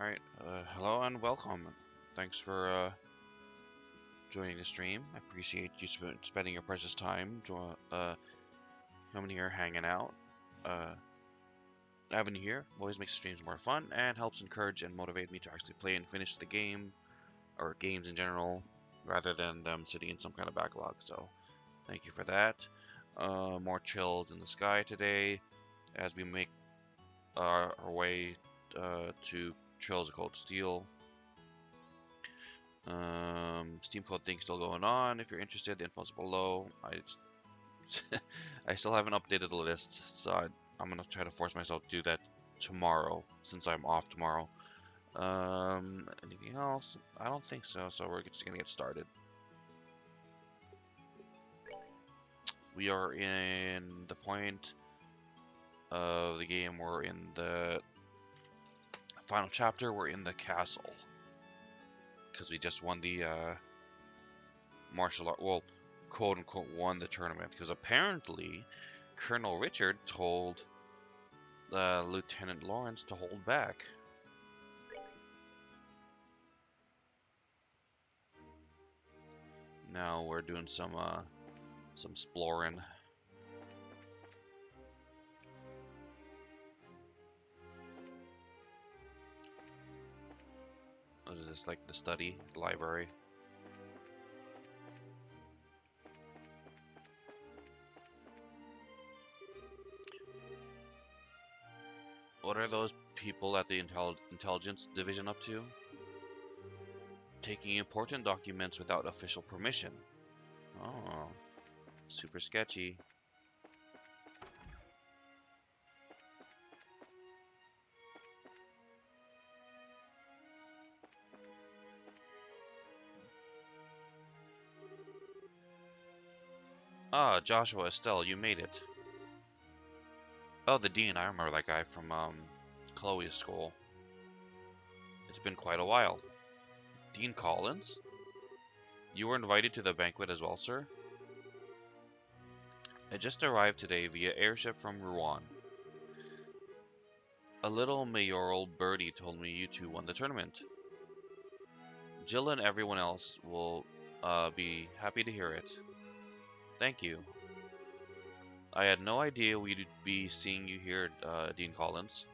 Alright, hello and welcome. Thanks for joining the stream. I appreciate you spending your precious time coming here, hanging out. Uh, Having you here always makes streams more fun and helps encourage and motivate me to actually play and finish the game, or games in general, rather than them sitting in some kind of backlog. So, thank you for that. More chills in the sky today as we make our way to Trails of Cold Steel. Steam Code thing still going on. If you're interested, the info's below. I still haven't updated the list, so I'm gonna try to force myself to do that tomorrow, since I'm off tomorrow. Anything else? I don't think so, so we're just gonna get started. We are in the point of the game, we're in the final chapter, we're in the castle. Because we just won the martial art, well, quote unquote won the tournament, because apparently Colonel Richard told Lieutenant Lawrence to hold back. Now we're doing some exploring. What is this, like the study, the library? What are those people at the intelligence division up to? Taking important documents without official permission. Oh, super sketchy. Ah, Joshua Estelle, you made it. Oh, the dean, I remember that guy from Chloe's school. It's been quite a while. Dean Collins? You were invited to the banquet as well, sir? I just arrived today via airship from Rouen. A little mayoral birdie told me you two won the tournament. Jill and everyone else will be happy to hear it. Thank you. I had no idea we'd be seeing you here, Dean Collins.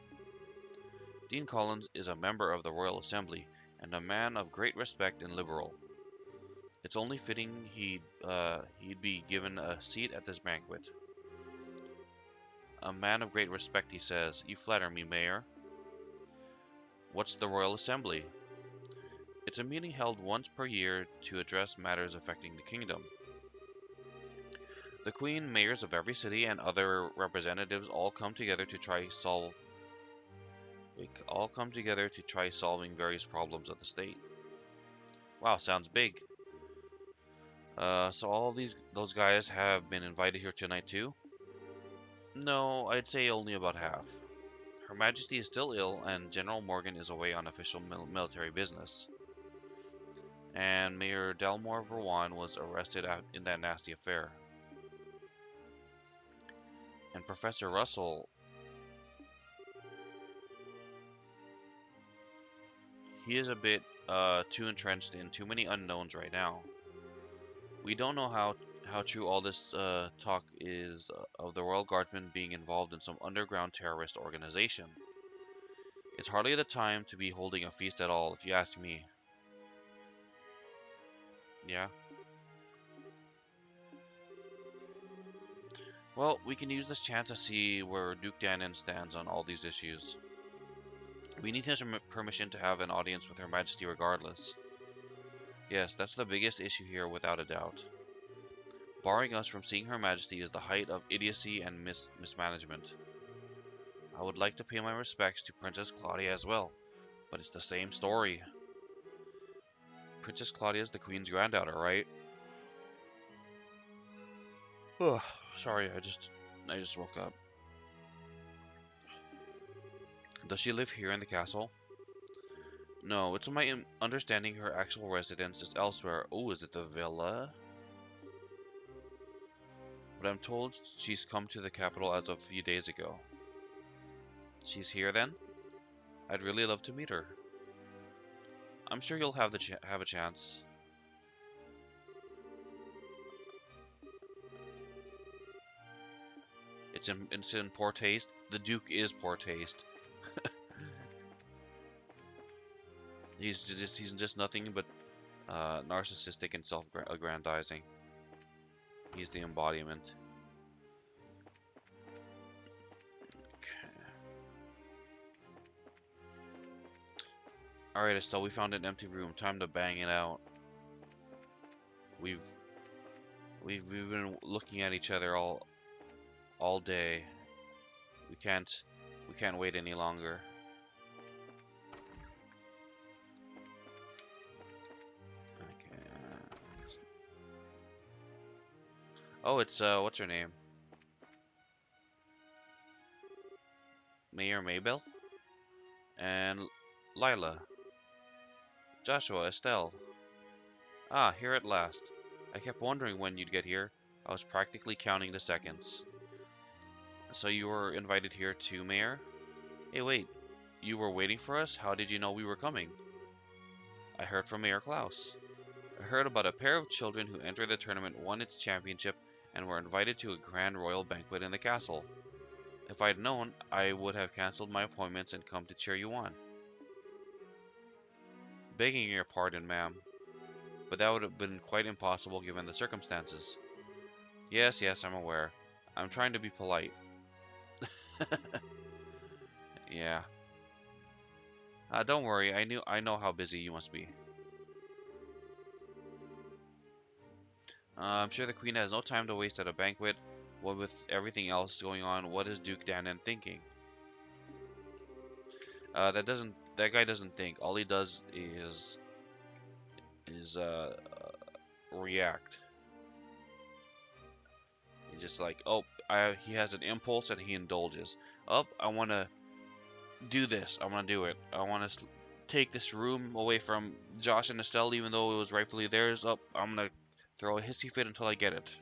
Dean Collins is a member of the Royal Assembly and a man of great respect and liberal. It's only fitting he'd be given a seat at this banquet. A man of great respect, he says. You flatter me, Mayor. What's the Royal Assembly? It's a meeting held once per year to address matters affecting the kingdom. The Queen, mayors of every city, and other representatives all come together to try solving various problems of the state. Wow, sounds big. So all of those guys have been invited here tonight too? No, I'd say only about half. Her Majesty is still ill, and General Morgan is away on official military business. And Mayor Delmore of Rouen was arrested in that nasty affair. And Professor Russell, he is a bit too entrenched in too many unknowns right now. We don't know how true all this talk is of the Royal Guardsmen being involved in some underground terrorist organization. It's hardly the time to be holding a feast at all, if you ask me. Yeah? Well, we can use this chance to see where Duke Danon stands on all these issues. We need his permission to have an audience with Her Majesty regardless. Yes, that's the biggest issue here without a doubt. Barring us from seeing Her Majesty is the height of idiocy and mismanagement. I would like to pay my respects to Princess Claudia as well, but it's the same story. Princess Claudia is the Queen's granddaughter, right? Ugh, sorry, I just woke up. Does she live here in the castle? No, it's my understanding her actual residence is elsewhere. Oh, is it the villa? But I'm told she's come to the capital as of a few days ago. She's here then? I'd really love to meet her. I'm sure you'll have have a chance. It's in poor taste. The Duke is poor taste. He's just nothing but narcissistic and self-aggrandizing. He's the embodiment. Alright, Estelle, we found an empty room. Time to bang it out. We've we've been looking at each other all day. We can't wait any longer. Okay. Oh, it's what's her name? Mayor Maybell and Lila, Joshua, Estelle. Ah, here at last. I kept wondering when you'd get here. I was practically counting the seconds. So you were invited here too, Mayor? Hey, wait. You were waiting for us? How did you know we were coming? I heard from Mayor Klaus. I heard about a pair of children who entered the tournament, won its championship, and were invited to a grand royal banquet in the castle. If I'd known, I would have cancelled my appointments and come to cheer you on. Begging your pardon, ma'am, but that would have been quite impossible given the circumstances. Yes, yes, I'm aware. I'm trying to be polite. Yeah. Don't worry, I know how busy you must be. I'm sure the Queen has no time to waste at a banquet. What with everything else going on, what is Duke Danon thinking? That guy doesn't think. All he does is react. He's just like, oh, he has an impulse and he indulges. Oh, I want to do this. I want to do it. I want to take this room away from Josh and Estelle, even though it was rightfully theirs. Oh, I'm gonna throw a hissy fit until I get it.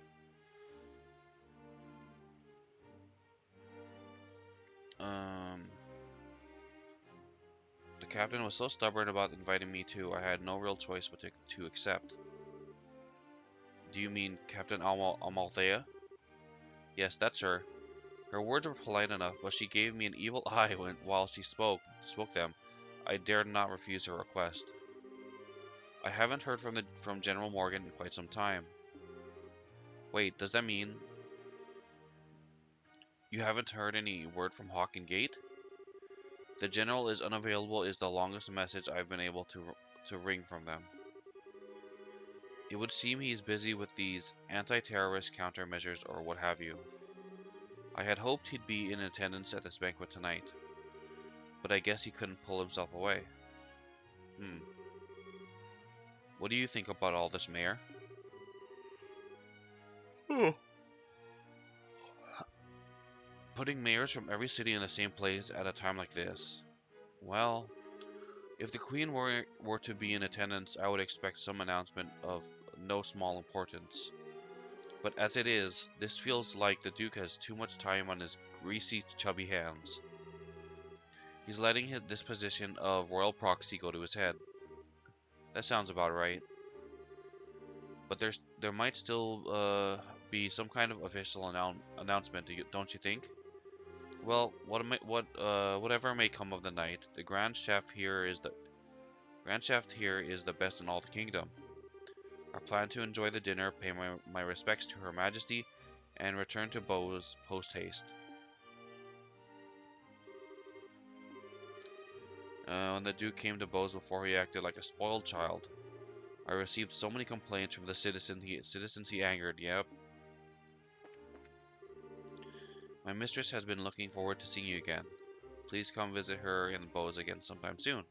Um, the captain was so stubborn about inviting me too. I had no real choice but to accept. Do you mean Captain Amalthea? Yes, that's her. Her words were polite enough, but she gave me an evil eye while she spoke them. I dared not refuse her request. I haven't heard from General Morgan in quite some time. Wait, does that mean you haven't heard any word from Hawken Gate? The general is unavailable is the longest message I've been able to wring from them. It would seem he's busy with these anti-terrorist countermeasures or what have you. I had hoped he'd be in attendance at this banquet tonight, but I guess he couldn't pull himself away. What do you think about all this, Mayor? Putting mayors from every city in the same place at a time like this. Well, if the Queen were to be in attendance, I would expect some announcement of no small importance. But as it is, this feels like the Duke has too much time on his greasy, chubby hands. He's letting this position of royal proxy go to his head. That sounds about right. But there might still be some kind of official announcement, don't you think? Well, whatever may come of the night, the Grand Chef here is the best in all the kingdom. I plan to enjoy the dinner, pay my respects to Her Majesty, and return to Bose post-haste. When the Duke came to Bose before, he acted like a spoiled child. I received so many complaints from the citizens he angered, yep. My mistress has been looking forward to seeing you again. Please come visit her in Bose again sometime soon.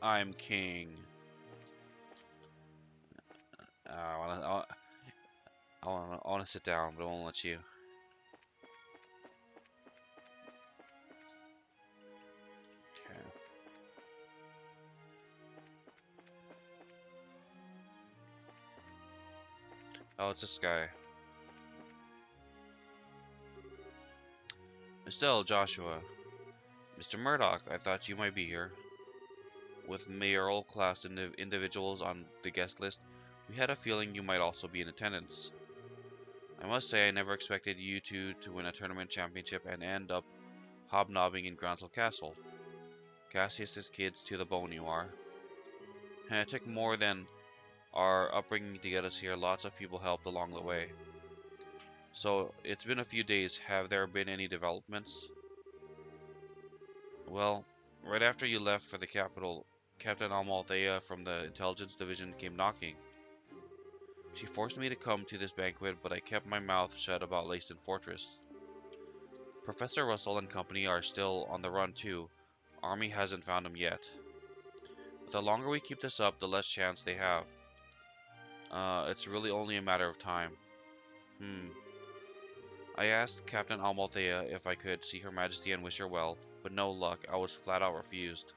I'm king. I wanna sit down, but I won't let you. Oh, it's this guy. Estelle, Joshua. Mr. Murdoch, I thought you might be here. With mayoral class individuals on the guest list, we had a feeling you might also be in attendance. I must say I never expected you two to win a tournament championship and end up hobnobbing in Groundsel Castle. Cassius's kids to the bone you are. And it took more than our upbringing to get us here. Lots of people helped along the way. So, it's been a few days. Have there been any developments? Well, right after you left for the capital, Captain Amalthea from the Intelligence Division came knocking. She forced me to come to this banquet, but I kept my mouth shut about Lacen Fortress. Professor Russell and company are still on the run too. Army hasn't found them yet. But the longer we keep this up, the less chance they have. It's really only a matter of time. I asked Captain Amalthea if I could see Her Majesty and wish her well, but no luck. I was flat out refused.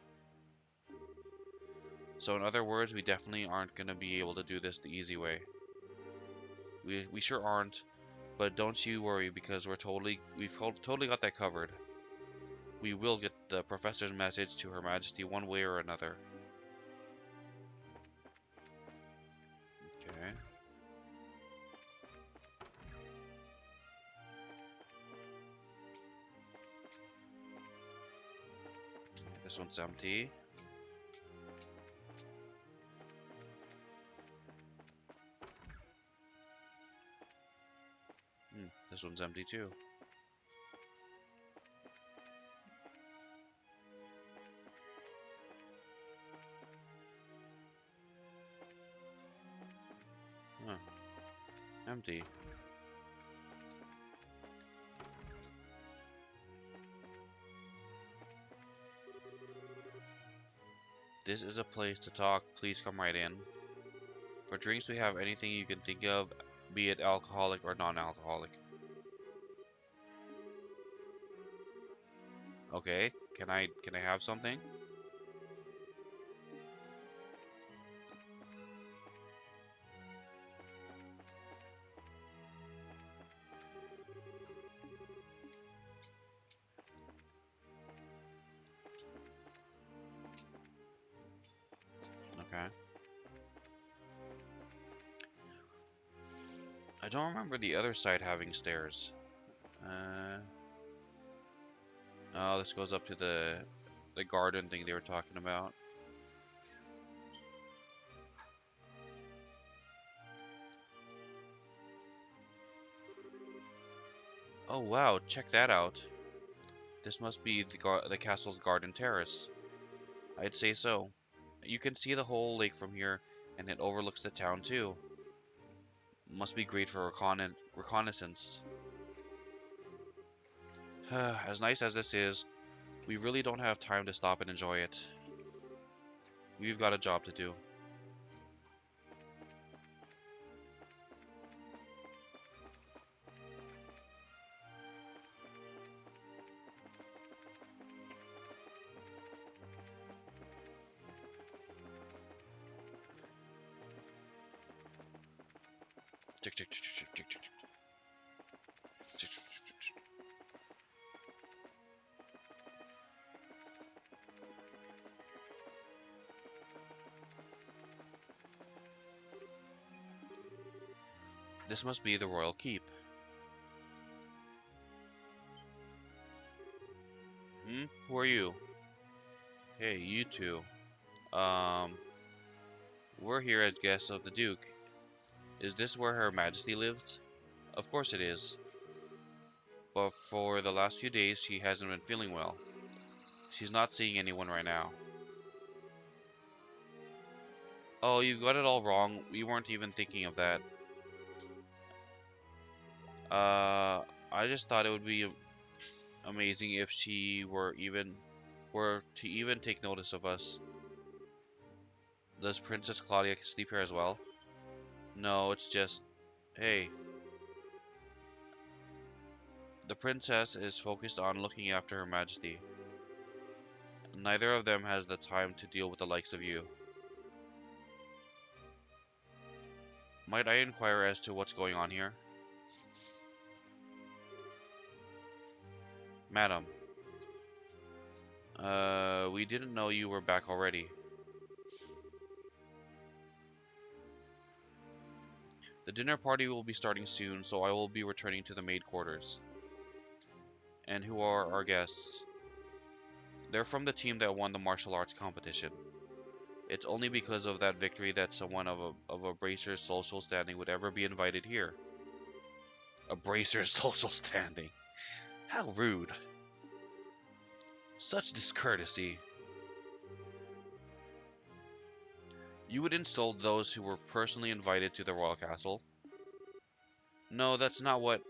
So in other words, we definitely aren't gonna be able to do this the easy way. We sure aren't, but don't you worry because we've totally got that covered. We will get the professor's message to Her Majesty one way or another. Okay. This one's empty. This one's empty too. Huh. Empty. This is a place to talk. Please come right in. For drinks, we have anything you can think of, be it alcoholic or non-alcoholic. Okay, can I have something? Okay. I don't remember the other side having stairs. Oh, this goes up to the garden thing they were talking about. Oh wow, check that out. This must be the castle's garden terrace. I'd say so. You can see the whole lake from here, and it overlooks the town too. Must be great for reconnaissance. As nice as this is, we really don't have time to stop and enjoy it. We've got a job to do. Tick, tick, tick, tick, tick, tick, tick. Tick, tick, tick, tick. This must be the royal keep. Who are you? Hey, you two. Um, we're here as guests of the Duke. Is this where Her Majesty lives? Of course it is. But for the last few days, she hasn't been feeling well. She's not seeing anyone right now. Oh, you got it all wrong. We weren't even thinking of that. I just thought it would be amazing if she were to even take notice of us. Does Princess Claudia sleep here as well? No, it's just, hey, the princess is focused on looking after Her Majesty. Neither of them has the time to deal with the likes of you. Might I inquire as to what's going on here? Madam, we didn't know you were back already. The dinner party will be starting soon, so I will be returning to the maid quarters. And who are our guests? They're from the team that won the martial arts competition. It's only because of that victory that someone of a Bracer's social standing would ever be invited here. A Bracer's social standing? How rude. Such discourtesy. You would insult those who were personally invited to the royal castle? No, that's not what...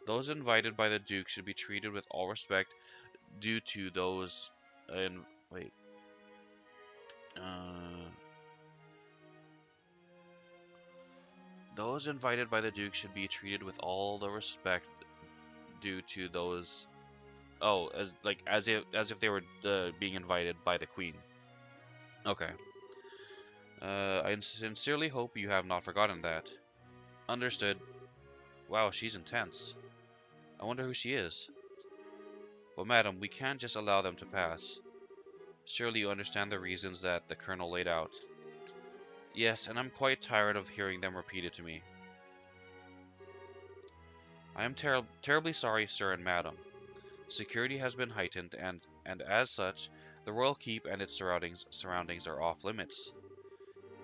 Those invited by the Duke should be treated with all respect due to those... in... wait... Uh... Those invited by the Duke should be treated with all the respect due to those... Oh, as if they were being invited by the Queen. Okay. I sincerely hope you have not forgotten that. Understood. Wow, she's intense. I wonder who she is. But madam, we can't just allow them to pass. Surely you understand the reasons that the Colonel laid out. Yes, and I'm quite tired of hearing them repeated to me. I am terribly sorry, sir and madam. Security has been heightened, and as such, the royal keep and its surroundings are off limits.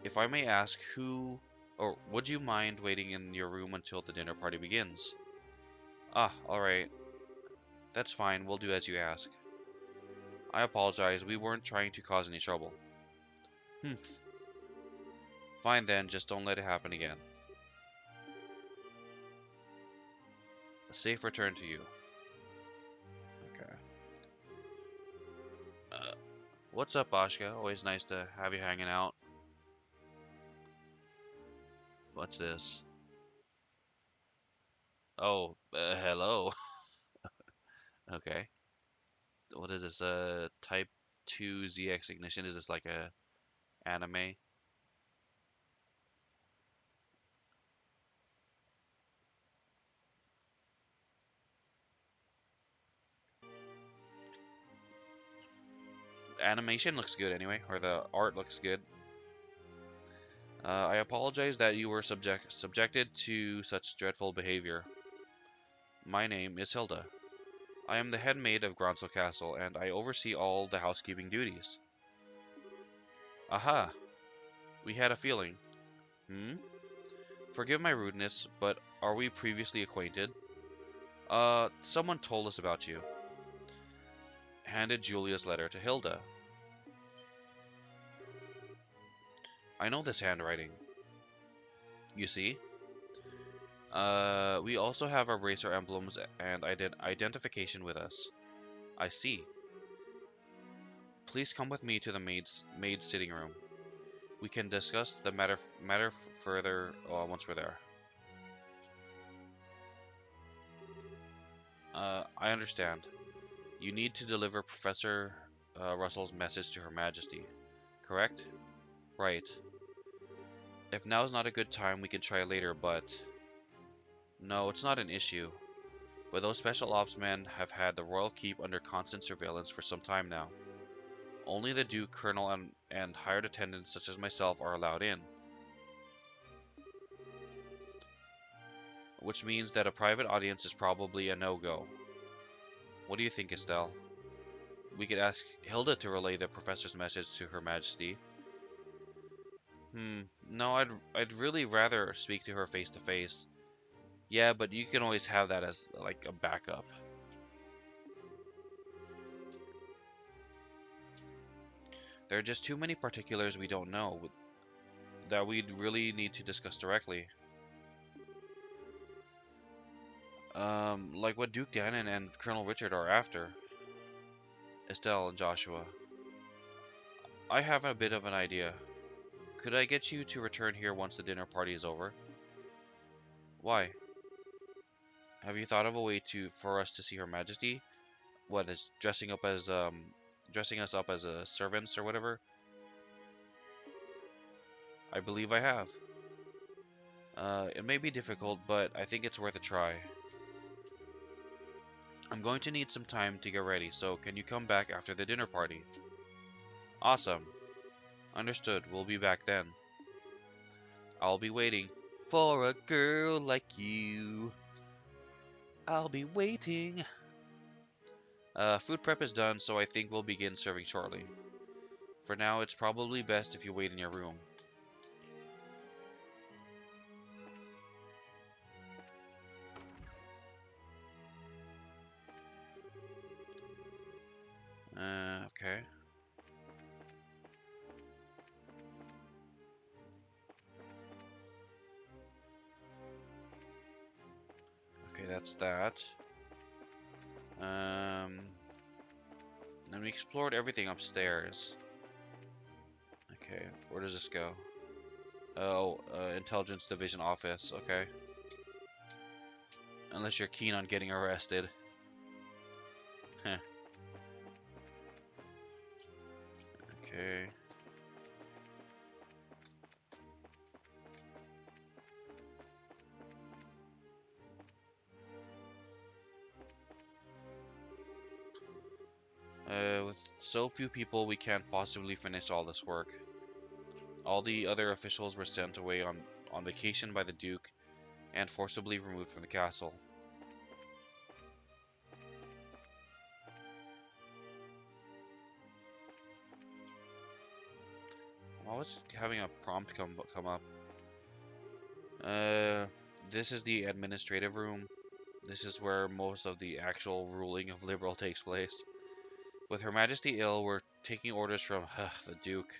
If I may ask, or would you mind waiting in your room until the dinner party begins? Ah, alright. That's fine, we'll do as you ask. I apologize, we weren't trying to cause any trouble. Fine then, just don't let it happen again. A safe return to you. Okay. What's up, Ashka? Always nice to have you hanging out. What's this? Oh, hello. Okay. What is this? Type 2 ZX Ignition? Is this like a anime? The animation looks good anyway, or the art looks good. I apologize that you were subjected to such dreadful behavior. My name is Hilda. I am the head maid of Gronsel Castle, and I oversee all the housekeeping duties. Aha! We had a feeling. Hmm? Forgive my rudeness, but are we previously acquainted? Someone told us about you. Handed Julia's letter to Hilda. I know this handwriting. You see? We also have our bracer emblems and identification with us. I see. Please come with me to the maid's sitting room. We can discuss the matter further once we're there. I understand. You need to deliver Professor Russell's message to Her Majesty, correct? Right. If now's not a good time, we can try later, but... No, it's not an issue. But those special ops men have had the royal keep under constant surveillance for some time now. Only the Duke, Colonel, and hired attendants such as myself are allowed in. Which means that a private audience is probably a no-go. What do you think, Estelle? We could ask Hilda to relay the professor's message to Her Majesty. No, I'd really rather speak to her face to face. Yeah, but you can always have that as, like, a backup. There are just too many particulars we don't know that we'd really need to discuss directly. Like what Duke Dannon and Colonel Richard are after. Estelle and Joshua. I have a bit of an idea. Could I get you to return here once the dinner party is over? Why? Have you thought of a way for us to see Her Majesty? What is dressing us up as servants or whatever? I believe I have. It may be difficult, but I think it's worth a try. I'm going to need some time to get ready, so can you come back after the dinner party? Awesome. Understood, we'll be back then. I'll be waiting. For a girl like you, I'll be waiting. Food prep is done, so I think we'll begin serving shortly. For now, it's probably best if you wait in your room. Okay. Okay, that's that. Um, and we explored everything upstairs. Okay, where does this go? Oh, Intelligence Division office, okay. Unless you're keen on getting arrested. Heh. Okay. With so few people, we can't possibly finish all this work. All the other officials were sent away on vacation by the Duke and forcibly removed from the castle. Why was having a prompt come up? Uh, this is the administrative room. This is where most of the actual ruling of Liberl takes place. With Her Majesty ill, we're taking orders from the Duke.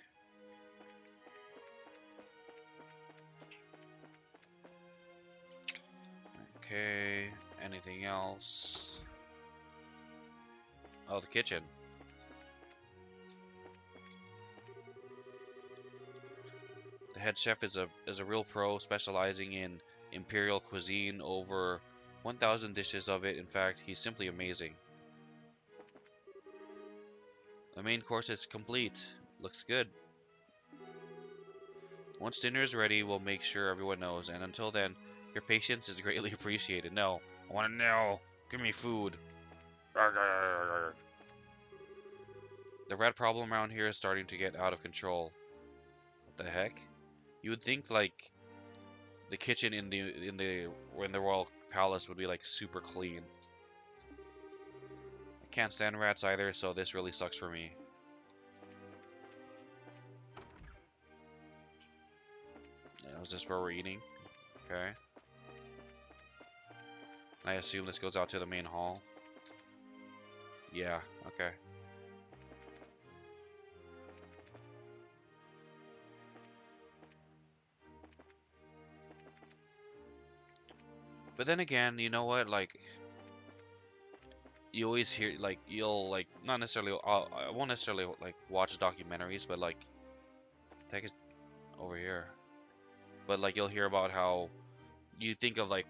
Okay, anything else? Oh, the kitchen. The head chef is a real pro, specializing in imperial cuisine, over 1,000 dishes of it. In fact, he's simply amazing. The main course is complete. Looks good. Once dinner is ready, we'll make sure everyone knows, and until then, your patience is greatly appreciated. No, I want to know. Give me food. The rat problem around here is starting to get out of control. What the heck? You would think like the kitchen in the royal palace would be like super clean. I can't stand rats either, so this really sucks for me. Is this where we're eating? Okay. I assume this goes out to the main hall. Yeah, okay. But then again, you know what? Like, you always hear, like, you'll, like, not necessarily, I won't necessarily, like, watch documentaries, but, like, take it over here. But, like, you'll hear about how you think of, like,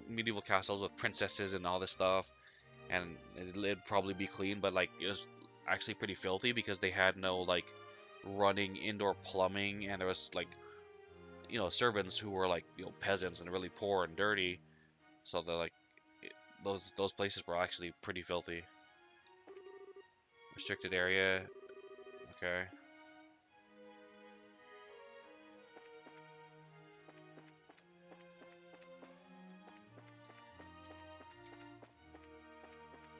medieval castles with princesses and all this stuff, and it'd probably be clean, but, like, it was actually pretty filthy because they had no, like, running indoor plumbing, and there was, like, servants who were, like, peasants and really poor and dirty, so they're, like, those places were actually pretty filthy. Restricted area. Okay.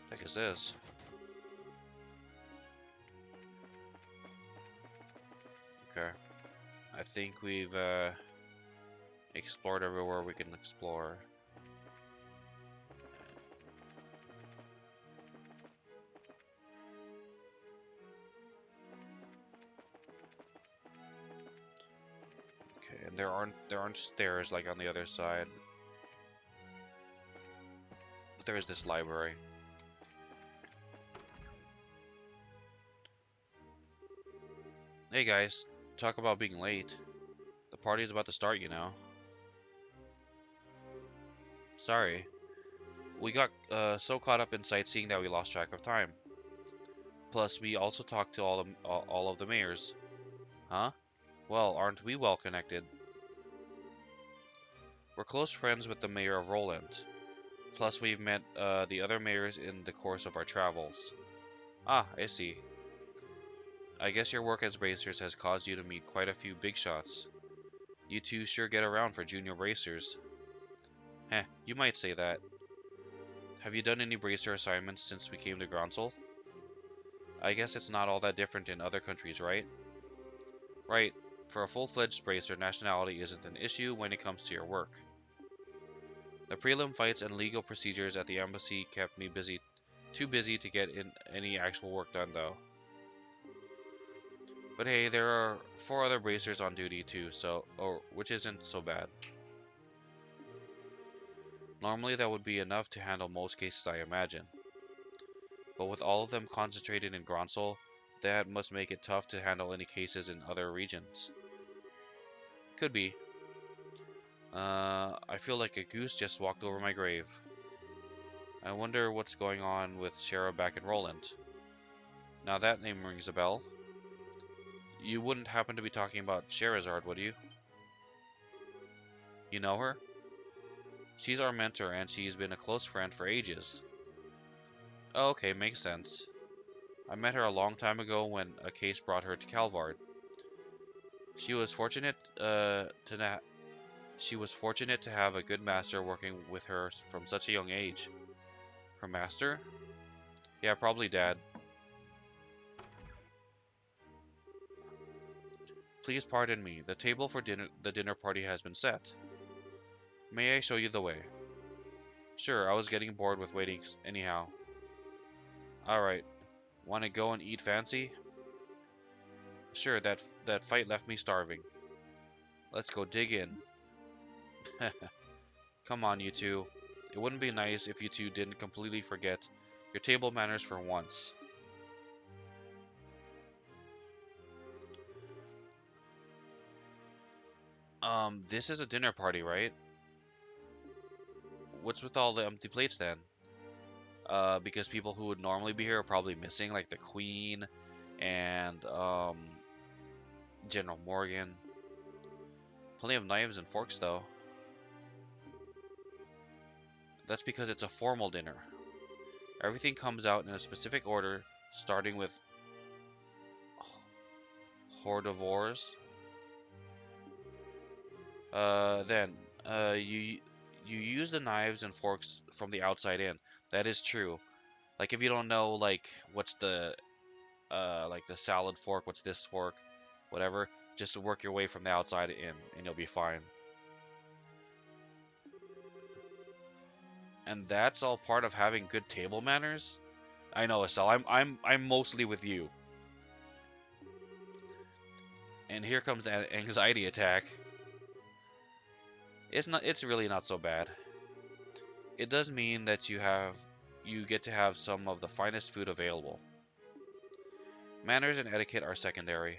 What the heck is this? Okay. I think we've explored everywhere we can explore. Okay, and there aren't stairs like on the other side. But there is this library. Hey guys, talk about being late. The party is about to start, you know. Sorry. We got so caught up in sightseeing that we lost track of time. Plus, we also talked to all of the mayors. Huh? Well, aren't we well connected? We're close friends with the mayor of Roland. Plus, we've met the other mayors in the course of our travels. Ah, I see. I guess your work as bracers has caused you to meet quite a few big shots. You two sure get around for junior bracers. Heh, you might say that. Have you done any bracer assignments since we came to Gronsel? I guess it's not all that different in other countries, right? Right. For a full-fledged bracer, nationality isn't an issue when it comes to your work. The prelim fights and legal procedures at the embassy kept me busy, too busy to get in any actual work done though. But hey, there are 4 other bracers on duty too, which isn't so bad. Normally that would be enough to handle most cases, I imagine. But with all of them concentrated in Gronsel, that must make it tough to handle any cases in other regions. Could be. I feel like a goose just walked over my grave. I wonder what's going on with Shara back in Roland. Now that name rings a bell. You wouldn't happen to be talking about Sherazard, would you? You know her? She's our mentor, and she's been a close friend for ages. Oh, okay, makes sense. I met her a long time ago when a case brought her to Calvard. She was fortunate to have a good master working with her from such a young age. Her master? Yeah, probably Dad. Please pardon me. The table for the dinner party has been set. May I show you the way? Sure, I was getting bored with waiting anyhow. Alright, wanna go and eat fancy? Sure, that fight left me starving. Let's go dig in. Come on, you two. It wouldn't be nice if you two didn't completely forget your table manners for once. This is a dinner party, right? What's with all the empty plates then? Because people who would normally be here are probably missing, like the Queen and General Morgan. Plenty of knives and forks, though. That's because it's a formal dinner. Everything comes out in a specific order, starting with hors then, you use the knives and forks from the outside in. That is true. Like if you don't know like what's the like the salad fork, what's this fork, whatever, just work your way from the outside in and you'll be fine. And that's all part of having good table manners. I know, Estelle. I'm mostly with you. And here comes an anxiety attack. It's really not so bad. It does mean that you get to have some of the finest food available. Manners and etiquette are secondary.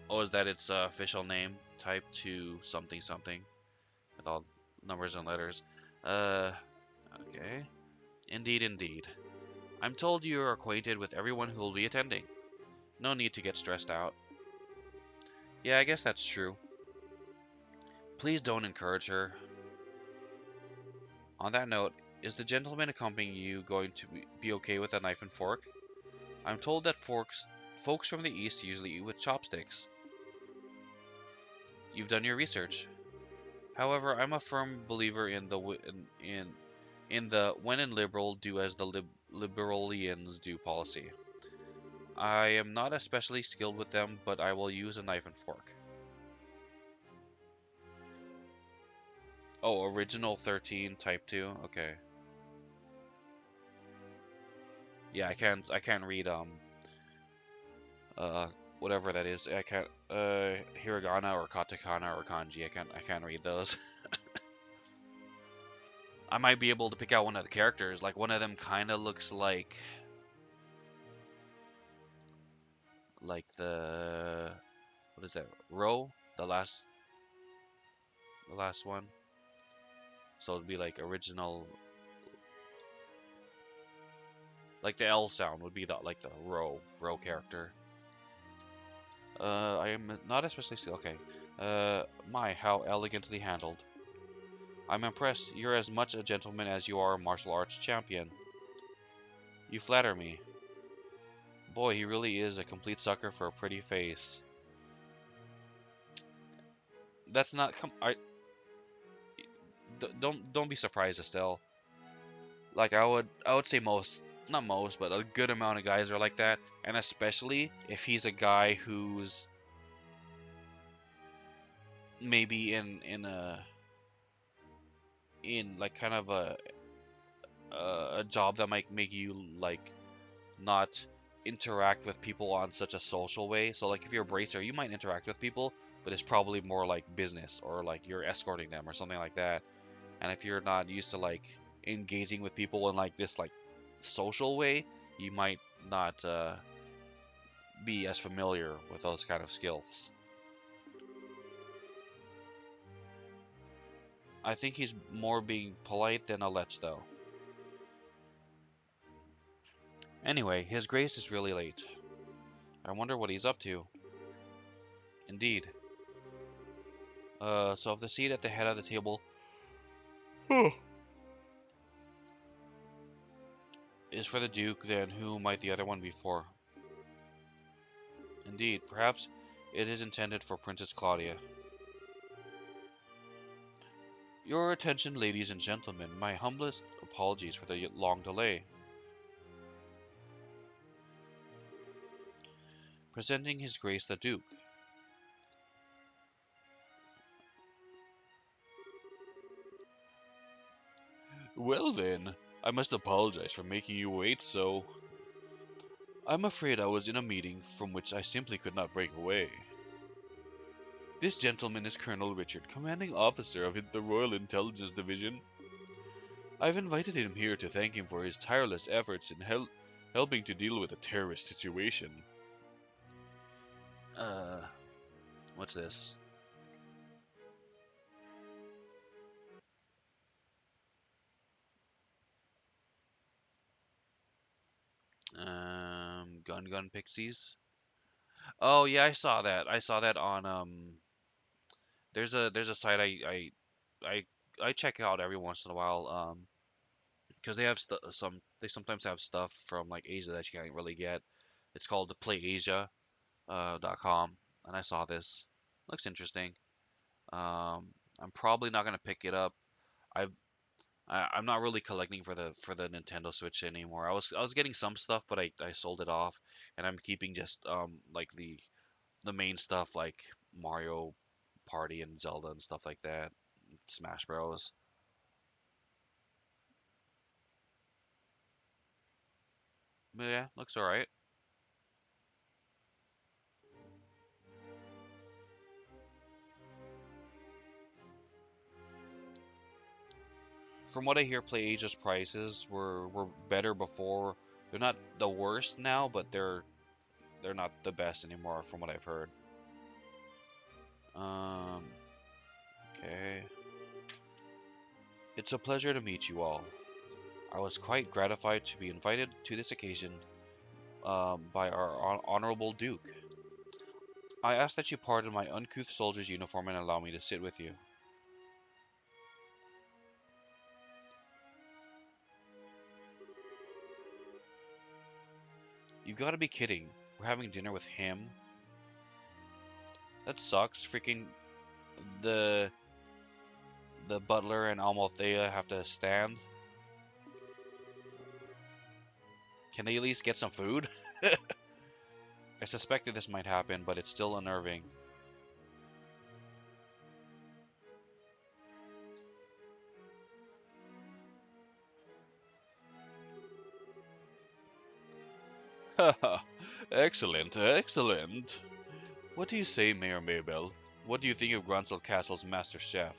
Oh, is that its official name? Type 2 something something with all numbers and letters. Uh, okay. Indeed, indeed. I'm told you are acquainted with everyone who will be attending. No need to get stressed out. Yeah, I guess that's true. Please don't encourage her. On that note, is the gentleman accompanying you going to be okay with a knife and fork? I'm told that folks from the East usually eat with chopsticks. You've done your research. However, I'm a firm believer in the when in liberal, do as the liberalians do policy. I am not especially skilled with them, but I will use a knife and fork. Oh, original 13 type 2. Okay. Yeah, I can't read uh whatever that is. I can't hiragana or katakana or kanji. I can't read those. I might be able to pick out one of the characters. Like one of them kind of looks like the what is that? Row, the last one. So it'd be like original. Like the L sound would be the like the row character. I am not especially skilled. Okay. My, how elegantly handled. I'm impressed. You're as much a gentleman as you are a martial arts champion. You flatter me. Boy, he really is a complete sucker for a pretty face. That's not don't be surprised, Estelle. Like I would say most, not most, but a good amount of guys are like that, and especially if he's a guy who's maybe in like kind of a job that might make you like not interact with people on such a social way. So like if you're a bracer, you might interact with people, but it's probably more like business or like you're escorting them or something like that. And if you're not used to like engaging with people in like this like social way, you might not be as familiar with those kind of skills. I think he's more being polite than a lech though. Anyway, his grace is really late. I wonder what he's up to. Indeed. So if the seat at the head of the table is for the Duke, then who might the other one be for? Indeed, perhaps it is intended for Princess Claudia. Your attention, ladies and gentlemen. My humblest apologies for the long delay. Presenting His Grace the Duke. Well then, I must apologize for making you wait so. I'm afraid I was in a meeting from which I simply could not break away. This gentleman is Colonel Richard, commanding officer of the Royal Intelligence Division. I've invited him here to thank him for his tireless efforts in helping to deal with a terrorist situation. Uh, what's this? Gun Pixies. Oh yeah, I saw that. I saw that on there's a site I I check out every once in a while because they have they sometimes have stuff from like Asia that you can't really get. It's called the PlayAsia .com, and I saw this. Looks interesting. I'm probably not gonna pick it up. I've I'm not really collecting for the Nintendo Switch anymore. I was getting some stuff, but I sold it off, and I'm keeping just like the main stuff like Mario Party and Zelda and stuff like that, Smash Bros. But yeah, looks alright. From what I hear, PlayAsia's prices were better before. They're not the worst now, but they're not the best anymore, from what I've heard. Um, okay. It's a pleasure to meet you all. I was quite gratified to be invited to this occasion by our honorable Duke. I ask that you pardon my uncouth soldier's uniform and allow me to sit with you. You gotta be kidding. We're having dinner with him? That sucks. Freaking the the butler and Amalthea have to stand. Can they at least get some food? I suspected this might happen, but it's still unnerving. Haha, excellent, excellent. What do you say, Mayor Maybell? What do you think of Grunsel Castle's master chef?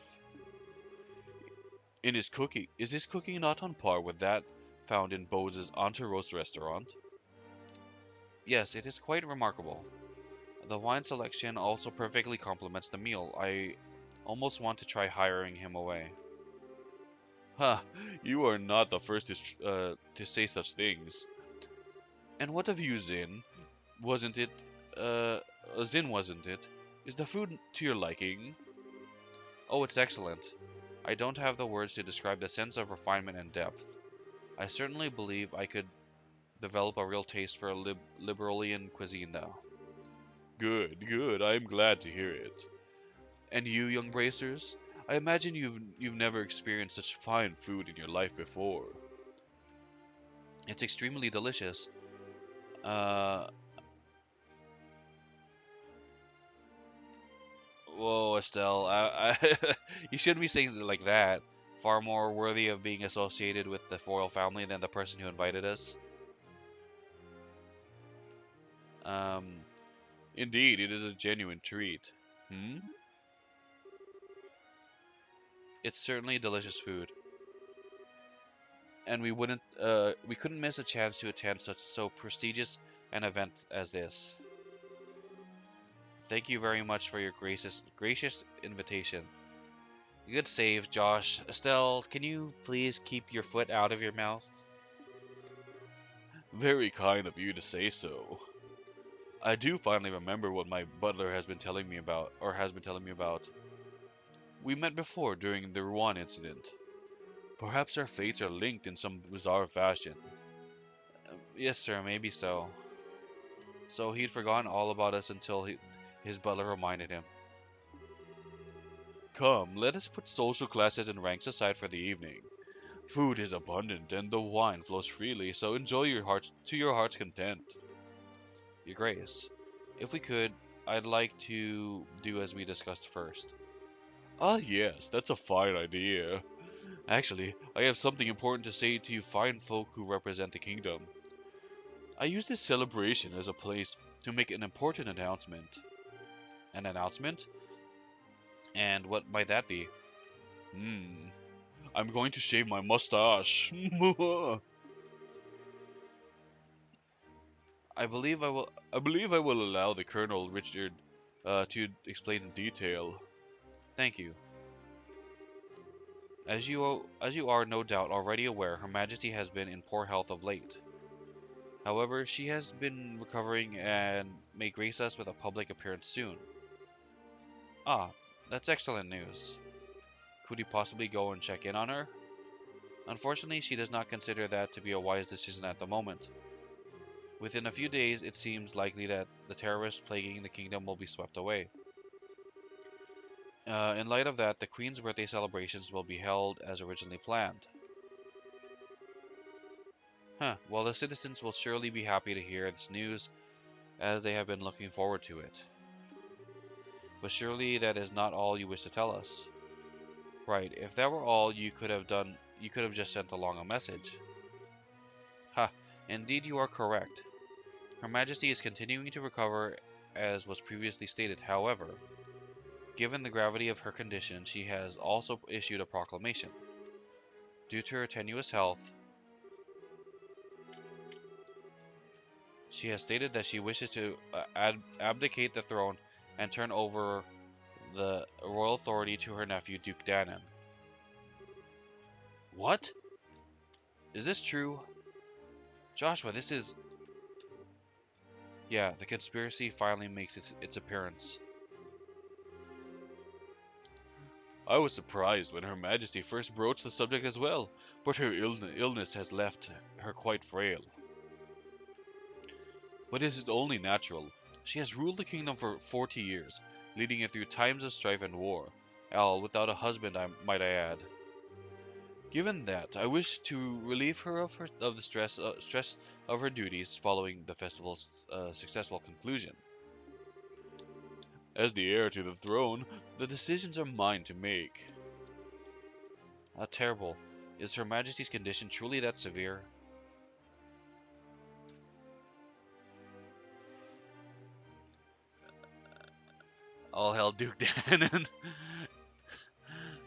In his cooking, is his cooking not on par with that found in Bose's Enteros restaurant? Yes, it is quite remarkable. The wine selection also perfectly complements the meal. I almost want to try hiring him away. Ha! You are not the first to say such things. And what of you, Zin? Wasn't it, Zin, wasn't it? Is the food to your liking? Oh, it's excellent. I don't have the words to describe the sense of refinement and depth. I certainly believe I could develop a real taste for a Liberalian cuisine, though. Good, good. I am glad to hear it. And you, young bracers? I imagine you've never experienced such fine food in your life before. It's extremely delicious. Uh, Whoa, Estelle. You shouldn't be saying it like that. Far more worthy of being associated with the royal family than the person who invited us. Um, Indeed, it is a genuine treat. Hmm? It's certainly delicious food, and we couldn't miss a chance to attend such so prestigious an event as this. Thank you very much for your gracious invitation. Good save, Josh. Estelle, can you please keep your foot out of your mouth? Very kind of you to say so. I do finally remember what my butler has been telling me about, or has been telling me about. We met before during the Rouen incident. Perhaps our fates are linked in some bizarre fashion. Yes, sir, maybe so. So he'd forgotten all about us until his butler reminded him. Come, let us put social classes and ranks aside for the evening. Food is abundant and the wine flows freely, so enjoy your heart's content. Your Grace, if we could, I'd like to do as we discussed first. Ah, yes, that's a fine idea. Actually, I have something important to say to you fine folk who represent the kingdom. I use this celebration as a place to make an important announcement. An announcement? And what might that be? Hmm, I'm going to shave my mustache. I believe I will allow the Colonel Richard to explain in detail. Thank you. As you are no doubt already aware, Her Majesty has been in poor health of late. However, she has been recovering and may grace us with a public appearance soon. Ah, that's excellent news. Could you possibly go and check in on her? Unfortunately, she does not consider that to be a wise decision at the moment. Within a few days, it seems likely that the terrorists plaguing the kingdom will be swept away. In light of that, the Queen's birthday celebrations will be held as originally planned. Huh, well, the citizens will surely be happy to hear this news, as they have been looking forward to it. But surely that is not all you wish to tell us. Right, if that were all you could have just sent along a message. Ha, indeed you are correct. Her Majesty is continuing to recover as was previously stated. However, given the gravity of her condition, she has also issued a proclamation. Due to her tenuous health, she has stated that she wishes to abdicate the throne and turn over the royal authority to her nephew, Duke Danon. What? Is this true? Joshua, this is... Yeah, the conspiracy finally makes its appearance. I was surprised when Her Majesty first broached the subject as well, but her illness has left her quite frail. But it is only natural. She has ruled the kingdom for 40 years, leading it through times of strife and war, all without a husband, might I add. Given that, I wish to relieve her of the stress of her duties following the festival's successful conclusion. As the heir to the throne, the decisions are mine to make. How terrible. Is Her Majesty's condition truly that severe? All hell Duke Danon.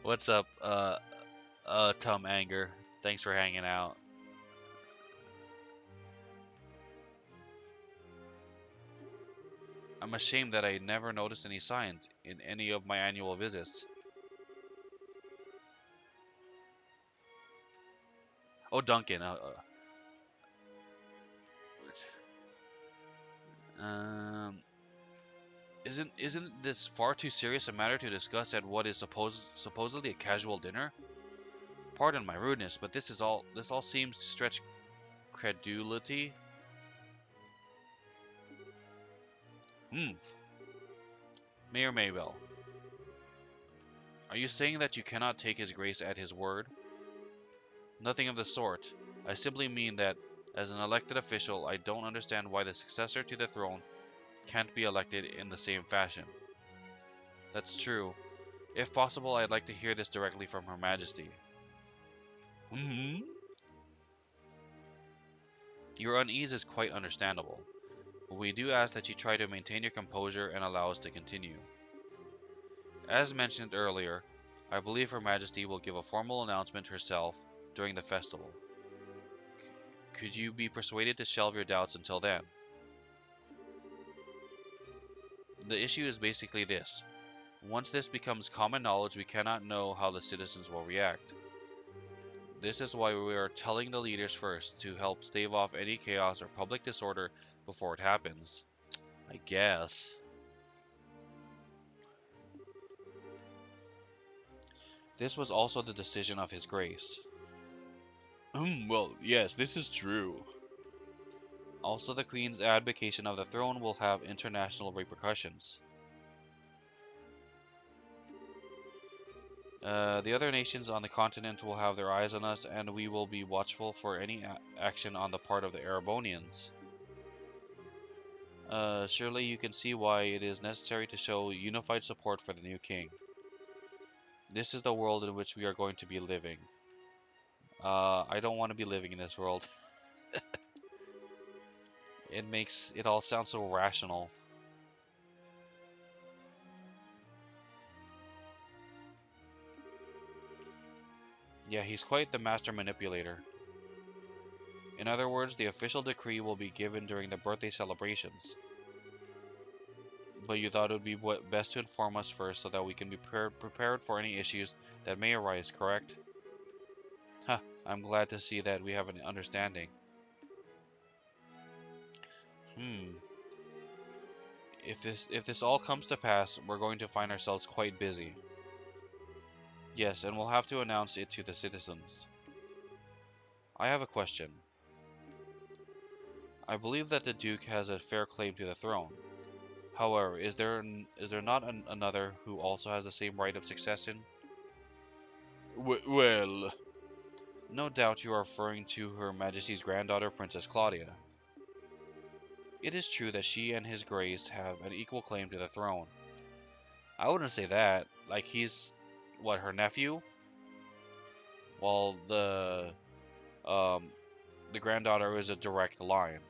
What's up, Tom Anger? Thanks for hanging out. I'm ashamed that I never noticed any signs in any of my annual visits. Oh, Duncan. Um, isn't this far too serious a matter to discuss at what is supposedly a casual dinner? Pardon my rudeness, but this all seems to stretch credulity. Humph. Mayor Maybell, are you saying that you cannot take His Grace at his word? Nothing of the sort. I simply mean that, as an elected official, I don't understand why the successor to the throne can't be elected in the same fashion. That's true. If possible, I'd like to hear this directly from Her Majesty. Hmm? Your unease is quite understandable, but we do ask that you try to maintain your composure and allow us to continue. As mentioned earlier, I believe Her Majesty will give a formal announcement herself during the festival. Could you be persuaded to shelve your doubts until then? The issue is basically this. Once this becomes common knowledge, we cannot know how the citizens will react. This is why we are telling the leaders first, to help stave off any chaos or public disorder before it happens. I guess. This was also the decision of His Grace. Well, yes, this is true. Also, the Queen's abdication of the throne will have international repercussions. The other nations on the continent will have their eyes on us, and we will be watchful for any action on the part of the Erebonians. Surely you can see why it is necessary to show unified support for the new king. This is the world in which we are going to be living. I don't want to be living in this world. It makes it all sound so rational. Yeah, he's quite the master manipulator. In other words, the official decree will be given during the birthday celebrations. But you thought it would be best to inform us first so that we can be prepared for any issues that may arise, correct? Huh, I'm glad to see that we have an understanding. Hmm. If this all comes to pass, we're going to find ourselves quite busy. Yes, and we'll have to announce it to the citizens. I have a question. I believe that the Duke has a fair claim to the throne. However, is there not another who also has the same right of succession? Well, no doubt you are referring to Her Majesty's granddaughter, Princess Claudia. It is true that she and His Grace have an equal claim to the throne. I wouldn't say that. Like, he's, what, her nephew? While um, the granddaughter is a direct line.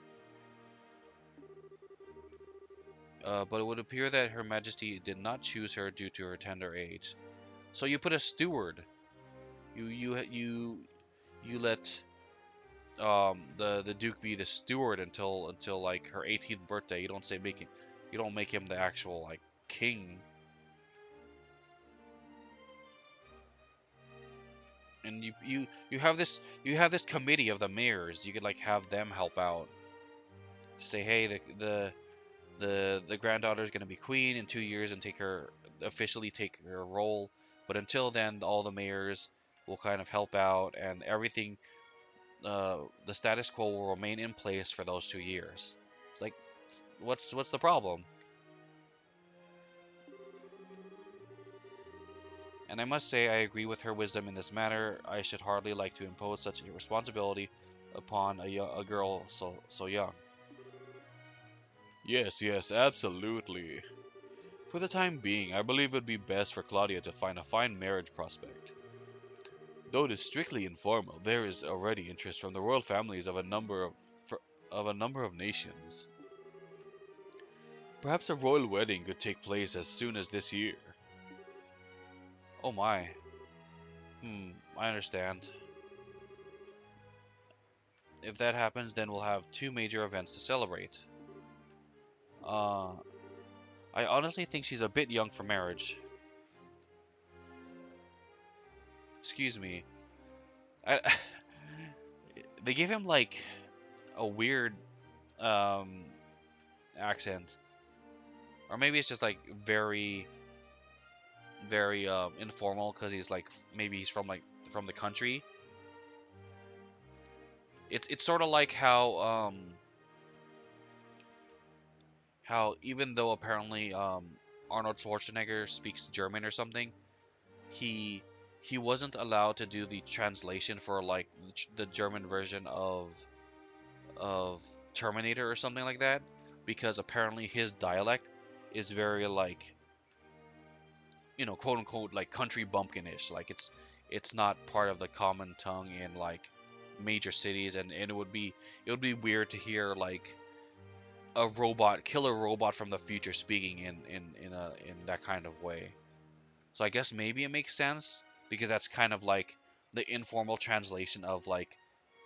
But it would appear that Her Majesty did not choose her due to her tender age. So you put a steward. You let the Duke be the steward until like her 18th birthday. You don't make him the actual like king. And you have this committee of the mayors. You could like have them help out. Say, hey, the granddaughter is gonna be queen in 2 years and officially take her role. But until then, all the mayors will kind of help out, and everything, the status quo will remain in place for those 2 years. It's like, what's the problem? And I must say, I agree with her wisdom in this matter. I should hardly like to impose such a responsibility upon a girl so young. Yes, yes, absolutely. For the time being, I believe it would be best for Claudia to find a fine marriage prospect. Though it is strictly informal, there is already interest from the royal families of a number of nations. Perhaps a royal wedding could take place as soon as this year. Oh my. I understand. If that happens, then we'll have two major events to celebrate. Uh, I honestly think she's a bit young for marriage. Excuse me. I, they give him like a weird um accent, or maybe it's just like very informal because he's like maybe he's from the country. It's sort of like how even though apparently Arnold Schwarzenegger speaks German or something, he he wasn't allowed to do the translation for like the German version of Terminator or something like that, because apparently his dialect is very like, quote unquote, like country bumpkinish. Like it's not part of the common tongue in like major cities, and it would be weird to hear like a killer robot from the future speaking in that kind of way. So I guess maybe it makes sense because that's kind of like the informal translation of like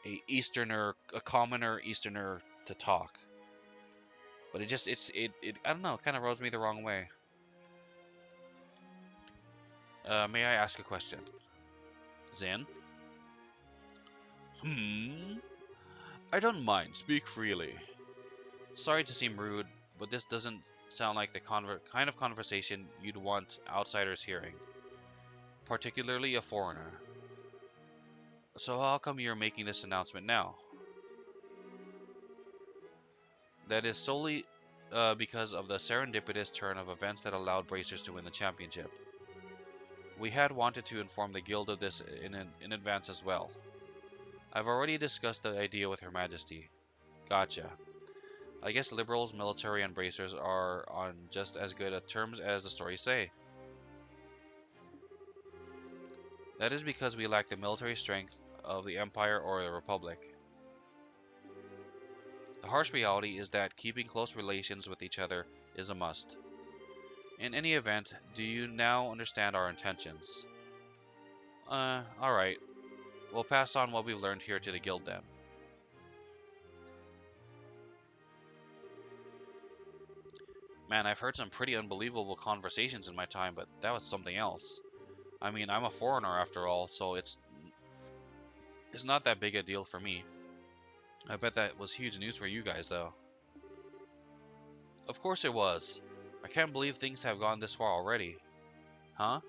a commoner Easterner to talk. But it I don't know, it kind of rubs me the wrong way. May I ask a question? Zin? Hmm? I don't mind. Speak freely. Sorry to seem rude, but this doesn't sound like the kind of conversation you'd want outsiders hearing, particularly a foreigner. So how come you're making this announcement now? That is solely because of the serendipitous turn of events that allowed Bracers to win the championship. We had wanted to inform the guild of this in advance as well. I've already discussed the idea with Her Majesty. Gotcha. I guess liberals, military, and bracers are on just as good a terms as the stories say. That is because we lack the military strength of the Empire or the Republic. The harsh reality is that keeping close relations with each other is a must. In any event, do you now understand our intentions? Alright. We'll pass on what we've learned here to the guild then. Man, I've heard some pretty unbelievable conversations in my time, but that was something else. I mean, I'm a foreigner after all, so it's not that big a deal for me. I bet that was huge news for you guys, though. Of course it was. I can't believe things have gone this far already. Huh?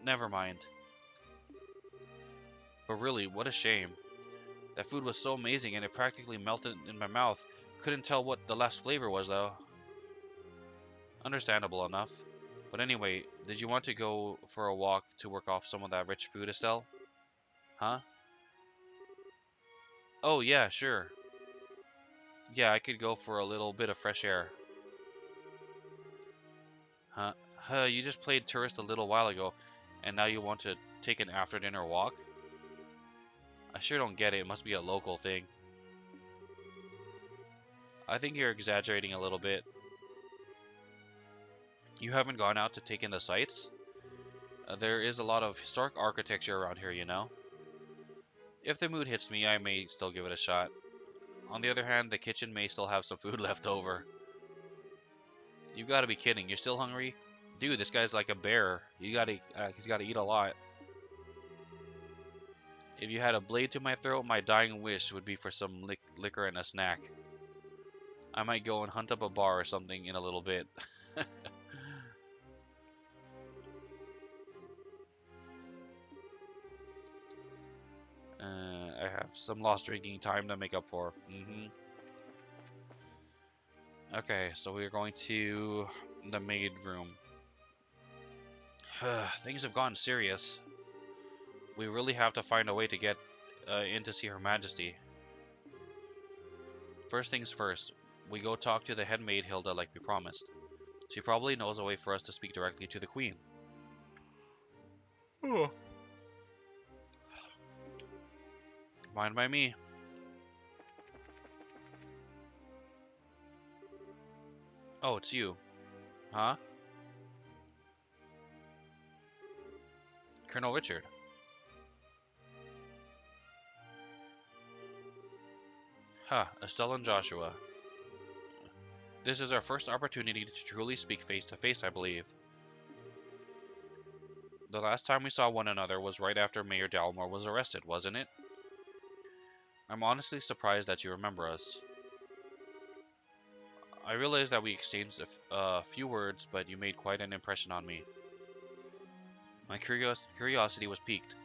Never mind. But really, what a shame. That food was so amazing and it practically melted in my mouth. Couldn't tell what the last flavor was, though. Understandable enough. But anyway, did you want to go for a walk to work off some of that rich food, Estelle? Huh? Oh, yeah, sure. Yeah, I could go for a little bit of fresh air. Huh? You just played tourist a little while ago, and now you want to take an after-dinner walk? I sure don't get it. It must be a local thing. I think you're exaggerating a little bit. You haven't gone out to take in the sights? There is a lot of historic architecture around here, you know? If the mood hits me, I may still give it a shot. On the other hand, the kitchen may still have some food left over. You've got to be kidding. You're still hungry? Dude, this guy's like a bear. He's gotta eat a lot. If you had a blade to my throat, my dying wish would be for some liquor and a snack. I might go and hunt up a bar or something in a little bit. I have some lost drinking time to make up for. Okay, so we're going to the maid room. Things have gotten serious. We really have to find a way to get in to see Her Majesty. First things first, we go talk to the head maid Hilda like we promised. She probably knows a way for us to speak directly to the Queen. Oh. Fine by me. Oh, it's you. Huh? Colonel Richard. Estelle and Joshua. This is our first opportunity to truly speak face to face, I believe. The last time we saw one another was right after Mayor Dalmore was arrested, wasn't it? I'm honestly surprised that you remember us. I realized that we exchanged a few words, but you made quite an impression on me. My curiosity was piqued,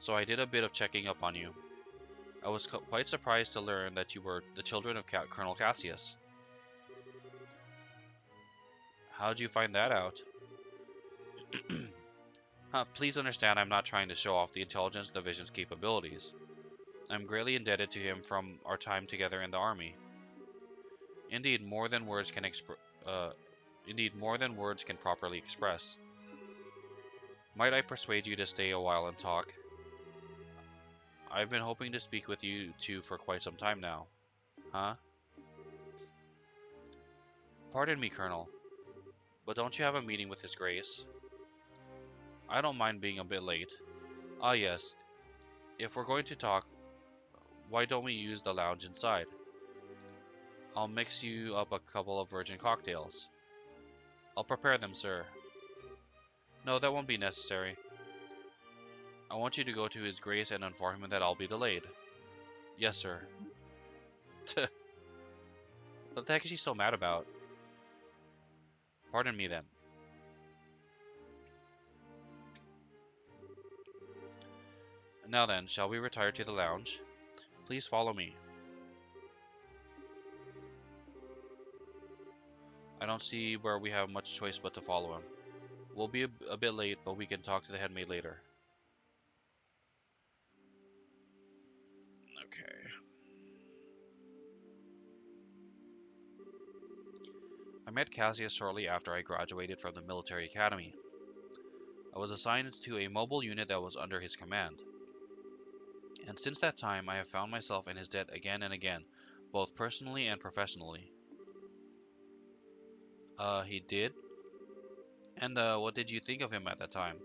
so I did a bit of checking up on you. I was quite surprised to learn that you were the children of Colonel Cassius. How'd you find that out? Please understand I'm not trying to show off the Intelligence Division's capabilities. I'm greatly indebted to him from our time together in the Army. Indeed, more than words can properly express. Might I persuade you to stay a while and talk? I've been hoping to speak with you two for quite some time now. Huh? Pardon me, Colonel, but don't you have a meeting with His Grace? I don't mind being a bit late. Ah yes, if we're going to talk, why don't we use the lounge inside? I'll mix you up a couple of virgin cocktails. I'll prepare them, sir. No, that won't be necessary. I want you to go to His Grace and inform him that I'll be delayed. Yes, sir. What the heck is she so mad about? Pardon me then. Now then, shall we retire to the lounge? Please follow me. I don't see where we have much choice but to follow him. We'll be a bit late, but we can talk to the headmaid later. Okay. I met Cassius shortly after I graduated from the military academy. I was assigned to a mobile unit that was under his command. And since that time, I have found myself in his debt again and again, both personally and professionally. He did? And, what did you think of him at that time?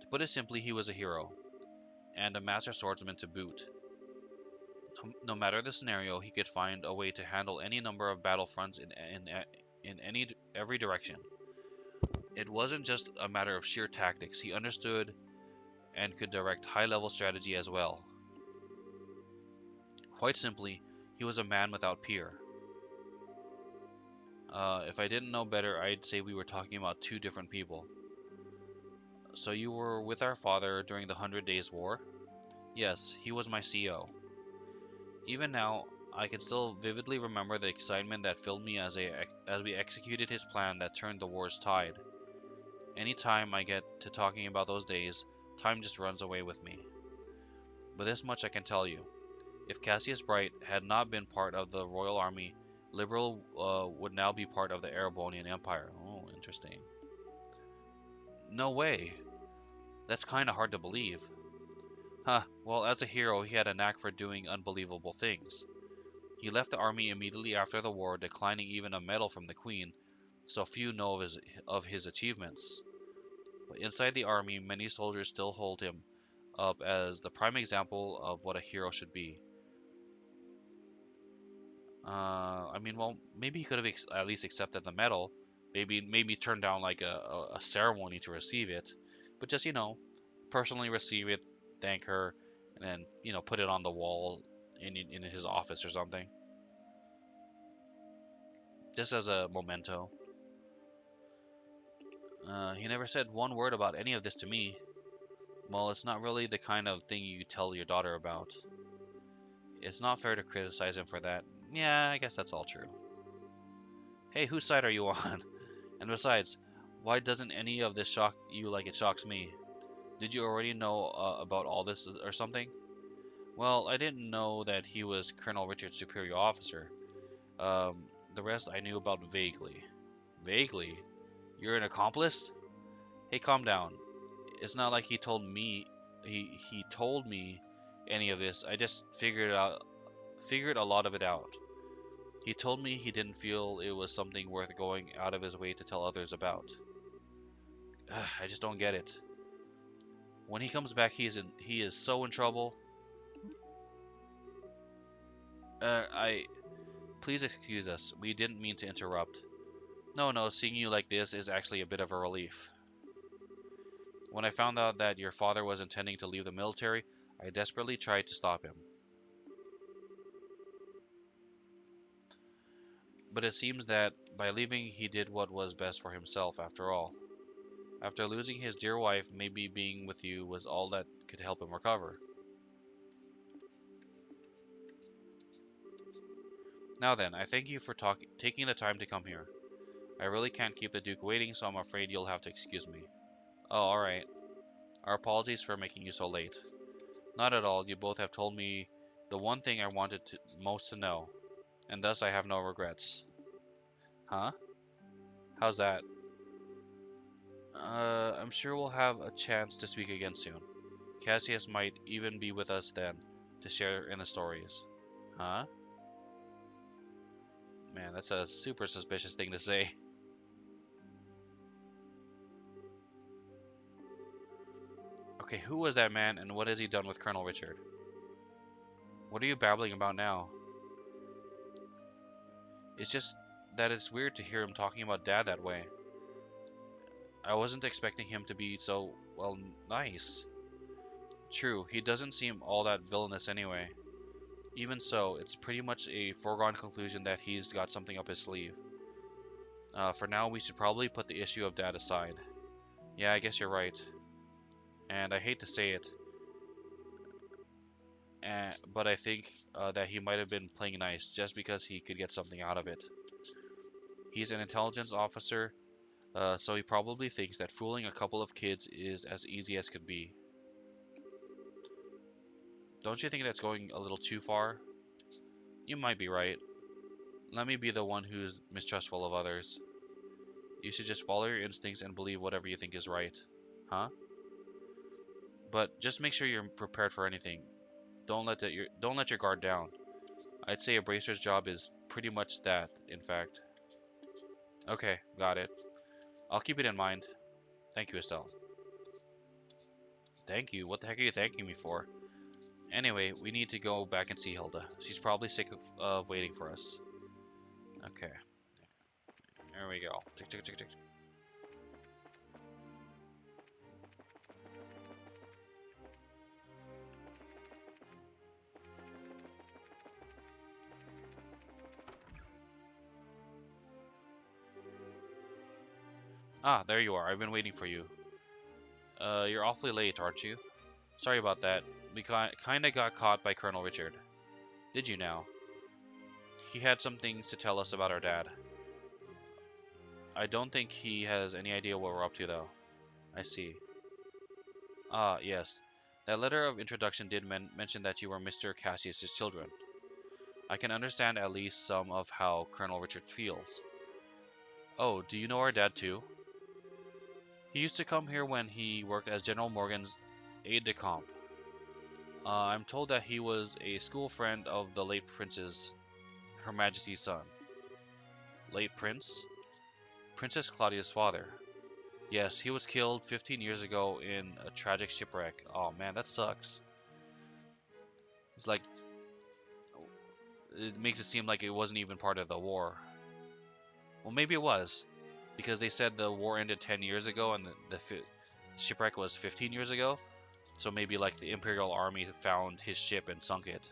To put it simply, he was a hero, and a master swordsman to boot. No matter the scenario, he could find a way to handle any number of battlefronts in every direction. It wasn't just a matter of sheer tactics, he understood and could direct high-level strategy as well. Quite simply, he was a man without peer. If I didn't know better, I'd say we were talking about two different people. So you were with our father during the 100 Days War? Yes, he was my CO. Even now, I can still vividly remember the excitement that filled me as we executed his plan that turned the war's tide. Any time I get to talking about those days, time just runs away with me. But this much I can tell you. If Cassius Bright had not been part of the Royal Army, Liberl would now be part of the Erebonian Empire. Oh, interesting. No way. That's kinda hard to believe. Huh, well, as a hero, he had a knack for doing unbelievable things. He left the army immediately after the war, declining even a medal from the Queen, so few know of his achievements. But inside the army, many soldiers still hold him up as the prime example of what a hero should be. I mean, well, maybe he could have at least accepted the medal. Maybe turned down like a ceremony to receive it, but just personally receive it, thank her, and then put it on the wall in his office or something, just as a memento. He never said one word about any of this to me. Well, it's not really the kind of thing you tell your daughter about. It's not fair to criticize him for that. Yeah, I guess that's all true. Hey, whose side are you on? And besides, why doesn't any of this shock you like it shocks me? Did you already know about all this or something? Well, I didn't know that he was Colonel Richard's superior officer. The rest I knew about vaguely. Vaguely? You're an accomplice? Hey, calm down. It's not like he told me he told me any of this. I just figured a lot of it out. He told me he didn't feel it was something worth going out of his way to tell others about. I just don't get it. When he comes back, he is so in trouble. I Please excuse us. We didn't mean to interrupt. No, seeing you like this is actually a bit of a relief. When I found out that your father was intending to leave the military, I desperately tried to stop him. But it seems that by leaving he did what was best for himself after all. After losing his dear wife, maybe being with you was all that could help him recover. Now then, I thank you for taking the time to come here. I really can't keep the Duke waiting, so I'm afraid you'll have to excuse me. Oh, alright. Our apologies for making you so late. Not at all, you both have told me the one thing I wanted most to know, and thus I have no regrets. Huh? How's that? I'm sure we'll have a chance to speak again soon. Cassius might even be with us then, to share in the stories. Huh? Man, that's a super suspicious thing to say. Okay, who was that man, and what has he done with Colonel Richard? What are you babbling about now? It's just that it's weird to hear him talking about Dad that way. I wasn't expecting him to be so, well, nice. True, he doesn't seem all that villainous anyway. Even so, it's pretty much a foregone conclusion that he's got something up his sleeve. For now, we should probably put the issue of Dad aside. Yeah, I guess you're right. And I hate to say it, but I think that he might have been playing nice just because he could get something out of it. He's an intelligence officer, so he probably thinks that fooling a couple of kids is as easy as could be. Don't you think that's going a little too far? You might be right. Let me be the one who's mistrustful of others. You should just follow your instincts and believe whatever you think is right. Huh? But just make sure you're prepared for anything. Don't let your guard down. I'd say a bracer's job is pretty much that, in fact. Okay, got it. I'll keep it in mind. Thank you, Estelle. Thank you? What the heck are you thanking me for? Anyway, we need to go back and see Hilda. She's probably sick of waiting for us. Okay, there we go. Tick, tick, tick, tick. Ah, there you are. I've been waiting for you. You're awfully late, aren't you? Sorry about that. We kinda got caught by Colonel Richard. Did you now? He had some things to tell us about our dad. I don't think he has any idea what we're up to, though. I see. Ah, yes. That letter of introduction did mention that you were Mr. Cassius's children. I can understand at least some of how Colonel Richard feels. Oh, do you know our dad too? He used to come here when he worked as General Morgan's aide-de-camp. I'm told that he was a school friend of the late Prince's, Her Majesty's son. Late Prince? Princess Claudia's father. Yes, he was killed 15 years ago in a tragic shipwreck. Oh man, that sucks. It's like, it makes it seem like it wasn't even part of the war. Well, maybe it was, because they said the war ended 10 years ago and the shipwreck was 15 years ago. So maybe like the Imperial Army found his ship and sunk it.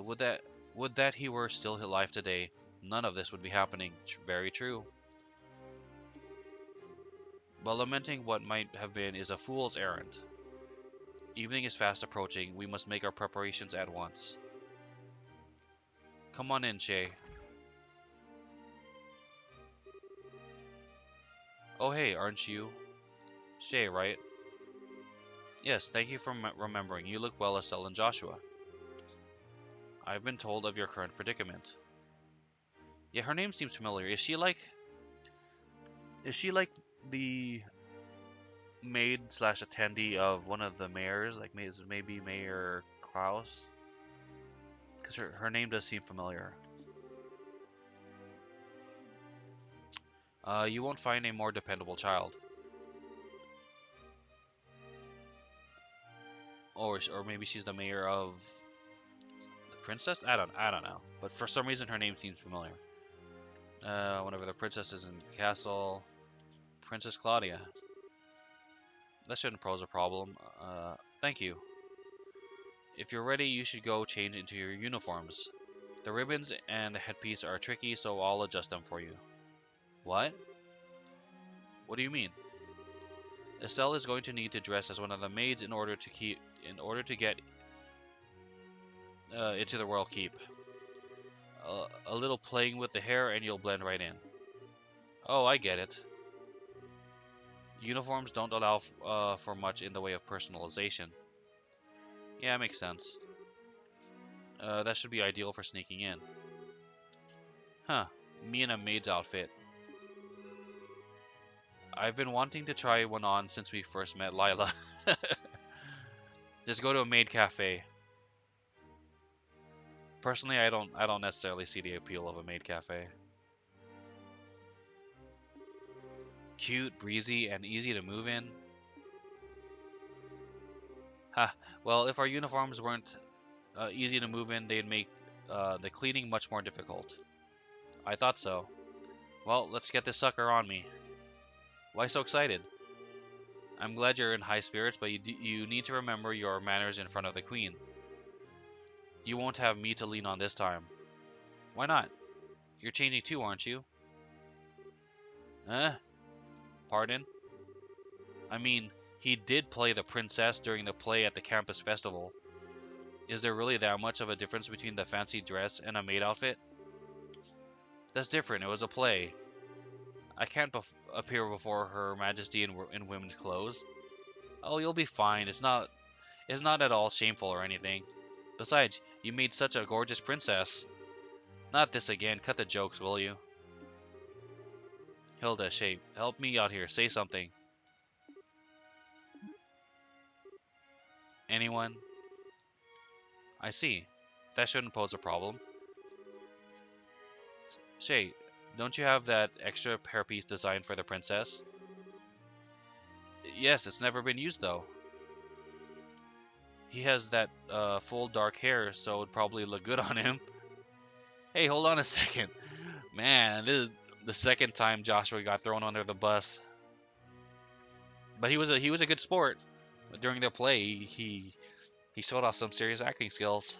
Would that he were still alive today, none of this would be happening. Very true. But lamenting what might have been is a fool's errand. Evening is fast approaching. We must make our preparations at once. Come on in, Shay. Oh hey, aren't you? Shay, right? Yes, thank you for remembering. You look well, Estelle and Joshua. I've been told of your current predicament. Yeah, her name seems familiar. Is she like the maid slash attendee of one of the mayors? Like maybe Mayor Klaus? Because her name does seem familiar. You won't find a more dependable child. Or maybe she's the mayor of the princess? I don't know. But for some reason her name seems familiar. Whenever the princess is in the castle, Princess Claudia. That shouldn't pose a problem. Thank you. If you're ready, you should go change into your uniforms. The ribbons and the headpiece are tricky, so I'll adjust them for you. What? What do you mean? Estelle is going to need to dress as one of the maids in order to get into the royal keep. A little playing with the hair and you'll blend right in. Oh, I get it. Uniforms don't allow for much in the way of personalization. Yeah, makes sense. That should be ideal for sneaking in. Huh, me in a maid's outfit. I've been wanting to try one on since we first met Lila. Just go to a maid cafe. Personally, I don't necessarily see the appeal of a maid cafe. Cute, breezy, and easy to move in. Ha, well, if our uniforms weren't easy to move in, they'd make the cleaning much more difficult. I thought so. Well, let's get this sucker on me. Why so excited? I'm glad you're in high spirits, but you need to remember your manners in front of the queen. You won't have me to lean on this time. Why not? You're changing too, aren't you? Eh? Pardon? I mean, he did play the princess during the play at the campus festival. Is there really that much of a difference between the fancy dress and a maid outfit? That's different, it was a play. I can't appear before Her Majesty in women's clothes. Oh, you'll be fine, it's not at all shameful or anything. Besides, you made such a gorgeous princess. Not this again, cut the jokes, will you? Hilda, Shay, help me out here, say something. Anyone? I see. That shouldn't pose a problem. Shay, don't you have that extra hairpiece designed for the princess? Yes, it's never been used though. He has that full dark hair, so it'd probably look good on him. Hey, hold on a second. Man, this is the second time Joshua got thrown under the bus. But he was a good sport. During the play, he showed off some serious acting skills.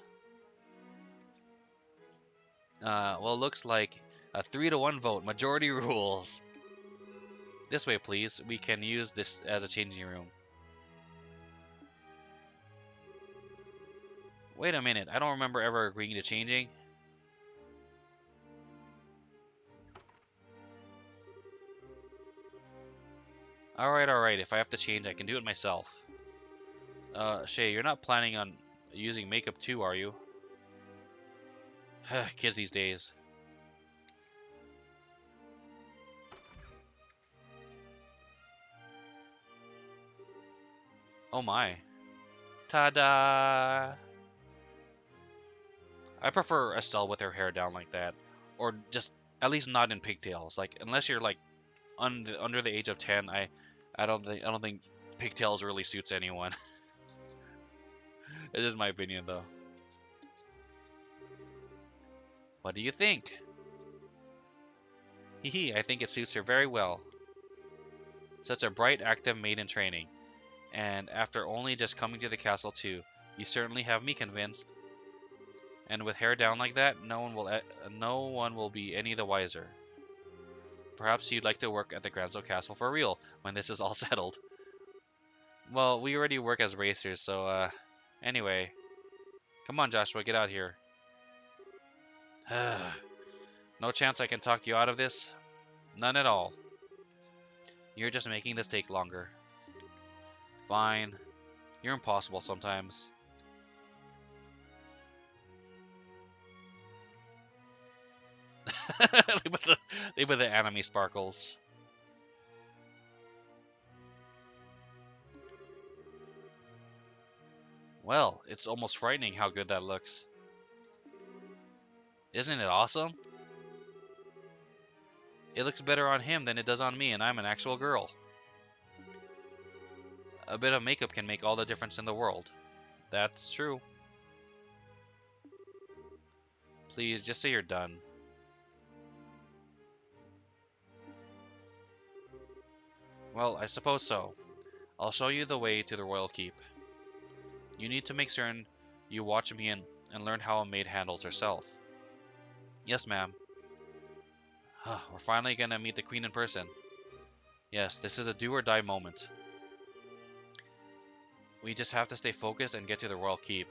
Well, looks like a 3-to-1 vote. Majority rules. This way, please. We can use this as a changing room. Wait a minute. I don't remember ever agreeing to changing. Alright. If I have to change, I can do it myself. Shay, you're not planning on using makeup too, are you? Kids these days. Oh my. Ta-da! I prefer Estelle with her hair down like that. Or just, at least not in pigtails. Like, unless you're like under the age of 10, I don't think pigtails really suits anyone. It is my opinion though. What do you think? Hehe, I think it suits her very well. Such a bright, active maid in training. And after only just coming to the castle too, you certainly have me convinced. And with hair down like that, no one will be any the wiser. Perhaps you'd like to work at the Granzo Castle for real when this is all settled. Well, we already work as racers, so anyway. Come on, Joshua, get out here. No chance I can talk you out of this? None at all. You're just making this take longer. Fine. You're impossible sometimes. they put the anime sparkles. Well, it's almost frightening how good that looks. Isn't it awesome? It looks better on him than it does on me, and I'm an actual girl. A bit of makeup can make all the difference in the world. That's true. Please, just say you're done. Well, I suppose so. I'll show you the way to the royal keep. You need to make certain you watch me and learn how a maid handles herself. Yes, ma'am. We're finally gonna meet the Queen in person. Yes, this is a do or die moment. We just have to stay focused and get to the Royal Keep.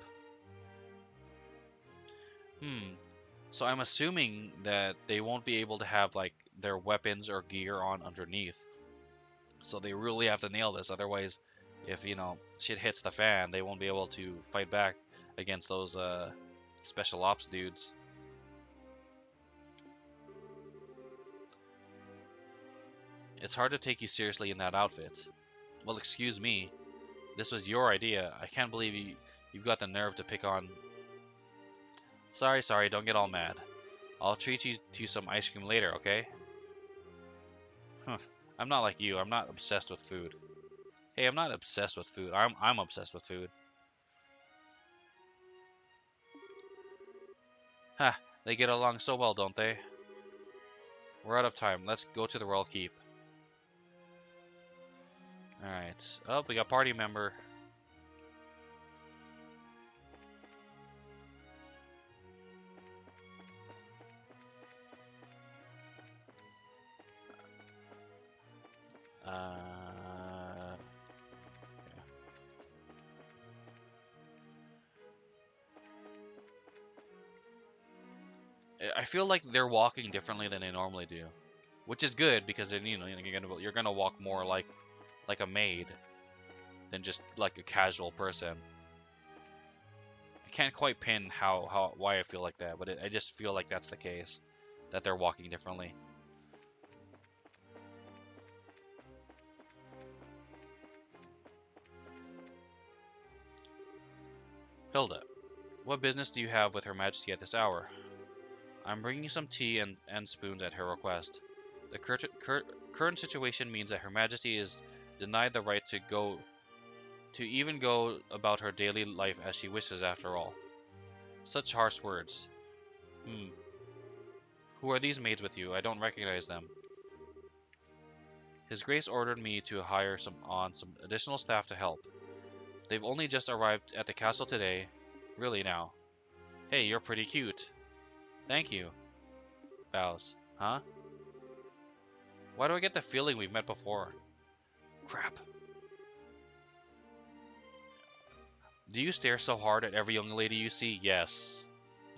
Hmm. So I'm assuming that they won't be able to have like their weapons or gear on underneath. So they really have to nail this. Otherwise, if shit hits the fan, they won't be able to fight back against those special ops dudes. It's hard to take you seriously in that outfit. Well, excuse me. This was your idea. I can't believe you've got the nerve to pick on. Sorry, sorry, don't get all mad. I'll treat you to some ice cream later, okay? I'm not like you. I'm not obsessed with food. Hey, I'm not obsessed with food. I'm obsessed with food. Ha, they get along so well, don't they? We're out of time. Let's go to the Royal Keep. Alright. Oh, we got party member. Uh, I feel like they're walking differently than they normally do, which is good because then you're gonna walk more like a maid than just like a casual person. I can't quite pin how why I feel like that, but I just feel like that's the case, that they're walking differently. Hilda, what business do you have with Her Majesty at this hour? I'm bringing some tea and spoons at her request. The current situation means that Her Majesty is denied the right to even go about her daily life as she wishes after all. Such harsh words. Hmm. Who are these maids with you? I don't recognize them. His Grace ordered me to hire some additional staff to help. They've only just arrived at the castle today. Really now. Hey, you're pretty cute. Thank you. Bows. Huh? Why do I get the feeling we've met before? Crap. Do you stare so hard at every young lady you see? Yes.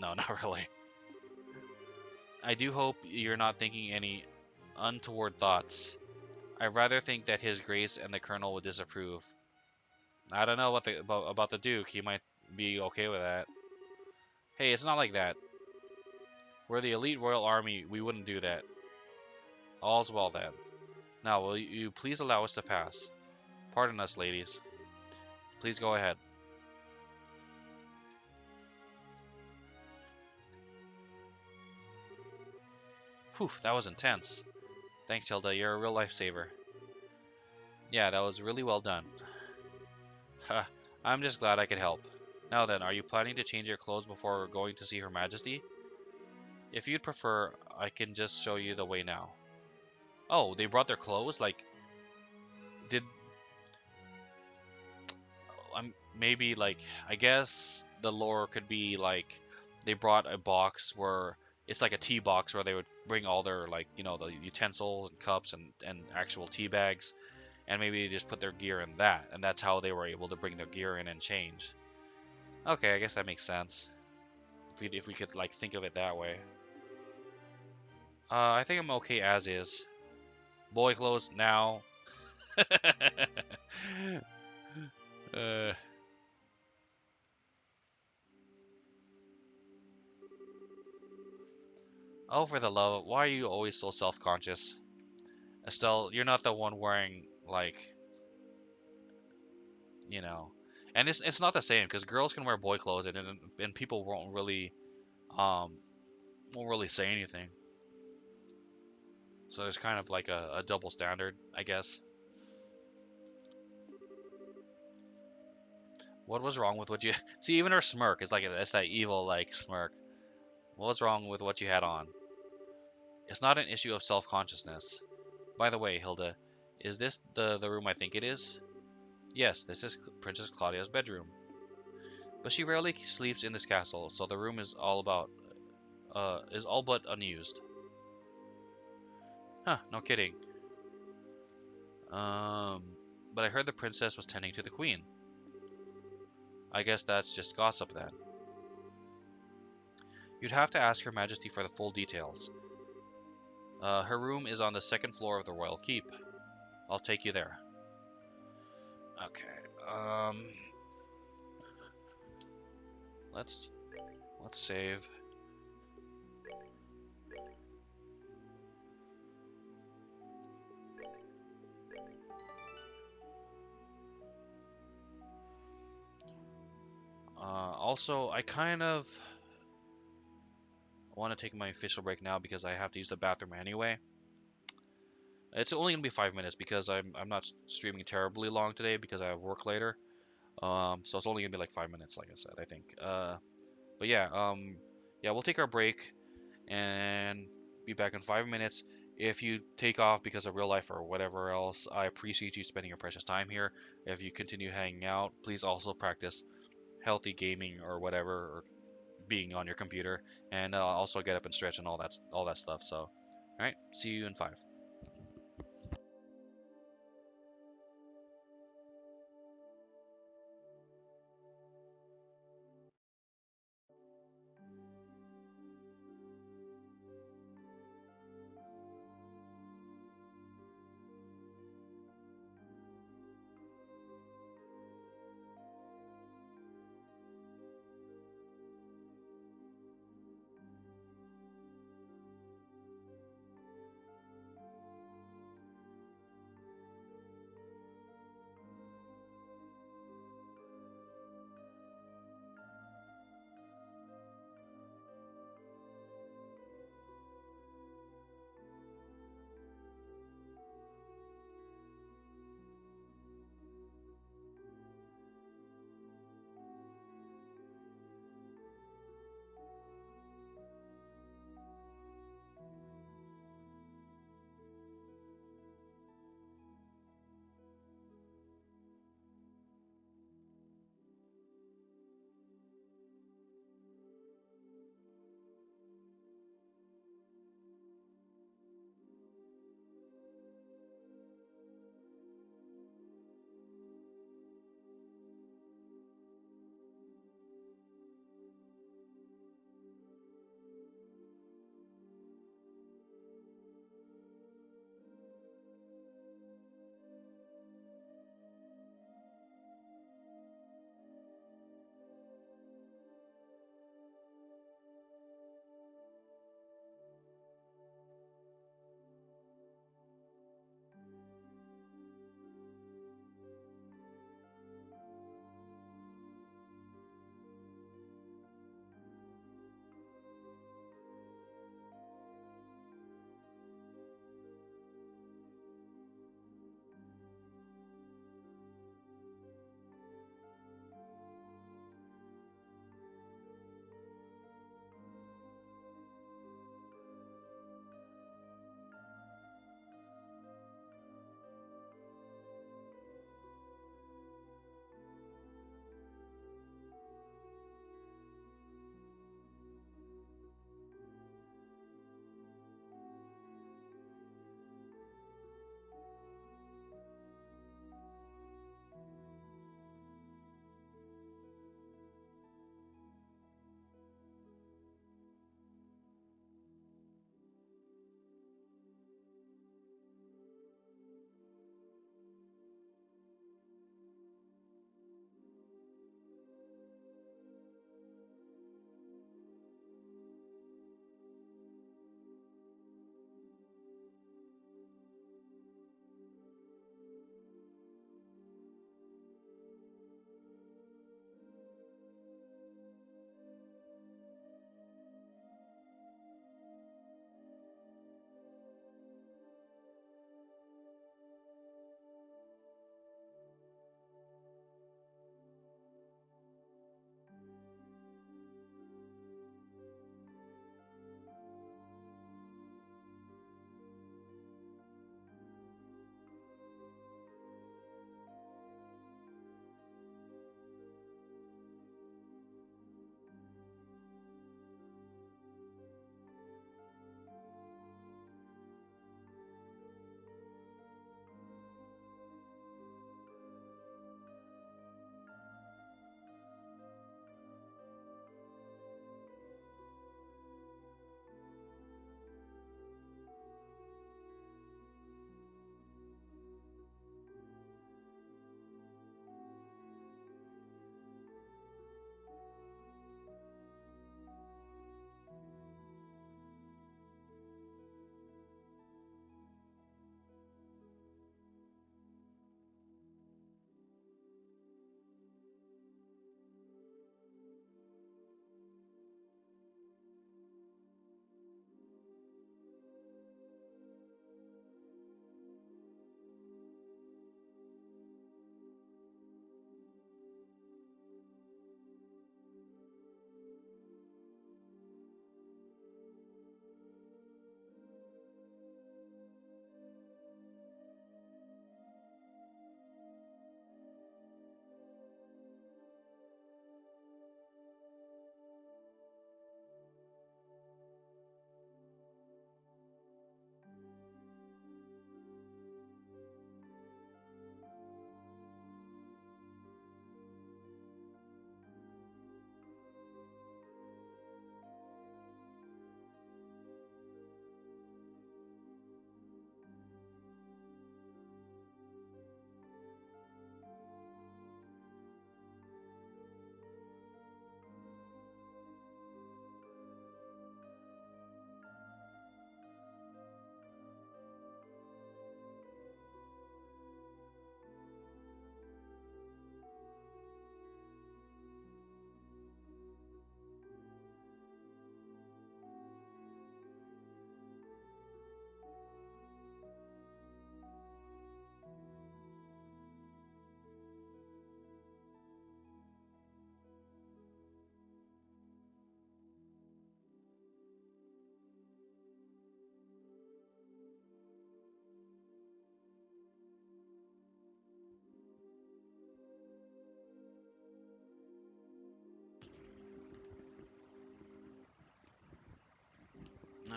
No, not really. I do hope you're not thinking any untoward thoughts. I rather think that His Grace and the Colonel would disapprove. I don't know about the Duke. He might be okay with that. Hey, it's not like that. We're the elite royal army. We wouldn't do that. All's well then. Now, will you please allow us to pass? Pardon us, ladies. Please go ahead. Whew, that was intense. Thanks, Hilda. You're a real lifesaver. Yeah, that was really well done. Ha, I'm just glad I could help. Now then, are you planning to change your clothes before going to see Her Majesty? If you'd prefer, I can just show you the way now. Oh, they brought their clothes? Like, did I'm maybe like I guess the lore could be like they brought a box where it's like a tea box where they would bring all their like the utensils and cups and actual tea bags, and maybe they just put their gear in that, and that's how they were able to bring their gear in and change. Okay, I guess that makes sense if we could like think of it that way. I think I'm okay as is. Boy clothes now. uh, oh, for the love, why are you always so self-conscious? Estelle, you're not the one wearing like, you know, and it's not the same because girls can wear boy clothes and people um won't really say anything. So there's kind of like a double standard, I guess. What was wrong with what you see? Even her smirk is like it's that evil like smirk. What was wrong with what you had on? It's not an issue of self-consciousness. By the way, Hilda, is this the room I think it is? Yes, this is Princess Claudia's bedroom. But she rarely sleeps in this castle, so the room is all about is all but unused. Huh, no kidding. But I heard the princess was tending to the queen. I guess that's just gossip then. You'd have to ask Her Majesty for the full details. Her room is on the second floor of the royal keep. I'll take you there. Okay. Let's save. Also, I kind of want to take my official break now because I have to use the bathroom anyway. It's only gonna be 5 minutes because I'm not streaming terribly long today because I have work later. So it's only gonna be like 5 minutes, like I said, I think. But yeah, yeah, we'll take our break and be back in 5 minutes. If you take off because of real life or whatever else, I appreciate you spending your precious time here. If you continue hanging out, please also practice healthy gaming or whatever, or being on your computer, and also get up and stretch and all that stuff. So, all right, see you in 5.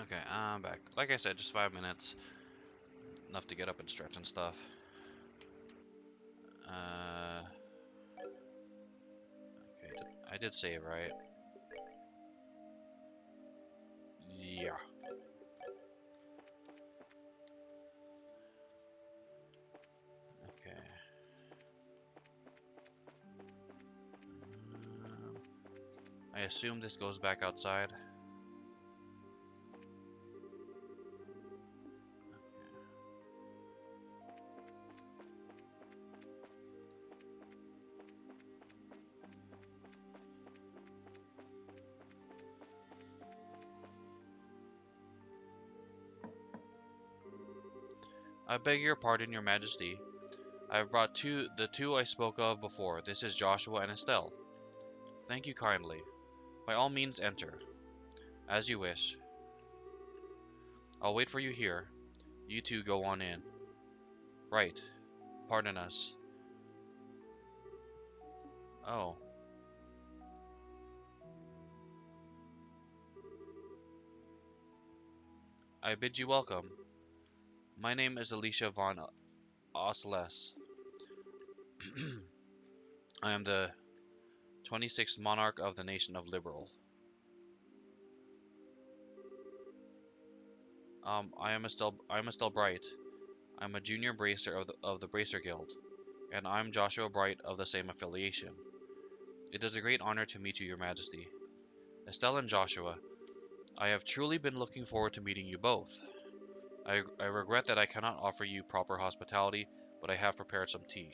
Okay, I'm back. Like I said, just 5 minutes. Enough to get up and stretch and stuff. Okay, I did save, right? Yeah. Okay. Um, I assume this goes back outside. I beg your pardon, your majesty. I have brought the two I spoke of before. This is Joshua and Estelle. Thank you kindly. By all means enter. As you wish. I'll wait for you here. You two go on in. Right. Pardon us. Oh. I bid you welcome. My name is Alicia von Osles. I am the 26th monarch of the nation of Liberal. I am Estelle Bright. I'm a junior bracer of the Bracer Guild, and I'm Joshua Bright of the same affiliation. It is a great honor to meet you, your majesty. Estelle and Joshua, I have truly been looking forward to meeting you both. I regret that I cannot offer you proper hospitality, but I have prepared some tea.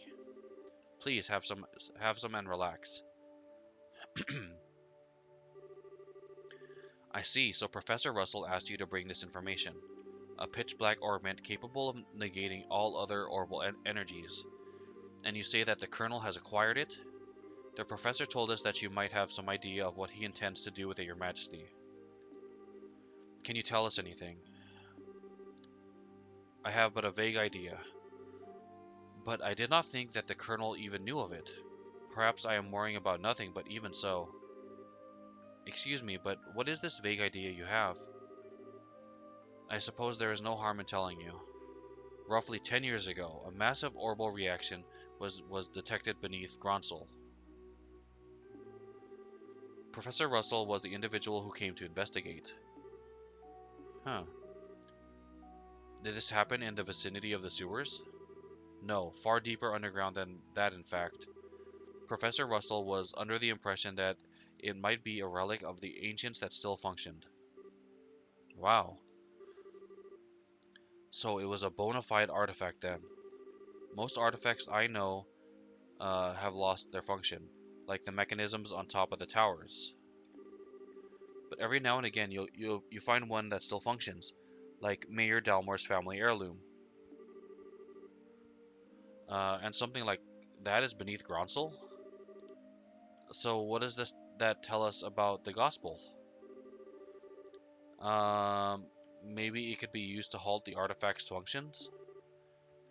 Please have some and relax. I see, so Professor Russell asked you to bring this information. A pitch black orbment capable of negating all other orbital energies. And you say that the Colonel has acquired it? The Professor told us that you might have some idea of what he intends to do with it, your majesty. Can you tell us anything? I have but a vague idea. But I did not think that the Colonel even knew of it. Perhaps I am worrying about nothing, but even so. Excuse me, but what is this vague idea you have? I suppose there is no harm in telling you. Roughly 10 years ago, a massive orbital reaction was detected beneath Gronsel. Professor Russell was the individual who came to investigate. Huh. Did this happen in the vicinity of the sewers? No, far deeper underground than that in fact. Professor Russell was under the impression that it might be a relic of the ancients that still functioned. Wow. So it was a bona fide artifact then. Most artifacts I know have lost their function, like the mechanisms on top of the towers. But every now and again you find one that still functions, like Mayor Dalmore's family heirloom. And something like that is beneath Gronsel? So what does that tell us about the gospel? Um, Maybe it could be used to halt the artifact's functions?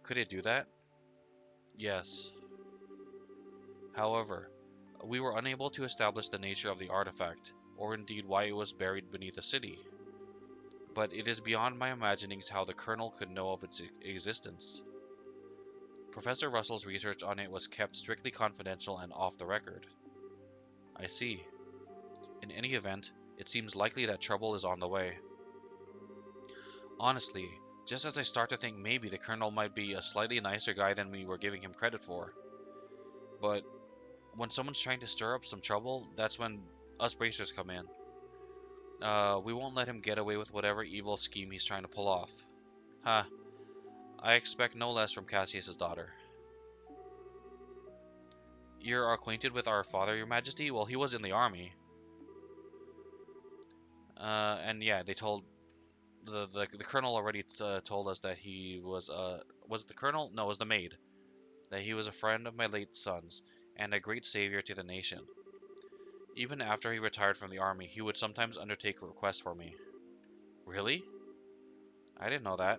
Could it do that? Yes. However, we were unable to establish the nature of the artifact, or indeed why it was buried beneath the city. But it is beyond my imaginings how the Colonel could know of its existence. Professor Russell's research on it was kept strictly confidential and off the record. I see. In any event, it seems likely that trouble is on the way. Honestly, just as I start to think maybe the Colonel might be a slightly nicer guy than we were giving him credit for. But when someone's trying to stir up some trouble, that's when us bracers come in. We won't let him get away with whatever evil scheme he's trying to pull off. Huh, I expect no less from Cassius's daughter. You're acquainted with our father, your majesty? Well, he was in the army. And yeah, they told the colonel already told us that he was it the colonel? No, it was the maid. That he was a friend of my late son's and a great savior to the nation. Even after he retired from the army, he would sometimes undertake requests for me. Really? I didn't know that.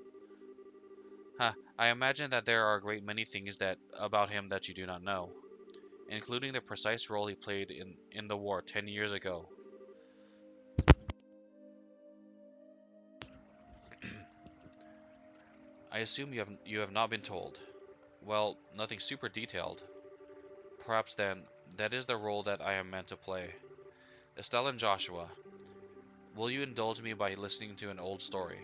Huh, I imagine that there are a great many things that about him that you do not know, including the precise role he played in the war 10 years ago. I assume you have not been told. Well, nothing super detailed. Perhaps then, that is the role that I am meant to play. Estelle and Joshua, will you indulge me by listening to an old story?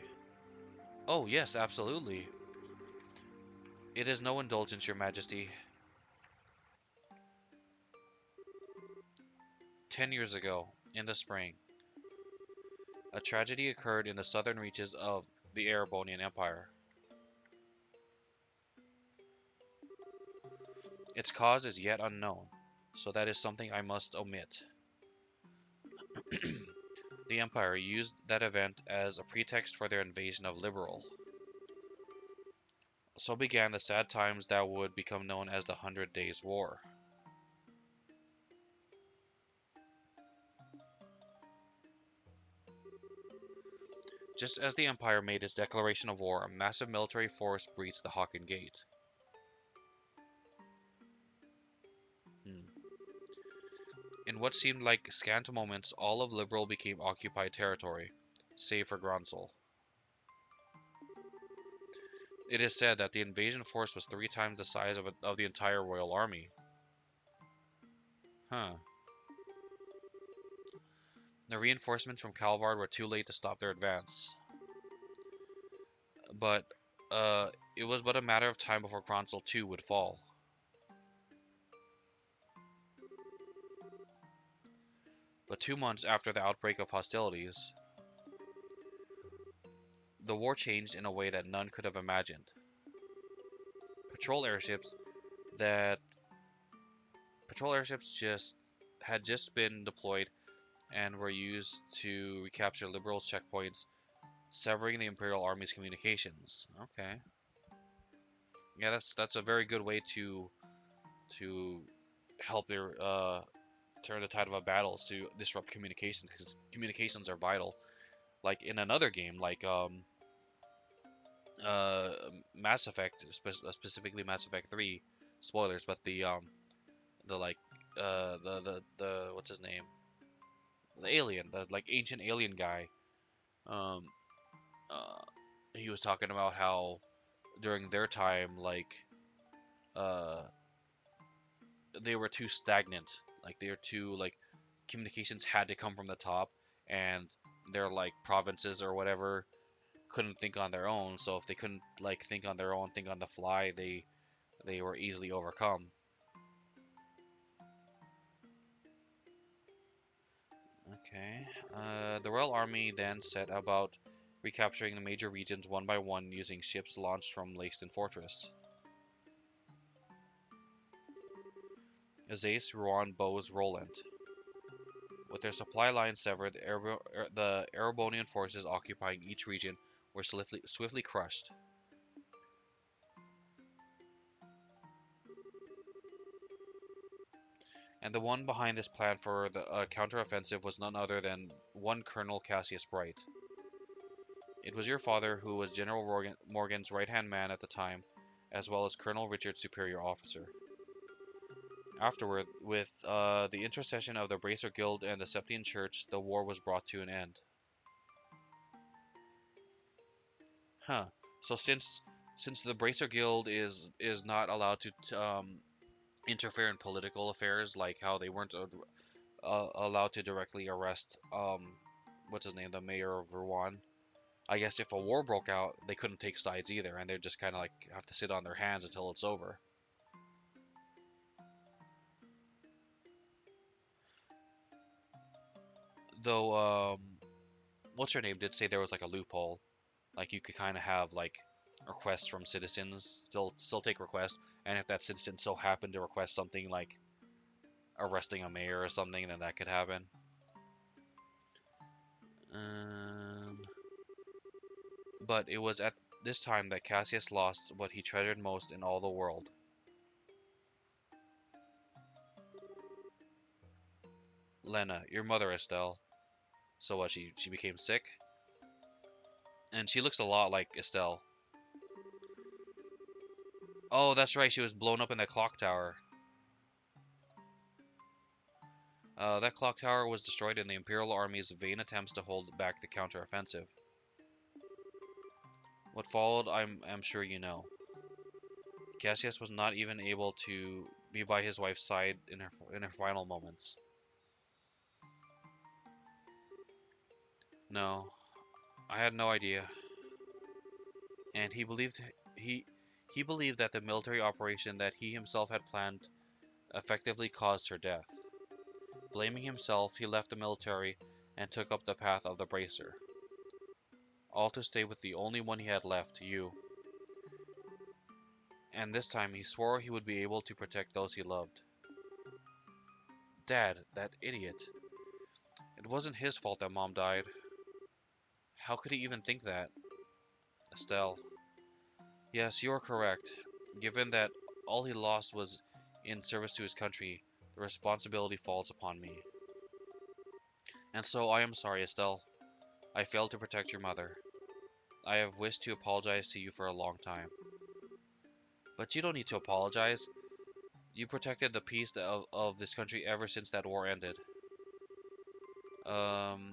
Oh, yes, absolutely. It is no indulgence, Your Majesty. 10 years ago, in the spring, a tragedy occurred in the southern reaches of the Erebonian Empire. Its cause is yet unknown, so that is something I must omit. The Empire used that event as a pretext for their invasion of Liberal. So began the sad times that would become known as the Hundred Days' War. Just as the Empire made its declaration of war, a massive military force breached the Hocken Gate. Hmm. In what seemed like scant moments, all of Liberal became occupied territory, save for Gronsel. It is said that the invasion force was 3 times the size of the entire royal army. Huh. The reinforcements from Calvard were too late to stop their advance. But it was but a matter of time before Gronsel too would fall. But 2 months after the outbreak of hostilities, the war changed in a way that none could have imagined. Patrol airships that patrol airships just been deployed and were used to recapture Liberals' checkpoints, severing the Imperial Army's communications. Okay, yeah, that's a very good way to help their turn the tide of a battle is to disrupt communications because communications are vital. Like in another game, like uh Mass Effect, specifically Mass Effect 3. Spoilers, but the like the what's his name? The alien, the like ancient alien guy. Um, uh, he was talking about how during their time, like uh, they were too stagnant. Like they were too like communications had to come from the top, and their like provinces or whatever couldn't think on their own. So if they couldn't like think on their own, think on the fly, they were easily overcome. Okay. The Royal Army then set about recapturing the major regions one by one using ships launched from Leiston Fortress. Azais, Rouen, Bose, Roland. With their supply lines severed, the Erebonian forces occupying each region were swiftly crushed. And the one behind this plan for the counteroffensive was none other than one Colonel Cassius Bright. It was your father who was General Morgan's right-hand man at the time, as well as Colonel Richard's superior officer. Afterward, with the intercession of the Bracer Guild and the Septian Church, the war was brought to an end. Huh. So since the Bracer Guild is not allowed to interfere in political affairs, like how they weren't allowed to directly arrest what's his name, the mayor of Rouen. I guess if a war broke out, they couldn't take sides either, and they'd just kind of like have to sit on their hands until it's over. Though, what's her name did say there was like a loophole, like you could kind of have like requests from citizens, still take requests, and if that citizen so happened to request something like arresting a mayor or something, then that could happen. Um, but it was at this time that Cassius lost what he treasured most in all the world. Lena, your mother, Estelle. So what? She became sick, and she looks a lot like Estelle. Oh, that's right. She was blown up in that clock tower. That clock tower was destroyed in the Imperial Army's vain attempts to hold back the counteroffensive. What followed, I'm sure you know. Cassius was not even able to be by his wife's side in her final moments. No, I had no idea, and he he believed that the military operation that he himself had planned effectively caused her death. Blaming himself, he left the military and took up the path of the Bracer, all to stay with the only one he had left, you. And this time he swore he would be able to protect those he loved. Dad, that idiot. It wasn't his fault that Mom died. How could he even think that? Estelle. Yes, you are correct. Given that all he lost was in service to his country, the responsibility falls upon me. And so I am sorry, Estelle. I failed to protect your mother. I have wished to apologize to you for a long time. But you don't need to apologize. You protected the peace of this country ever since that war ended. Um,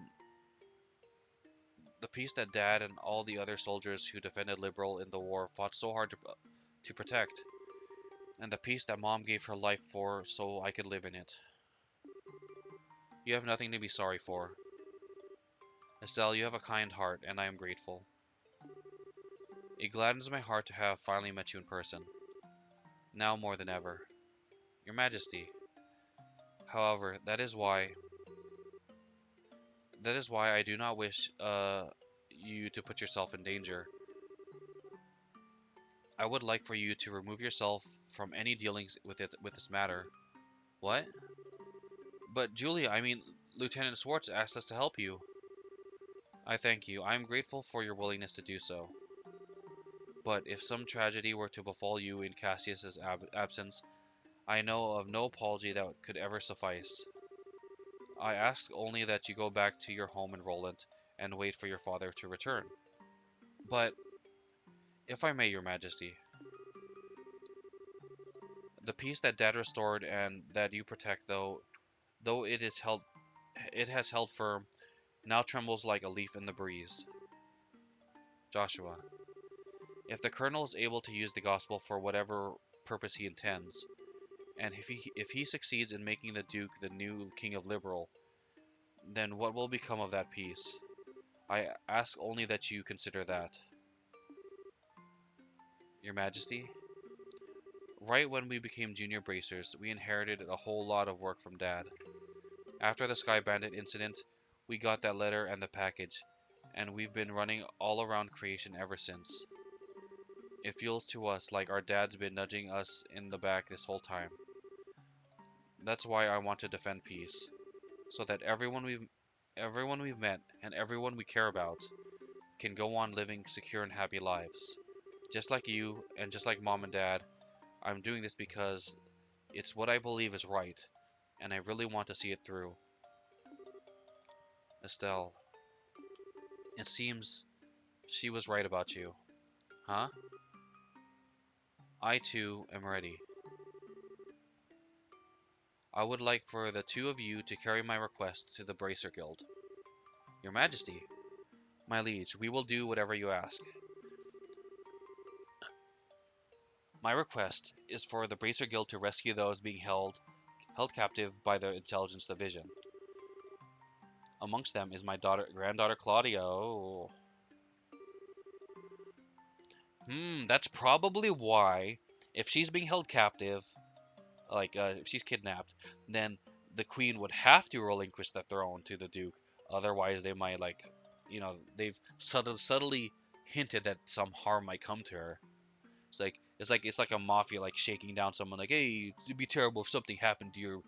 the peace that Dad and all the other soldiers who defended Liberl in the war fought so hard to protect. And the peace that Mom gave her life for so I could live in it. You have nothing to be sorry for. Estelle, you have a kind heart, and I am grateful. It gladdens my heart to have finally met you in person. Now more than ever. Your Majesty. However, that is why I do not wish you to put yourself in danger. I would like for you to remove yourself from any dealings with this matter. What? But Julia, I mean, Lieutenant Swartz asked us to help you. I thank you. I am grateful for your willingness to do so. But if some tragedy were to befall you in Cassius's absence, I know of no apology that could ever suffice. I ask only that you go back to your home in Roland and wait for your father to return. But, if I may, Your Majesty, the peace that Dad restored and that you protect, though it has held firm, now trembles like a leaf in the breeze. Joshua, if the Colonel is able to use the gospel for whatever purpose he intends, and if he succeeds in making the Duke the new King of Liberl, then what will become of that peace? I ask only that you consider that. Your Majesty, right when we became junior bracers, we inherited a whole lot of work from Dad. After the Sky Bandit incident, we got that letter and the package, and we've been running all around creation ever since. It feels to us like our dad's been nudging us in the back this whole time. That's why I want to defend peace, so that everyone we've met and everyone we care about can go on living secure and happy lives. Just like you and just like Mom and Dad, I'm doing this because it's what I believe is right, and I really want to see it through. Estelle, it seems she was right about you. Huh? I too am ready. I would like for the two of you to carry my request to the Bracer Guild. Your Majesty, my liege, we will do whatever you ask. My request is for the Bracer Guild to rescue those being held captive by the Intelligence Division. Amongst them is my granddaughter Claudia. Oh. That's probably why, if she's being held captive, if she's kidnapped, then the queen would have to relinquish the throne to the duke. Otherwise, they might they've subtly hinted that some harm might come to her. It's like a mafia shaking down someone like, hey, it'd be terrible if something happened to your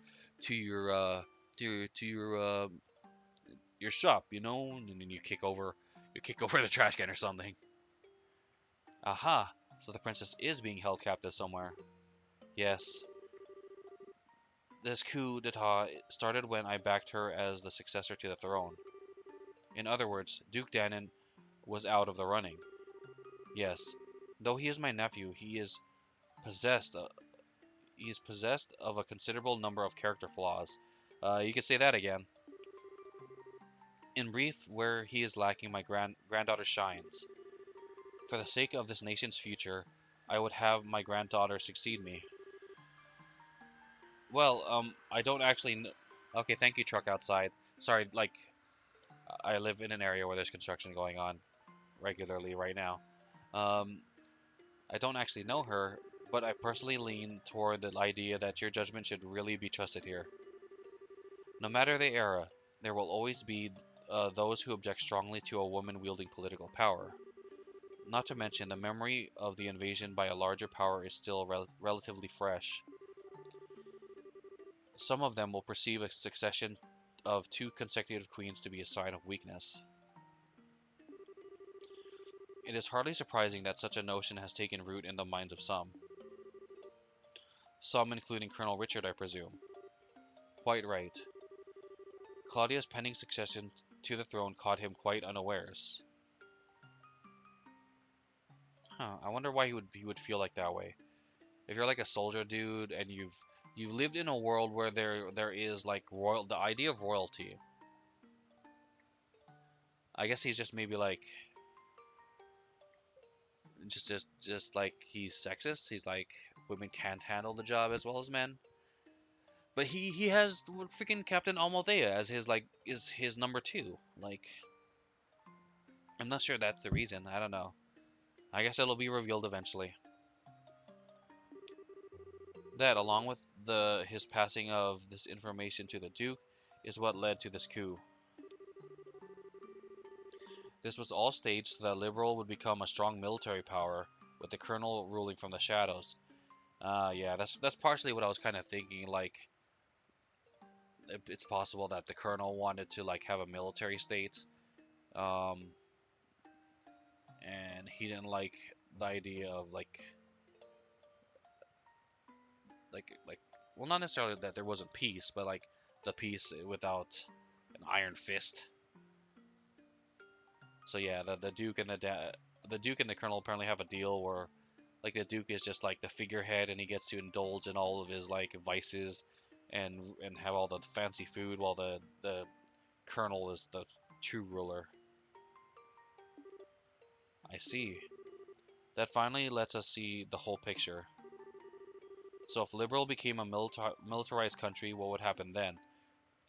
shop, and then you kick over the trash can or something. Aha! So the princess is being held captive somewhere. Yes. This coup d'etat started when I backed her as the successor to the throne. In other words, Duke Danon was out of the running. Yes. Though he is my nephew, he is possessed of a considerable number of character flaws. You could say that again. In brief, where he is lacking, my granddaughter shines. For the sake of this nation's future, I would have my granddaughter succeed me. Well, I don't actually kn Okay, thank you, truck outside. Sorry, like, I live in an area where there's construction going on regularly right now. Um, I don't actually know her, but I personally lean toward the idea that your judgment should really be trusted here. No matter the era, there will always be those who object strongly to a woman wielding political power. Not to mention, the memory of the invasion by a larger power is still relatively fresh. Some of them will perceive a succession of two consecutive queens to be a sign of weakness. It is hardly surprising that such a notion has taken root in the minds of some. Some including Colonel Richard, I presume. Quite right. Claudia's pending succession to the throne caught him quite unawares. Huh, I wonder why he would feel like that way. If you're like a soldier dude and you've lived in a world where there is like the idea of royalty. I guess he's just maybe like just like he's sexist. He's like women can't handle the job as well as men. But he has freaking Captain Almothea as his like is his number two. Like I'm not sure that's the reason. I don't know. I guess it'll be revealed eventually. That, along with his passing of this information to the Duke, is what led to this coup. This was all staged so that Liberal would become a strong military power, with the Colonel ruling from the shadows. Yeah, that's partially what I was kind of thinking. Like, it's possible that the Colonel wanted to like have a military state, um, and he didn't like the idea of like well, not necessarily that there wasn't peace, but like the peace without an iron fist. So yeah, the Duke and the Duke and the Colonel apparently have a deal where like the Duke is just like the figurehead and he gets to indulge in all of his like vices and have all the fancy food while the Colonel is the true ruler. I see. That finally lets us see the whole picture. So if Liberal became a militarized country, what would happen then?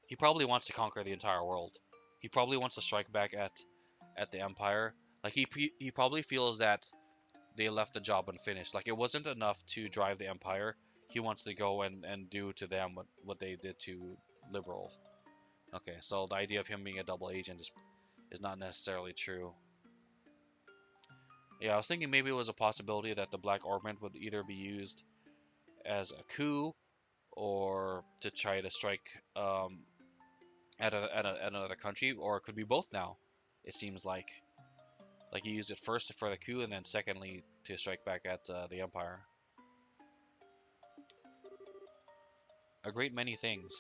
He probably wants to conquer the entire world. He probably wants to strike back at the Empire. Like he probably feels that they left the job unfinished. Like it wasn't enough to drive the Empire. He wants to go and do to them what they did to Liberal. Okay, so the idea of him being a double agent is not necessarily true. Yeah, I was thinking maybe it was a possibility that the Black Ornament would either be used as a coup or to try to strike at another country, or it could be both now. It seems like he used it first for the coup and then secondly to strike back at the Empire. A great many things.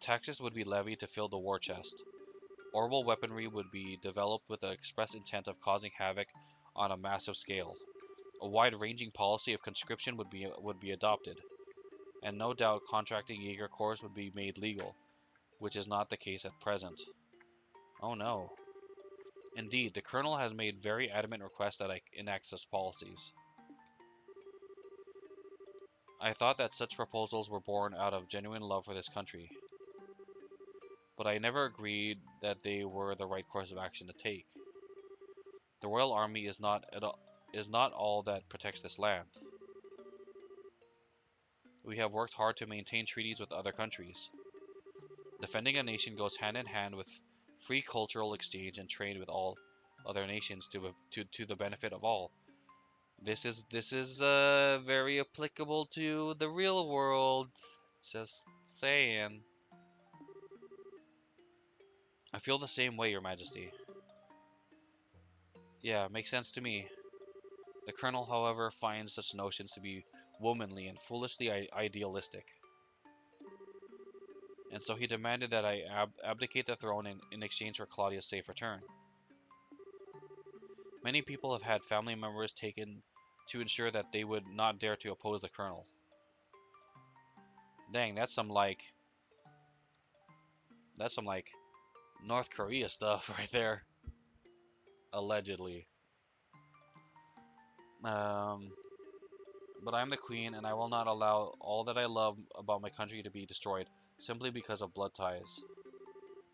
Taxes would be levied to fill the war chest. Orbital weaponry would be developed with the express intent of causing havoc on a massive scale. A wide-ranging policy of conscription would be adopted, and no doubt contracting Jaeger corps would be made legal, which is not the case at present. Oh no. Indeed, the Colonel has made very adamant requests that I enact such policies. I thought that such proposals were born out of genuine love for this country, but I never agreed that they were the right course of action to take. The Royal Army is not all that protects this land. We have worked hard to maintain treaties with other countries. Defending a nation goes hand in hand with free cultural exchange and trade with all other nations to the benefit of all. This is very applicable to the real world. Just saying. I feel the same way, Your Majesty. Yeah, makes sense to me. The Colonel, however, finds such notions to be womanly and foolishly idealistic, and so he demanded that I abdicate the throne in exchange for Claudia's safe return. Many people have had family members taken to ensure that they would not dare to oppose the Colonel. Dang, that's some like North Korea stuff right there. Allegedly. Um, but I am the queen, and I will not allow all that I love about my country to be destroyed, simply because of blood ties.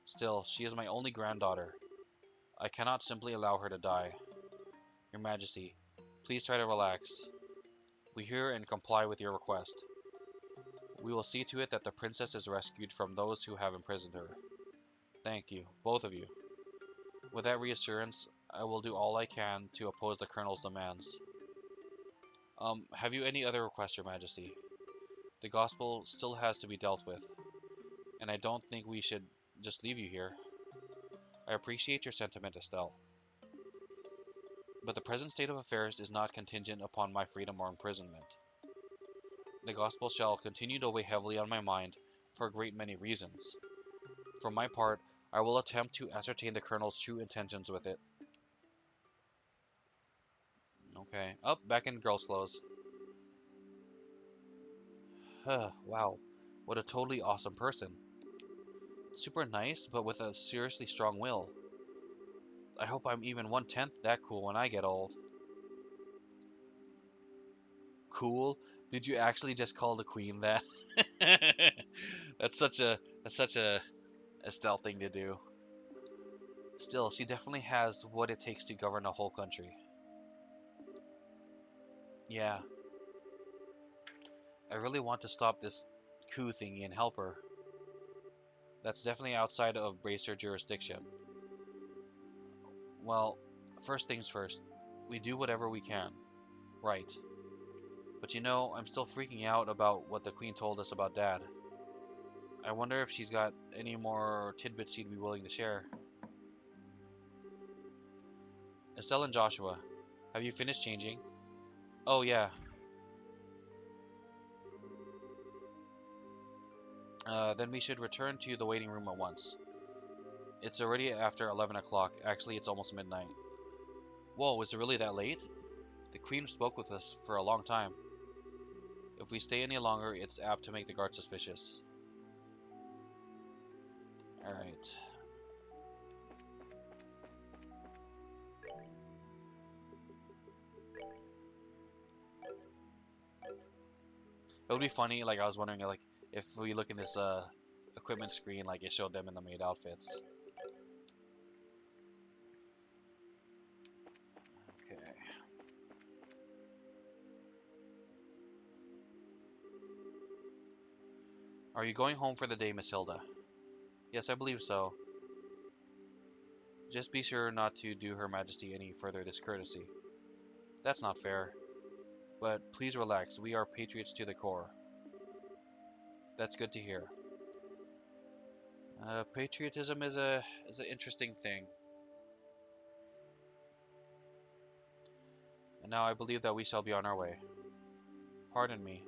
Still, she is my only granddaughter. I cannot simply allow her to die. Your Majesty, please try to relax. We hear and comply with your request. We will see to it that the princess is rescued from those who have imprisoned her. Thank you, both of you. With that reassurance, I will do all I can to oppose the Colonel's demands. Have you any other requests, Your Majesty? The Gospel still has to be dealt with, and I don't think we should just leave you here. I appreciate your sentiment, Estelle, but the present state of affairs is not contingent upon my freedom or imprisonment. The Gospel shall continue to weigh heavily on my mind for a great many reasons. For my part, I will attempt to ascertain the Colonel's true intentions with it. Okay, back in girls' clothes. Wow, what a totally awesome person. Super nice, but with a seriously strong will. I hope I'm even 1/10 that cool when I get old. Cool? Did you actually just call the queen that? That's such a Estelle thing to do. Still, she definitely has what it takes to govern a whole country. Yeah, I really want to stop this coup thingy and help her. That's definitely outside of Bracer jurisdiction. Well, first things first, we do whatever we can. Right. But you know, I'm still freaking out about what the Queen told us about Dad. I wonder if she's got any more tidbits she'd be willing to share. Estelle and Joshua, have you finished changing? Oh yeah. Then we should return to the waiting room at once. It's already after 11 o'clock. Actually, it's almost midnight. Whoa, is it really that late? The Queen spoke with us for a long time. If we stay any longer, it's apt to make the guard suspicious. Alright. It would be funny, like I was wondering, like if we look in this equipment screen, like it showed them in the maid outfits. Okay. Are you going home for the day, Miss Hilda? Yes, I believe so. Just be sure not to do Her Majesty any further discourtesy. That's not fair. But please relax, we are patriots to the core. That's good to hear. Patriotism is an interesting thing. And now I believe that we shall be on our way. Pardon me.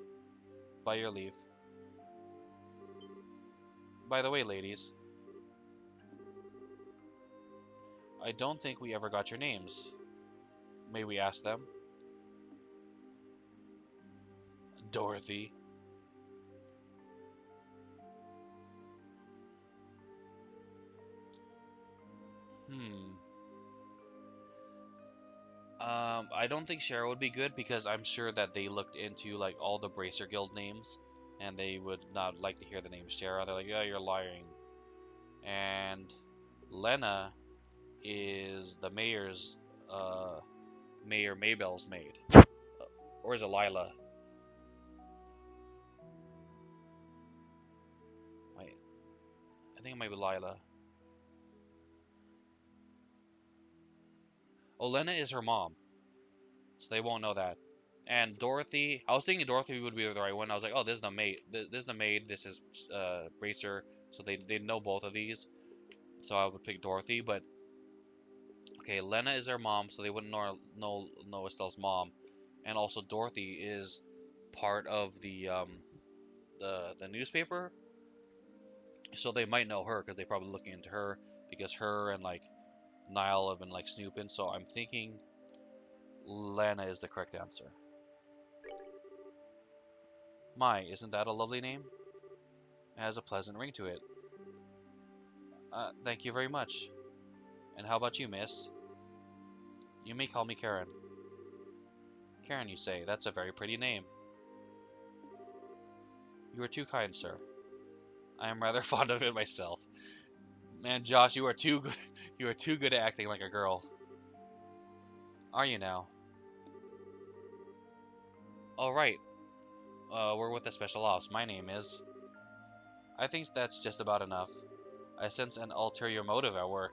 By your leave. By the way, ladies, I don't think we ever got your names. May we ask them? Dorothy. Hmm. I don't think Cheryl would be good because I'm sure that they looked into like all the Bracer Guild names, and they would not like to hear the name Cheryl. They're like, "Yeah, you're lying." And Lena is the mayor's, Mayor Maybell's maid, or is it Lila? Wait, I think it might be Lila. Oh, Lena is her mom, so they won't know that. And Dorothy, I was thinking Dorothy would be the right one. I was like, oh, this is the maid. This is the maid. This is Bracer. So they know both of these. So I would pick Dorothy. But okay, Lena is their mom, so they wouldn't know Estelle's mom. And also Dorothy is part of the newspaper, so they might know her because they probably looking into her because her and like Niall have been like snooping. So I'm thinking Lena is the correct answer. My, isn't that a lovely name? It has a pleasant ring to it. Thank you very much. And how about you, miss? You may call me Karen. Karen, you say? That's a very pretty name. You are too kind, sir. I am rather fond of it myself. Man, Josh, you are too good. You are too good at acting like a girl. Are you now? All right. We're with the special ops. My name is. I think that's just about enough. I sense an ulterior motive at work.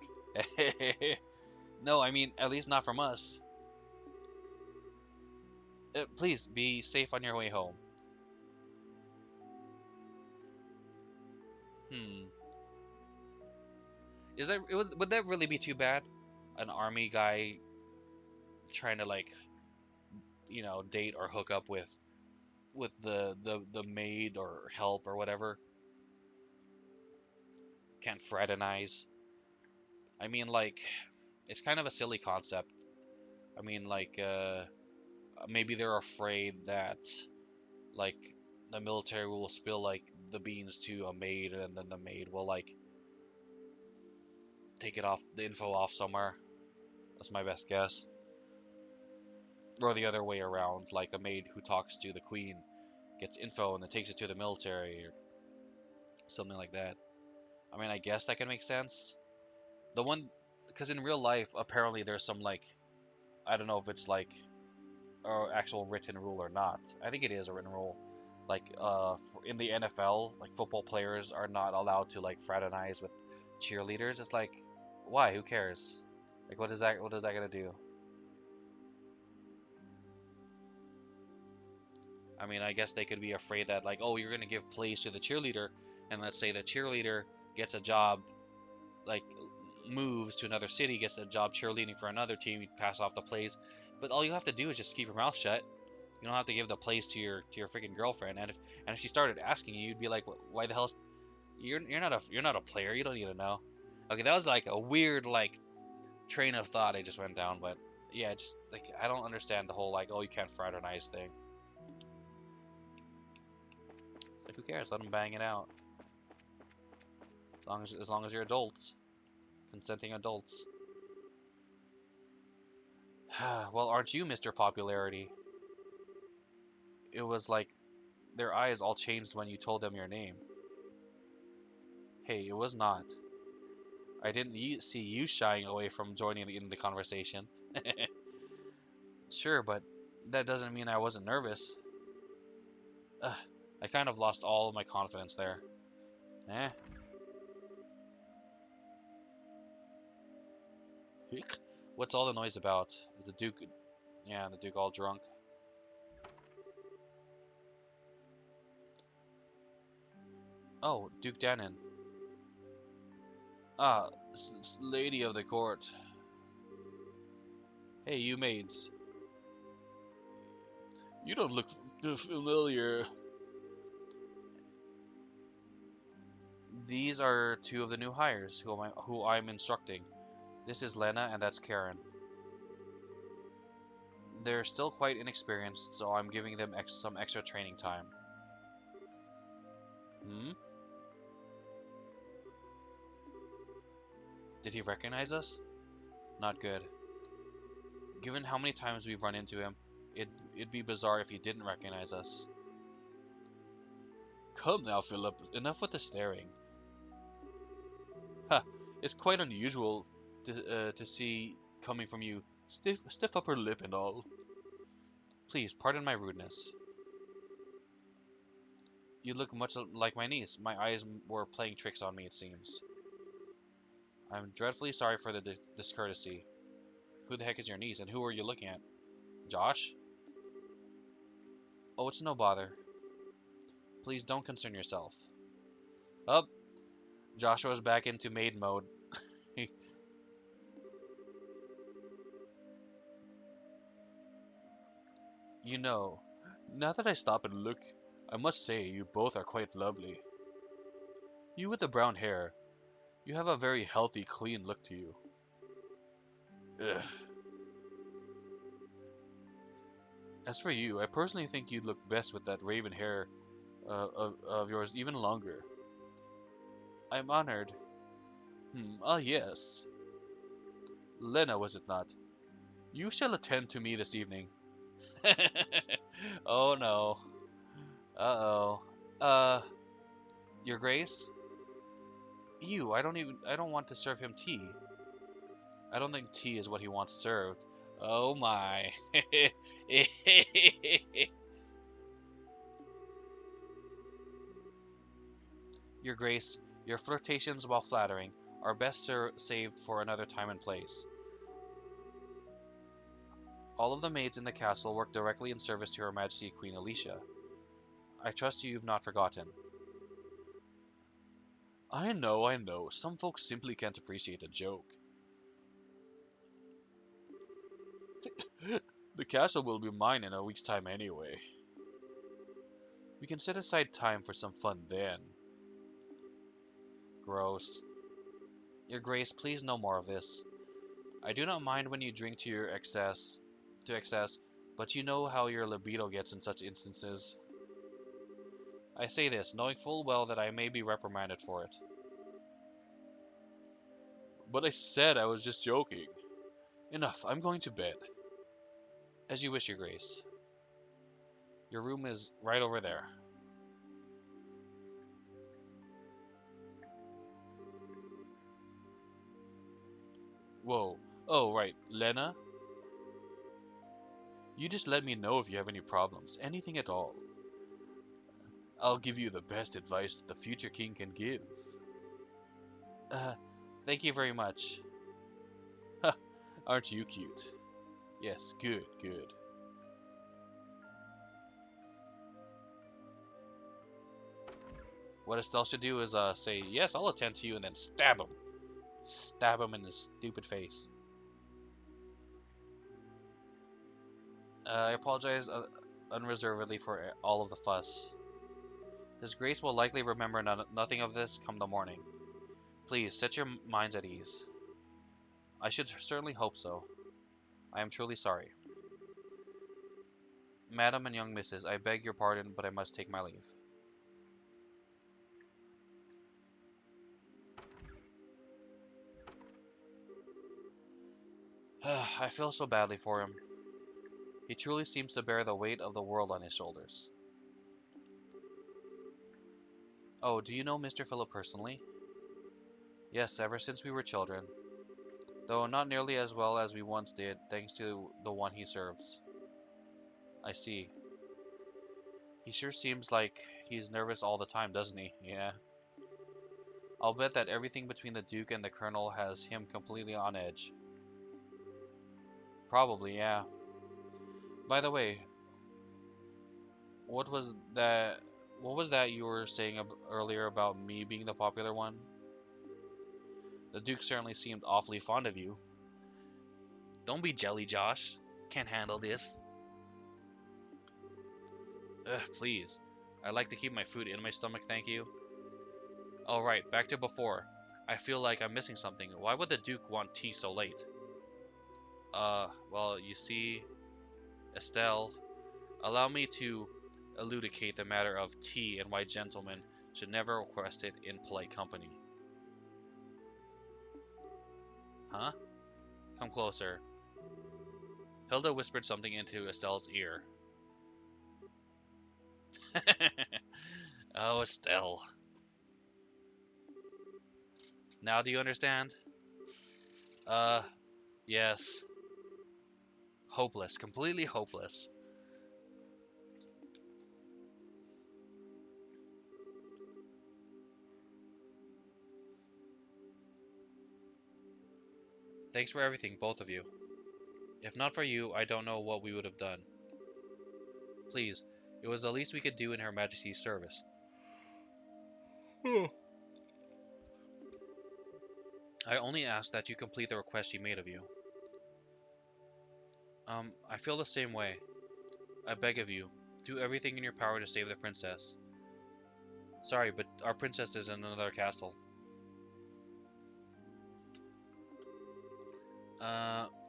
No, I mean, at least not from us. Please be safe on your way home. Hmm. Would that really be too bad? An army guy trying to like, date or hook up with the maid or help or whatever. Can't fraternize. I mean, like, it's kind of a silly concept. I mean, like, maybe they're afraid that, like, the military will spill, like, the beans to a maid, and then the maid will, like, take the info off somewhere. That's my best guess. Or the other way around, like, a maid who talks to the queen gets info and then takes it to the military, or something like that. I mean, I guess that can make sense. The one, because in real life, apparently there's some, like, I don't know if it's, like, actual written rule or not. I think it is a written rule. Like in the NFL, like football players are not allowed to like fraternize with cheerleaders. It's like, why? Who cares? Like, what is that? What is that gonna do? I mean, I guess they could be afraid that like, oh, you're gonna give plays to the cheerleader, and let's say the cheerleader gets a job, like moves to another city, gets a job cheerleading for another team, you pass off the plays, but all you have to do is just keep your mouth shut. You don't have to give the place to your freaking girlfriend. And if she started asking you, you'd be like, why the hell? You're not a player. You don't need to know. Okay, that was like a weird like train of thought I just went down, but yeah, just like I don't understand the whole like, oh, you can't fraternize thing. It's like, who cares? Let them bang it out. As long as you're adults, consenting adults. Well, aren't you Mr. Popularity? It was like their eyes all changed when you told them your name. Hey, it was not. I didn't see you shying away from joining in the conversation. Sure, but that doesn't mean I wasn't nervous. Ugh, I kind of lost all of my confidence there. Eh? What's all the noise about? Is the Duke... Yeah, the Duke all drunk. Oh, Duke Danon. Ah, lady of the court. Hey, you maids. You don't look familiar. These are two of the new hires who I'm instructing. This is Lena and that's Karen. They're still quite inexperienced, so I'm giving them some extra training time. Hmm? Did he recognize us? Not good. Given how many times we've run into him, it'd be bizarre if he didn't recognize us. Come now, Philip, enough with the staring. Ha, it's quite unusual to see coming from you, stiff upper lip and all. Please, pardon my rudeness. You look much like my niece. My eyes were playing tricks on me, it seems. I'm dreadfully sorry for the discourtesy. Who the heck is your niece, and who are you looking at? Josh? Oh, it's no bother. Please don't concern yourself. Up, Joshua's back into maid mode. You know, now that I stop and look, I must say you both are quite lovely. You with the brown hair, you have a very healthy, clean look to you. Ugh. As for you, I personally think you'd look best with that raven hair of yours even longer. I'm honored. Ah yes. Lena, was it not? You shall attend to me this evening. Oh no. Uh-oh. Uh, Your Grace? Ew, I don't want to serve him tea. I don't think tea is what he wants served. Oh my. Your Grace, your flirtations, while flattering, are best saved for another time and place. All of the maids in the castle work directly in service to Her Majesty Queen Alicia. I trust you've not forgotten. I know. Some folks simply can't appreciate a joke. The castle will be mine in a week's time anyway. We can set aside time for some fun then. Gross. Your Grace, please no more of this. I do not mind when you drink to excess, but you know how your libido gets in such instances. I say this, knowing full well that I may be reprimanded for it. But I said I was just joking. Enough, I'm going to bed. As you wish, Your Grace. Your room is right over there. Whoa. Oh, right. Lena? You just let me know if you have any problems. Anything at all. I'll give you the best advice the future king can give. Uh, Thank you very much. Aren't you cute? Yes, good. What Estelle should do is say, yes, I'll attend to you, and then stab him. Stab him in his stupid face. I apologize unreservedly for all of the fuss. His Grace will likely remember nothing of this come the morning. Please, set your minds at ease. I should certainly hope so. I am truly sorry. Madam and young misses, I beg your pardon, but I must take my leave. I feel so badly for him. He truly seems to bear the weight of the world on his shoulders. Oh, do you know Mr. Philip personally? Yes, ever since we were children. Though not nearly as well as we once did, thanks to the one he serves. I see. He sure seems like he's nervous all the time, doesn't he? Yeah. I'll bet that everything between the Duke and the Colonel has him completely on edge. Probably, yeah. By the way, what was that? What was that you were saying earlier about me being the popular one? The Duke certainly seemed awfully fond of you. Don't be jelly, Josh. Can't handle this. Ugh, please. I like to keep my food in my stomach, thank you. Alright, back to before. I feel like I'm missing something. Why would the Duke want tea so late? Well, you see, Estelle, allow me to elucidate the matter of tea and why gentlemen should never request it in polite company. Huh? Come closer. Hilda whispered something into Estelle's ear. Oh, Estelle. Now do you understand? Uh, yes. Hopeless. Completely hopeless. Thanks for everything, both of you. If not for you, I don't know what we would have done. Please, it was the least we could do in Her Majesty's service. I only ask that you complete the request she made of you. I feel the same way. I beg of you, do everything in your power to save the princess. Sorry, but our princess is in another castle.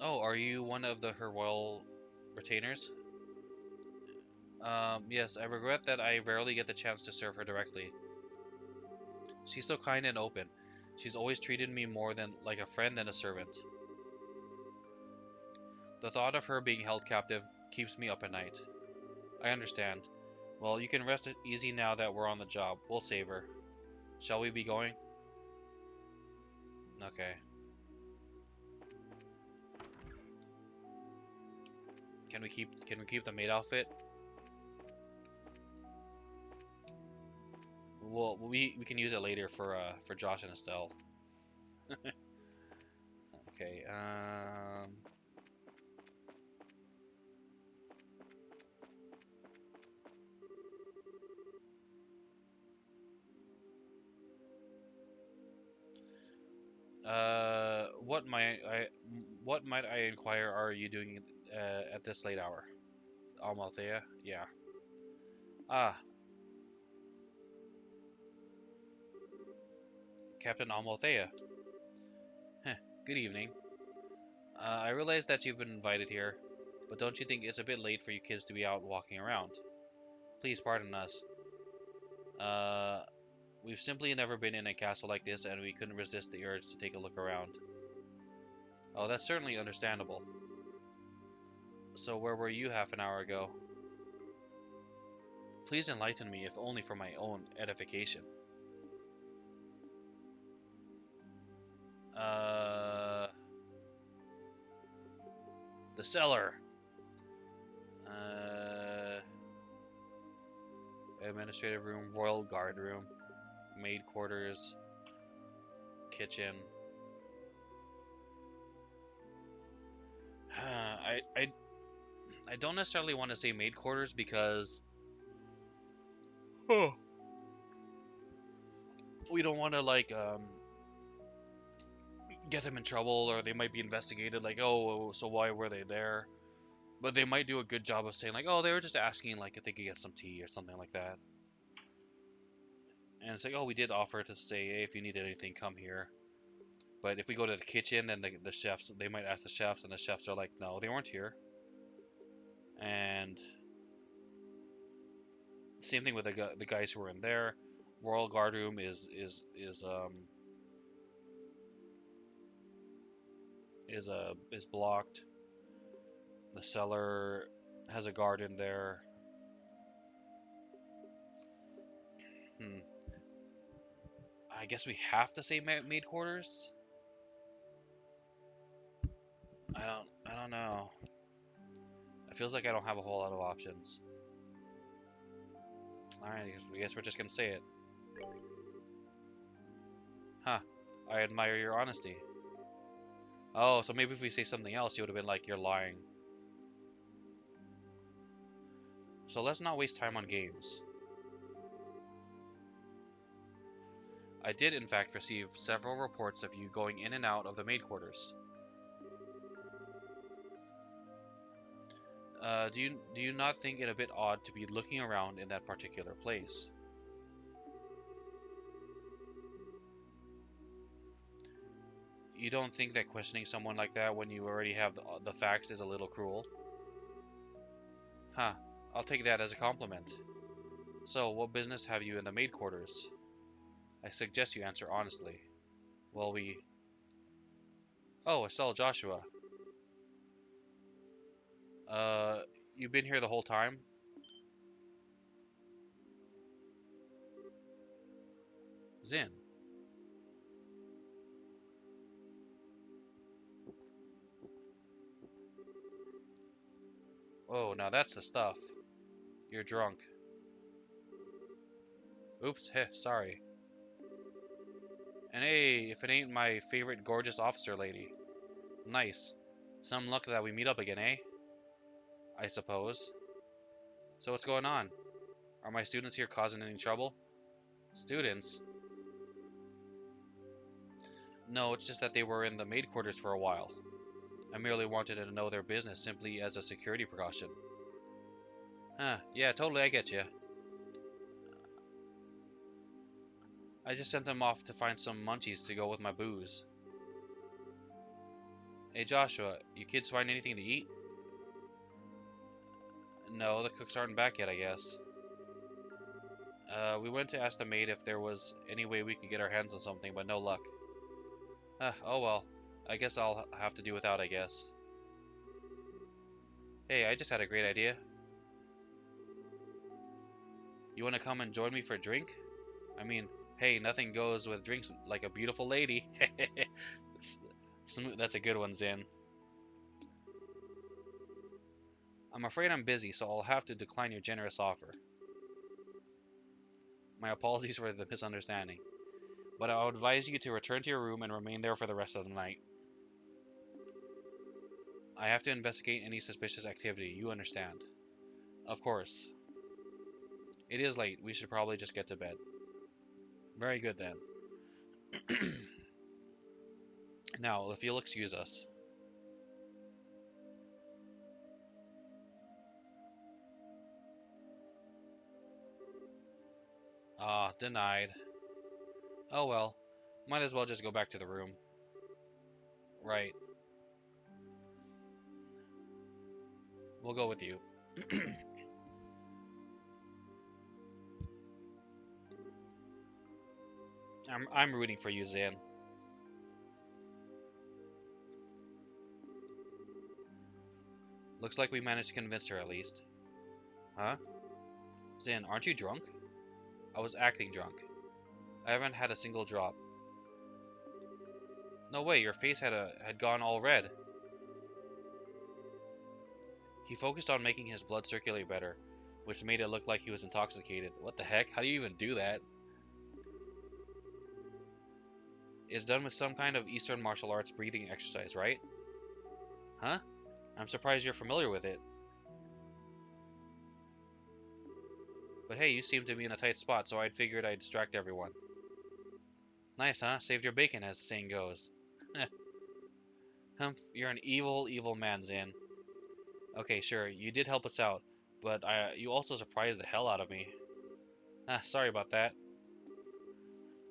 Oh, are you one of her royal retainers? Yes, I regret that I rarely get the chance to serve her directly. She's so kind and open. She's always treated me more than like a friend than a servant. The thought of her being held keeps me up at night. I understand. Well, you can rest easy now that we're on the job. We'll save her. Shall we be going? Okay. Can we keep the maid outfit? Well, we can use it later for Josh and Estelle. Okay. What might I inquire are you doing at this late hour? Amalthea? Yeah. Ah, Captain Amalthea. Heh, good evening. I realize that you've been invited here, but don't you think it's a bit late for you kids to be out walking around? Please pardon us. Uh, we've simply never been in a castle like this, and we couldn't resist the urge to take a look around. Oh, that's certainly understandable. So where were you half an hour ago? Please enlighten me, if only for my own edification. Uh, the cellar. Uh, administrative room, royal guard room, maid quarters, kitchen. I don't necessarily want to say maid quarters because we don't want to like get them in trouble, or they might be investigated like, oh, so why were they there? But they might do a good job of saying like, oh, they were just asking like if they could get some tea or something like that. And it's like, oh, we did offer to say, hey, if you need anything, come here. But if we go to the kitchen, then the chefs, they might ask the chefs, and the chefs are like, no, they weren't here. And same thing with the guys who were in there. Royal guard room is blocked. The cellar has a guard in there. Hmm. I guess we have to say maid quarters. I don't know. It feels like I don't have a whole lot of options. Alright, I guess we're just gonna say it. Huh. I admire your honesty. Oh, so maybe if we say something else, you would have been like, you're lying. So let's not waste time on games. I did in fact receive several reports of you going in and out of the maid quarters. Do you not think it a bit odd to be looking around in that particular place? You don't think that questioning someone like that when you already have the facts is a little cruel? Huh, I'll take that as a compliment. So, what business have you in the maid quarters? I suggest you answer honestly. Well, Oh, Estelle Joshua. Uh, you've been here the whole time? Zin. Oh, now that's the stuff. You're drunk. Oops, heh, sorry. And hey, if it ain't my favorite gorgeous officer lady. Nice. Some luck that we meet up again, eh? I suppose. So what's going on? Are my students here causing any trouble? Students? No, it's just that they were in the maid quarters for a while. I merely wanted to know their business simply as a security precaution. Huh, yeah, totally, I get you. I just sent them off to find some munchies to go with my booze. Hey Joshua, you kids find anything to eat? No, the cooks aren't back yet, I guess. We went to ask the maid if there was any way we could get our hands on something, but no luck. Oh well. I guess I'll have to do without, I guess. Hey, I just had a great idea. You want to come and join me for a drink? I mean, hey, nothing goes with drinks like a beautiful lady. That's a good one, Zin. I'm afraid I'm busy, so I'll have to decline your generous offer. My apologies for the misunderstanding, but I'll advise you to return to your room and remain there for the rest of the night. I have to investigate any suspicious activity, you understand. Of course. It is late, we should probably just get to bed. Very good then. Now, if you'll excuse us. Ah, denied. Oh well, might as well just go back to the room. Right, we'll go with you. I'm rooting for you, Zin. Looks like we managed to convince her at least. Huh? Zin, aren't you drunk? I was acting drunk. I haven't had a single drop. No way, your face had gone all red. He focused on making his blood circulate better, which made it look like he was intoxicated. What the heck? How do you even do that? It's done with some kind of Eastern martial arts breathing exercise, right? Huh? I'm surprised you're familiar with it. But hey, you seem to be in a tight spot, so I'd figured I'd distract everyone. Nice, huh? Saved your bacon, as the saying goes. Humph, you're an evil, evil man, Zin. Okay, sure, you did help us out, but you also surprised the hell out of me. Ah, sorry about that.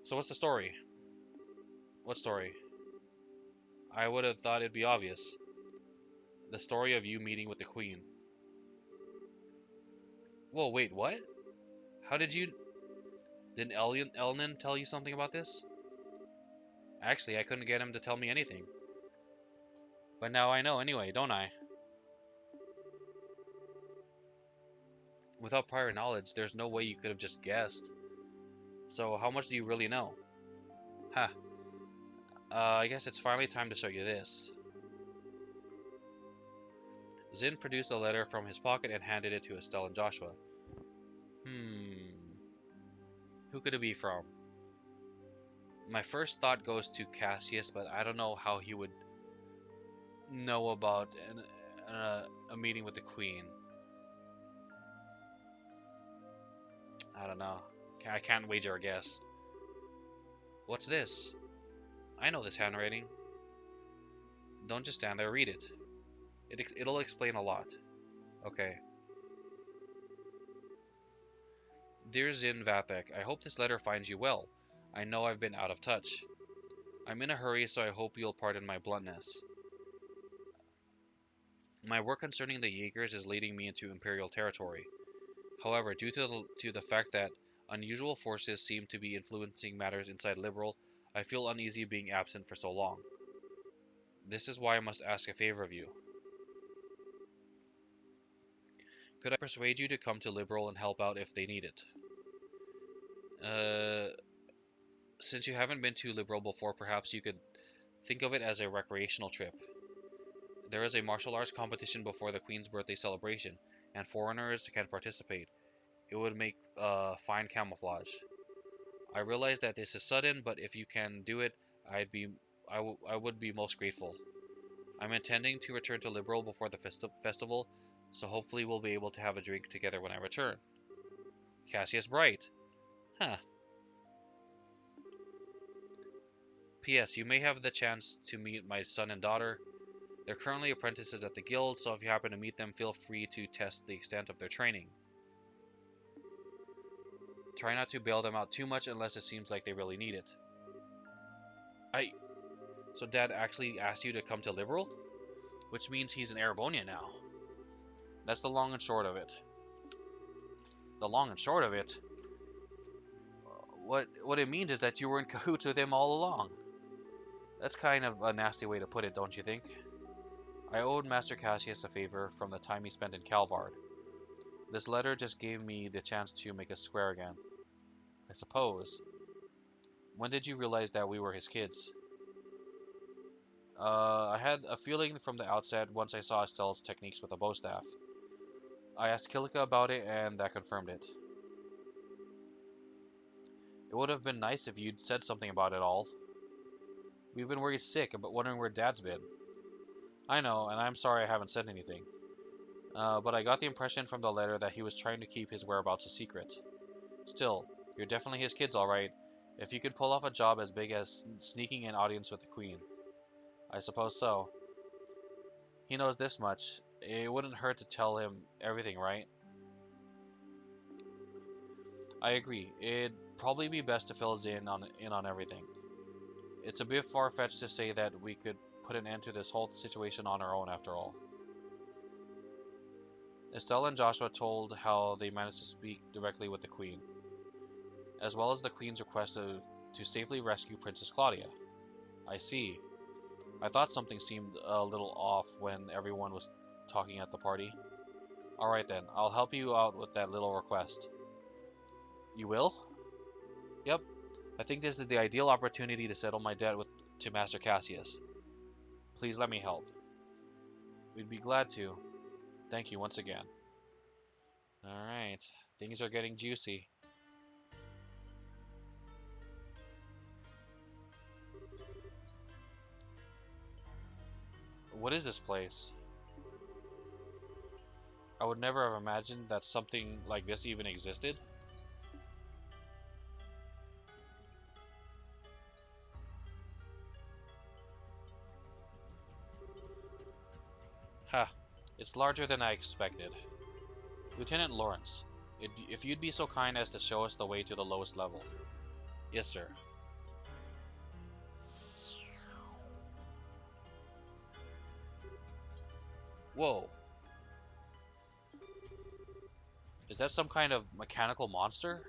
So what's the story? What story? I would have thought it'd be obvious. The story of you meeting with the Queen. Whoa, wait, what? How did you... Did Elnan tell you something about this? Actually, I couldn't get him to tell me anything. But now I know anyway, don't I? Without prior knowledge, there's no way you could have just guessed. So how much do you really know? Ha. I guess it's finally time to show you this. Zin produced a letter from his pocket and handed it to Estelle and Joshua. Who could it be from? My first thought goes to Cassius, but I don't know how he would know about a meeting with the Queen. I don't know. I can't wager a guess. What's this? I know this handwriting. Don't just stand there, read it. It'll explain a lot. Okay. Dear Zin Vathek, I hope this letter finds you well. I know I've been out of touch. I'm in a hurry, so I hope you'll pardon my bluntness. My work concerning the Jaegers is leading me into Imperial territory. However, due to the fact that unusual forces seem to be influencing matters inside Liberal, I feel uneasy being absent for so long. This is why I must ask a favor of you. Could I persuade you to come to Liberal and help out if they need it? Since you haven't been to Liberal before, perhaps you could think of it as a recreational trip. There is a martial arts competition before the Queen's birthday celebration, and foreigners can participate. It would make fine camouflage. I realize that this is sudden, but if you can do it, I would be most grateful. I'm intending to return to Liberal before the festival, so hopefully we'll be able to have a drink together when I return. Cassius Bright. Huh. P.S. You may have the chance to meet my son and daughter. They're currently apprentices at the guild, so if you happen to meet them, feel free to test the extent of their training. Try not to bail them out too much unless it seems like they really need it. So Dad actually asked you to come to Liberal? Which means he's an Erebonian now. That's the long and short of it. The long and short of it? What it means is that you were in cahoots with him all along. That's kind of a nasty way to put it, don't you think? I owed Master Cassius a favor from the time he spent in Calvard. This letter just gave me the chance to make us square again. I suppose. When did you realize that we were his kids? I had a feeling from the outset once I saw Estelle's techniques with the bow staff. I asked Kilika about it, and that confirmed it. It would have been nice if you'd said something about it all. We've been worried sick, but wondering where Dad's been. I know, and I'm sorry I haven't said anything. But I got the impression from the letter that he was trying to keep his whereabouts a secret. Still, you're definitely his kids, alright. If you could pull off a job as big as sneaking an audience with the Queen. I suppose so. He knows this much. It wouldn't hurt to tell him everything, right? I agree. It'd probably be best to fill us in on everything. It's a bit far-fetched to say that we could put an end to this whole situation on our own after all. Estelle and Joshua told how they managed to speak directly with the Queen, as well as the Queen's request to safely rescue Princess Claudia. I see. I thought something seemed a little off when everyone was talking at the party. Alright then, I'll help you out with that little request. You will? Yep. I think this is the ideal opportunity to settle my debt to Master Cassius. Please let me help. We'd be glad to. Thank you once again. Alright, things are getting juicy. What is this place? I would never have imagined that something like this even existed. Ha, it's larger than I expected. Lieutenant Lawrence, if you'd be so kind as to show us the way to the lowest level. Yes, sir. Whoa. Is that some kind of mechanical monster?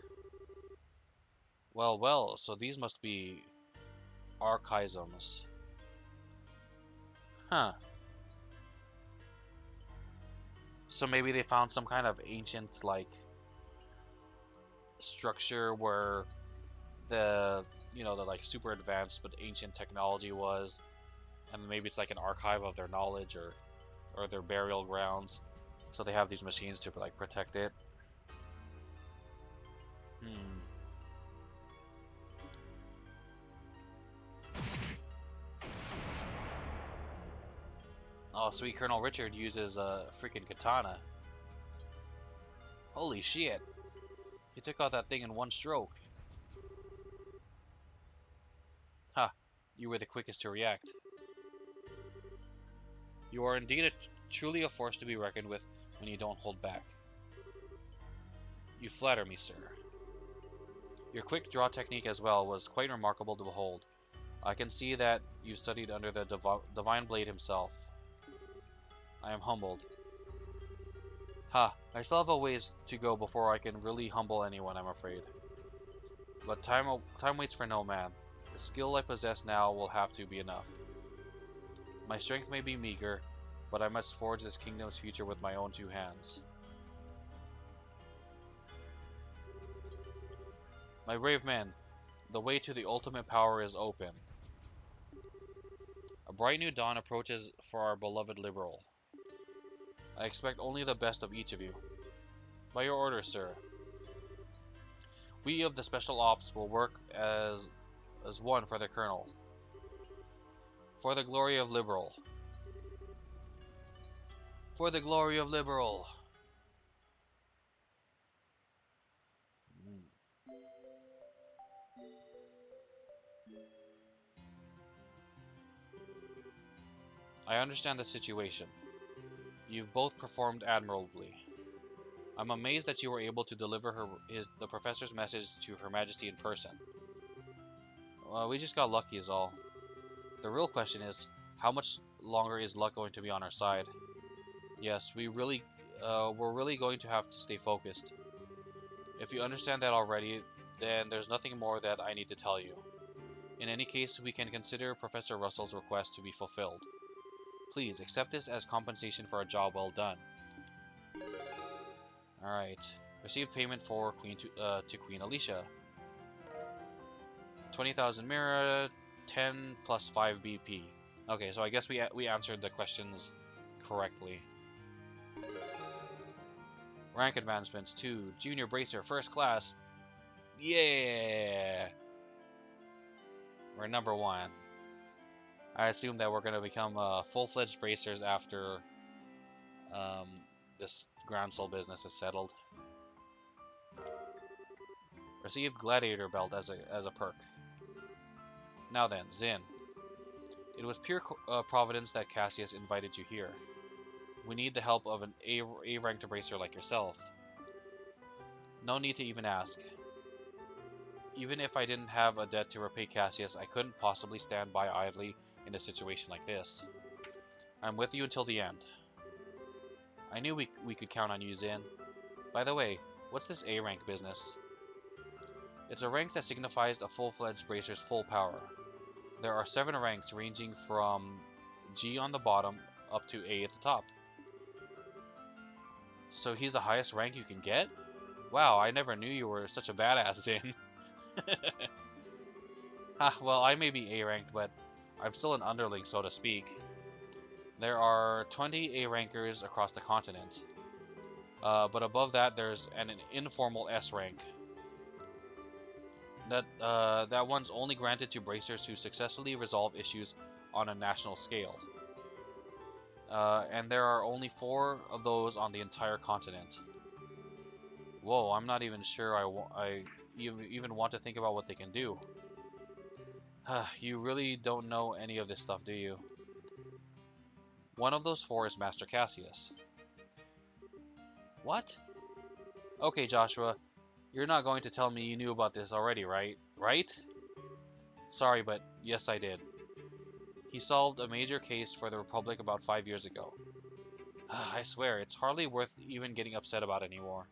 Well, well, so these must be archaisms. Huh. So maybe they found some kind of ancient, like, structure where the, the like super advanced but ancient technology was, and maybe it's like an archive of their knowledge or their burial grounds. So they have these machines to like protect it. Oh, sweet Colonel Richard uses a freaking katana. Holy shit. He took out that thing in one stroke. Ha, you were the quickest to react. You are indeed truly a force to be reckoned with when you don't hold back. You flatter me, sir. Your quick draw technique as well was quite remarkable to behold. I can see that you studied under the Divine Blade himself. I am humbled. Ha, I still have a ways to go before I can really humble anyone, I'm afraid. But time waits for no man. The skill I possess now will have to be enough. My strength may be meager, but I must forge this kingdom's future with my own two hands. My brave men, the way to the ultimate power is open. A bright new dawn approaches for our beloved Liberl. I expect only the best of each of you. By your orders, sir. We of the Special Ops will work as one for the Colonel. For the glory of Liberl. For the glory of Liberl. I understand the situation. You've both performed admirably. I'm amazed that you were able to deliver the professor's message to Her Majesty in person. Well, we just got lucky is all. The real question is, how much longer is luck going to be on our side? Yes, we're really going to have to stay focused. If you understand that already, then there's nothing more that I need to tell you. In any case, we can consider Professor Russell's request to be fulfilled. Please accept this as compensation for a job well done. Alright. Receive payment for to Queen Alicia. 20,000 Mira, 10 plus 5 BP. Okay, so I guess we answered the questions correctly. Rank advancements to Junior Bracer, First Class. Yeah! We're number 1. I assume that we're going to become full-fledged Bracers after this Grand Soul business is settled. Receive Gladiator Belt as a perk. Now then, Zin. It was pure providence that Cassius invited you here. We need the help of an A-ranked Bracer like yourself. No need to even ask. Even if I didn't have a debt to repay Cassius, I couldn't possibly stand by idly in a situation like this. I'm with you until the end. I knew we could count on you, Zin. By the way, what's this A-rank business? It's a rank that signifies a full-fledged Bracer's full power. There are 7 ranks ranging from G on the bottom up to A at the top. So he's the highest rank you can get? Wow, I never knew you were such a badass, Zin. Well, I may be A-ranked, but I'm still an underling, so to speak. There are 20 A-rankers across the continent. But above that, there's an informal S rank. That one's only granted to Bracers who successfully resolve issues on a national scale. And there are only 4 of those on the entire continent. Whoa, I'm not even sure I even want to think about what they can do. You really don't know any of this stuff, do you? One of those 4 is Master Cassius. What? Okay, Joshua, you're not going to tell me you knew about this already, right? Right? Sorry, but yes, I did. He solved a major case for the Republic about 5 years ago. I swear, it's hardly worth even getting upset about anymore.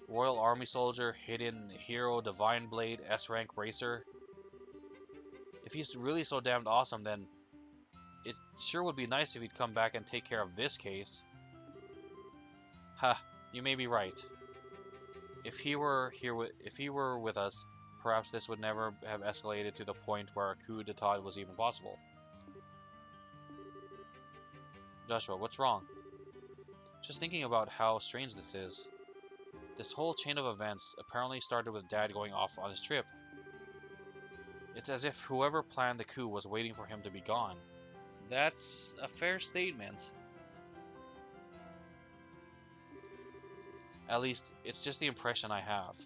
Royal Army Soldier, Hidden Hero, Divine Blade, S-Rank Bracer. If he's really so damned awesome, then it sure would be nice if he'd come back and take care of this case. You may be right. If he were with us, perhaps this would never have escalated to the point where a coup d'etat was even possible. Joshua, what's wrong? Just thinking about how strange this is. This whole chain of events apparently started with Dad going off on his trip. It's as if whoever planned the coup was waiting for him to be gone. That's a fair statement. At least, it's just the impression I have.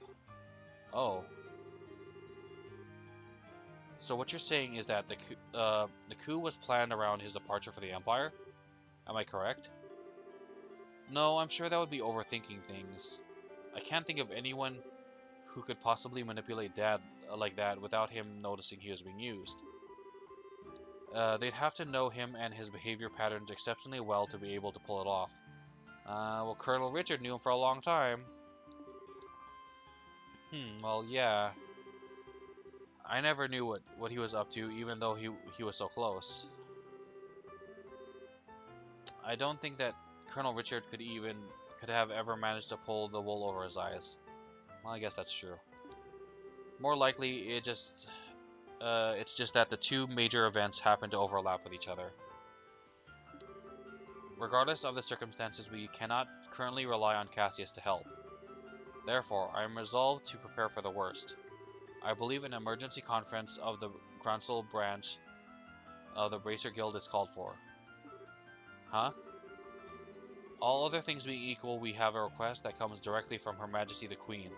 Oh. So what you're saying is that the coup was planned around his departure for the Empire? Am I correct? No, I'm sure that would be overthinking things. I can't think of anyone who could possibly manipulate Dad like that without him noticing he was being used. They'd have to know him and his behavior patterns exceptionally well to be able to pull it off. Well, Colonel Richard knew him for a long time. Well, yeah. I never knew what he was up to, even though he was so close. I don't think that Colonel Richard could have ever managed to pull the wool over his eyes. Well, I guess that's true. More likely, it's just that the 2 major events happen to overlap with each other. Regardless of the circumstances, we cannot currently rely on Cassius to help. Therefore, I am resolved to prepare for the worst. I believe an emergency conference of the Grand Soul branch of the Bracer Guild is called for. Huh? All other things being equal, we have a request that comes directly from Her Majesty the Queen.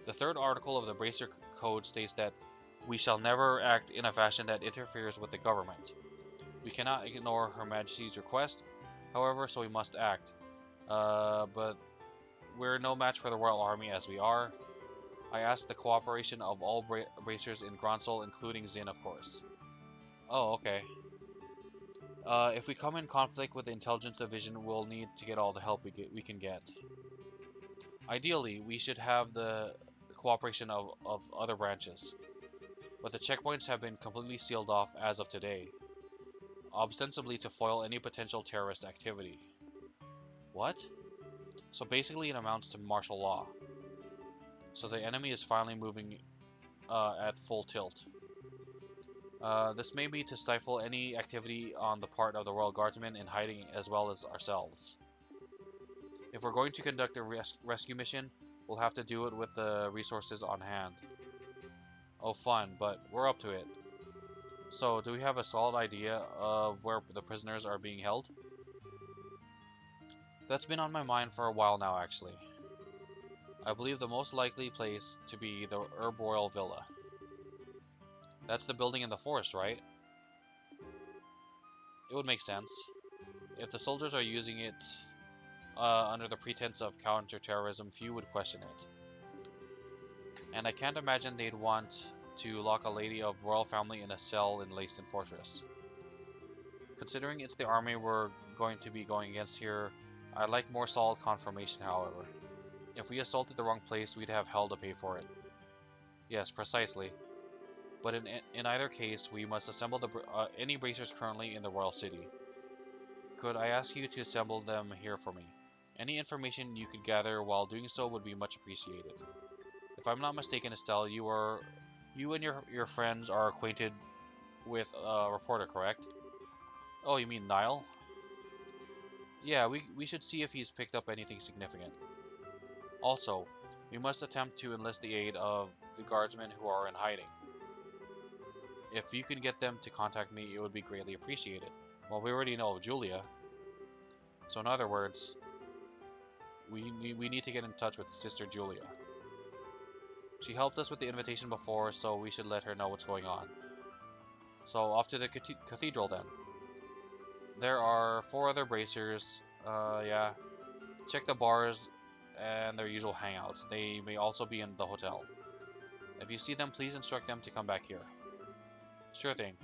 The 3rd article of the Bracer Code states that we shall never act in a fashion that interferes with the government. We cannot ignore Her Majesty's request, however, so we must act. But we're no match for the Royal Army as we are. I ask the cooperation of all Bracers in Grand Soul, including Zin, of course. Oh, okay. If we come in conflict with the Intelligence Division, we'll need to get all the help we can get. Ideally, we should have the cooperation of other branches, but the checkpoints have been completely sealed off as of today. ostensibly to foil any potential terrorist activity. What? So basically it amounts to martial law. So the enemy is finally moving at full tilt. This may be to stifle any activity on the part of the Royal Guardsmen in hiding as well as ourselves. If we're going to conduct a rescue mission, we'll have to do it with the resources on hand. Oh fun, but we're up to it. So, do we have a solid idea of where the prisoners are being held? That's been on my mind for a while now, actually. I believe the most likely place to be the Herb Royal Villa. That's the building in the forest, right? It would make sense. If the soldiers are using it under the pretense of counter-terrorism, few would question it. And I can't imagine they'd want to lock a lady of royal family in a cell in Leyston Fortress. Considering it's the army we're going to be going against here, I'd like more solid confirmation, however. If we assaulted the wrong place, we'd have hell to pay for it. Yes, precisely. But in either case, we must assemble any bracers currently in the royal city. Could I ask you to assemble them here for me? Any information you could gather while doing so would be much appreciated. If I'm not mistaken, Estelle, you and your friends are acquainted with a reporter, correct? Oh, you mean Niall? Yeah, we should see if he's picked up anything significant. Also, we must attempt to enlist the aid of the guardsmen who are in hiding. If you can get them to contact me, it would be greatly appreciated. Well, we already know of Julia. So in other words, we need to get in touch with Sister Julia. She helped us with the invitation before, so we should let her know what's going on. So off to the cathedral then. There are 4 other bracers. Yeah. Check the bars and their usual hangouts. They may also be in the hotel. If you see them, please instruct them to come back here. Sure thing.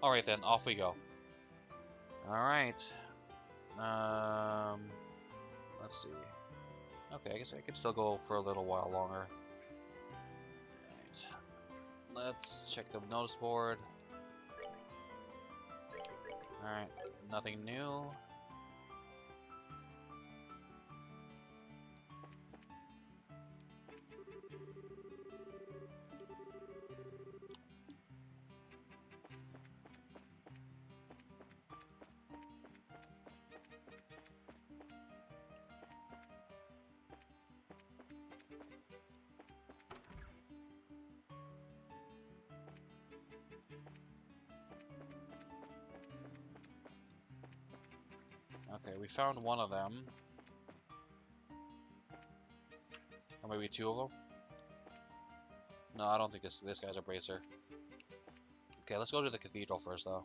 Alright then, off we go. Alright. Let's see. Okay, I guess I can still go for a little while longer. Right. Let's check the notice board. Alright, nothing new. Okay, we found one of them. Or maybe 2 of them? No, I don't think this guy's a bracer. Okay, let's go to the cathedral first, though.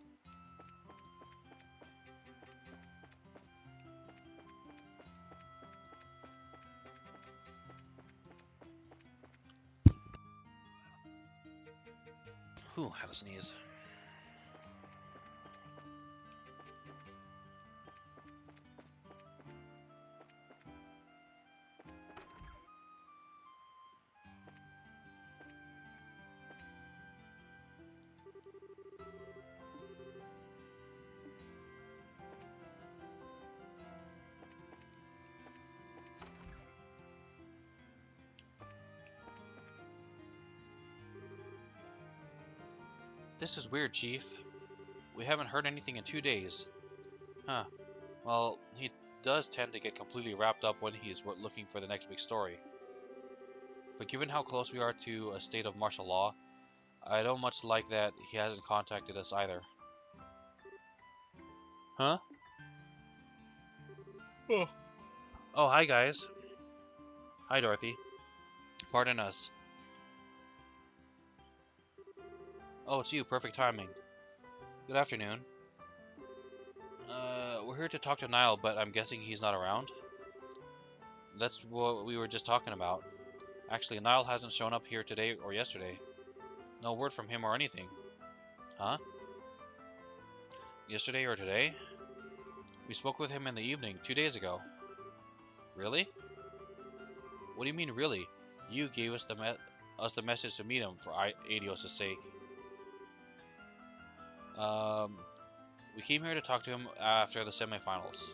Whew, had a sneeze. This is weird, Chief. We haven't heard anything in 2 days. Huh. Well, he does tend to get completely wrapped up when he's looking for the next big story. But given how close we are to a state of martial law, I don't much like that he hasn't contacted us either. Huh? Oh. Oh, hi guys. Hi, Dorothy. Pardon us. Oh, it's you. Perfect timing. Good afternoon. We're here to talk to Niall, but I'm guessing he's not around? That's what we were just talking about. Actually, Niall hasn't shown up here today or yesterday. No word from him or anything. Huh? Yesterday or today? We spoke with him in the evening, 2 days ago. Really? What do you mean, really? You gave us the message to meet him for Adios' sake. Um, we came here to talk to him after the semifinals.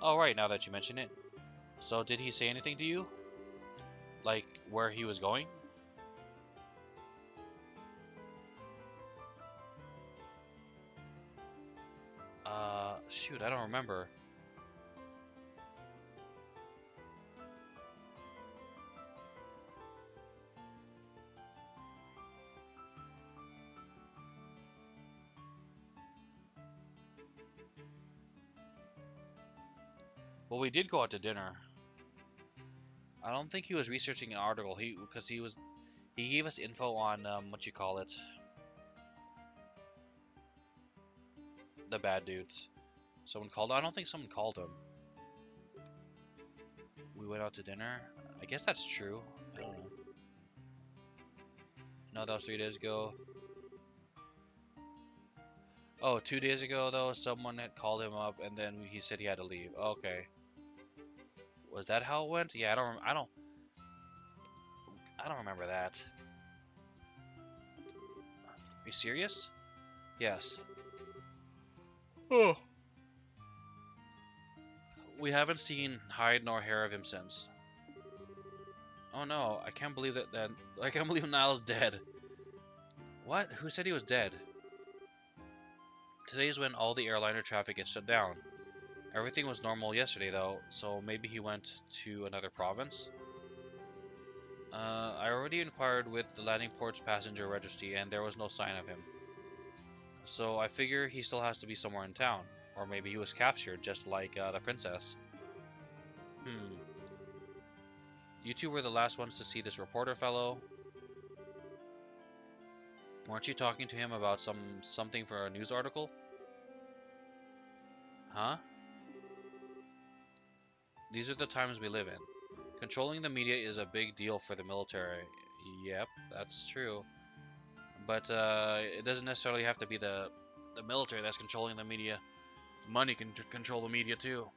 Oh, right, now that you mention it. So, did he say anything to you? Like, where he was going? Shoot, I don't remember. Well, we did go out to dinner. I don't think he was researching an article. Because he gave us info on what you call it, the bad dudes. Someone called. I don't think someone called him. We went out to dinner. I guess that's true. I don't know. No, that was 3 days ago. Oh, 2 days ago though, someone had called him up, and then he said he had to leave. Okay, was that how it went? Yeah, I don't remember that. Are you serious? Yes. Oh. We haven't seen hide nor hair of him since. Oh no, I can't believe that I can't believe Niall's dead. What? Who said he was dead? Today's when all the airliner traffic gets shut down. Everything was normal yesterday though, so maybe he went to another province? I already inquired with the landing port's passenger registry and there was no sign of him. So I figure he still has to be somewhere in town. Or maybe he was captured, just like the princess. Hmm. You two were the last ones to see this reporter fellow. Weren't you talking to him about something for a news article? Huh? These are the times we live in. Controlling the media is a big deal for the military. Yep, that's true. But it doesn't necessarily have to be the military that's controlling the media. Money can control the media too.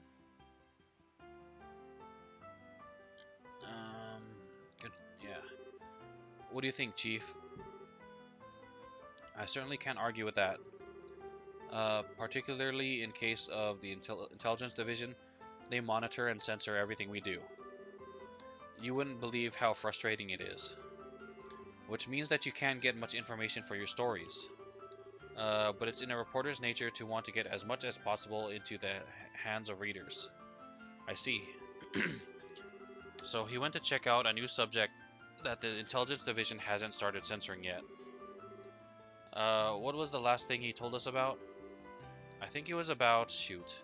Um, good, yeah. What do you think, Chief? I certainly can't argue with that. Particularly in case of the intelligence division, they monitor and censor everything we do. You wouldn't believe how frustrating it is. Which means that you can't get much information for your stories. But it's in a reporter's nature to want to get as much as possible into the hands of readers. I see. So he went to check out a new subject that the intelligence division hasn't started censoring yet. What was the last thing he told us about? I think it was about... shoot.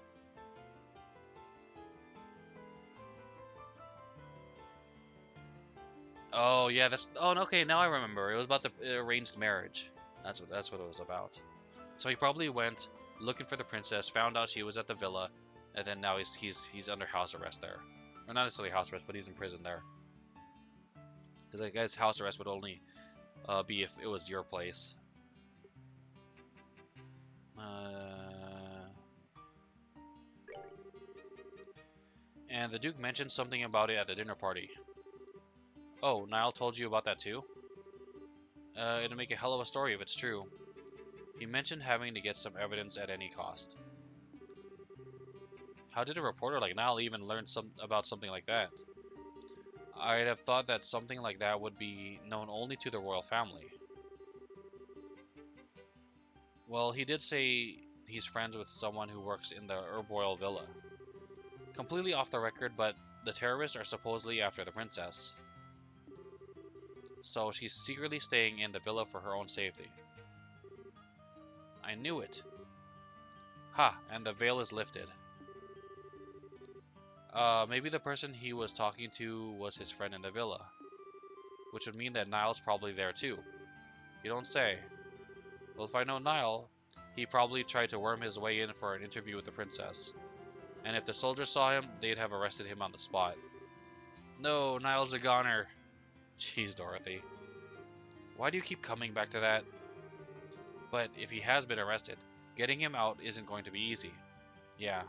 Oh, yeah, that's... oh, okay, now I remember. It was about the arranged marriage. That's what it was about. So he probably went looking for the princess, found out she was at the villa, and then now he's under house arrest there. Or not necessarily house arrest, but he's in prison there. Because I guess house arrest would only be if it was your place. And the Duke mentioned something about it at the dinner party. Oh, Niall told you about that too? It'll make a hell of a story if it's true. He mentioned having to get some evidence at any cost. How did a reporter like Niall even learn about something like that? I'd have thought that something like that would be known only to the royal family. Well, he did say he's friends with someone who works in the Herb Royal Villa. Completely off the record, but the terrorists are supposedly after the princess. So she's secretly staying in the villa for her own safety. I knew it. Ha, and the veil is lifted. Maybe the person he was talking to was his friend in the villa. Which would mean that Niall's probably there too. You don't say. Well, if I know Niall, he probably tried to worm his way in for an interview with the princess. And if the soldiers saw him, they'd have arrested him on the spot. No, Niall's a goner. Jeez, Dorothy. Why do you keep coming back to that? But if he has been arrested, getting him out isn't going to be easy. Yeah.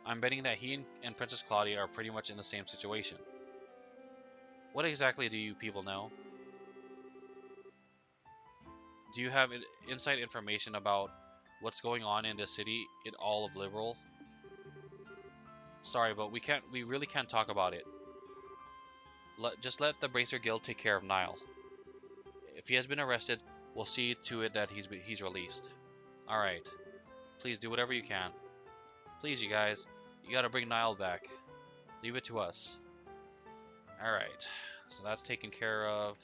I'm betting that he and Princess Claudia are pretty much in the same situation. What exactly do you people know? Do you have inside information about what's going on in the city in all of Liberal? Sorry, but we really can't talk about it. Just let the Bracer Guild take care of Nile. If he has been arrested, we'll see to it that he's released. All right. Please do whatever you can. Please, you guys. You gotta bring Nile back. Leave it to us. All right. So that's taken care of.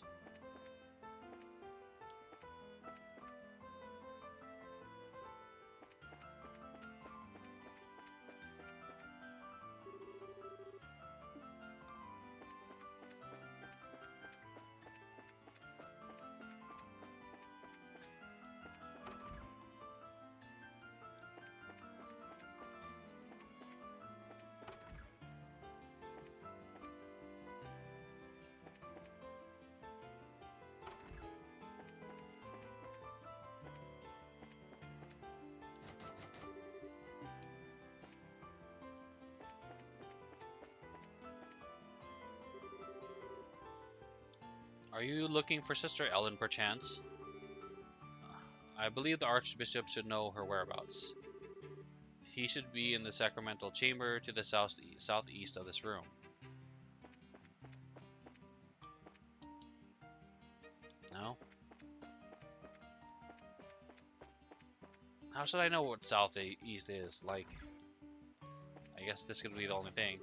Are you looking for Sister Ellen, perchance? I believe the Archbishop should know her whereabouts. He should be in the sacramental chamber to the southeast of this room. No? How should I know what southeast is? Like, I guess this could be the only thing.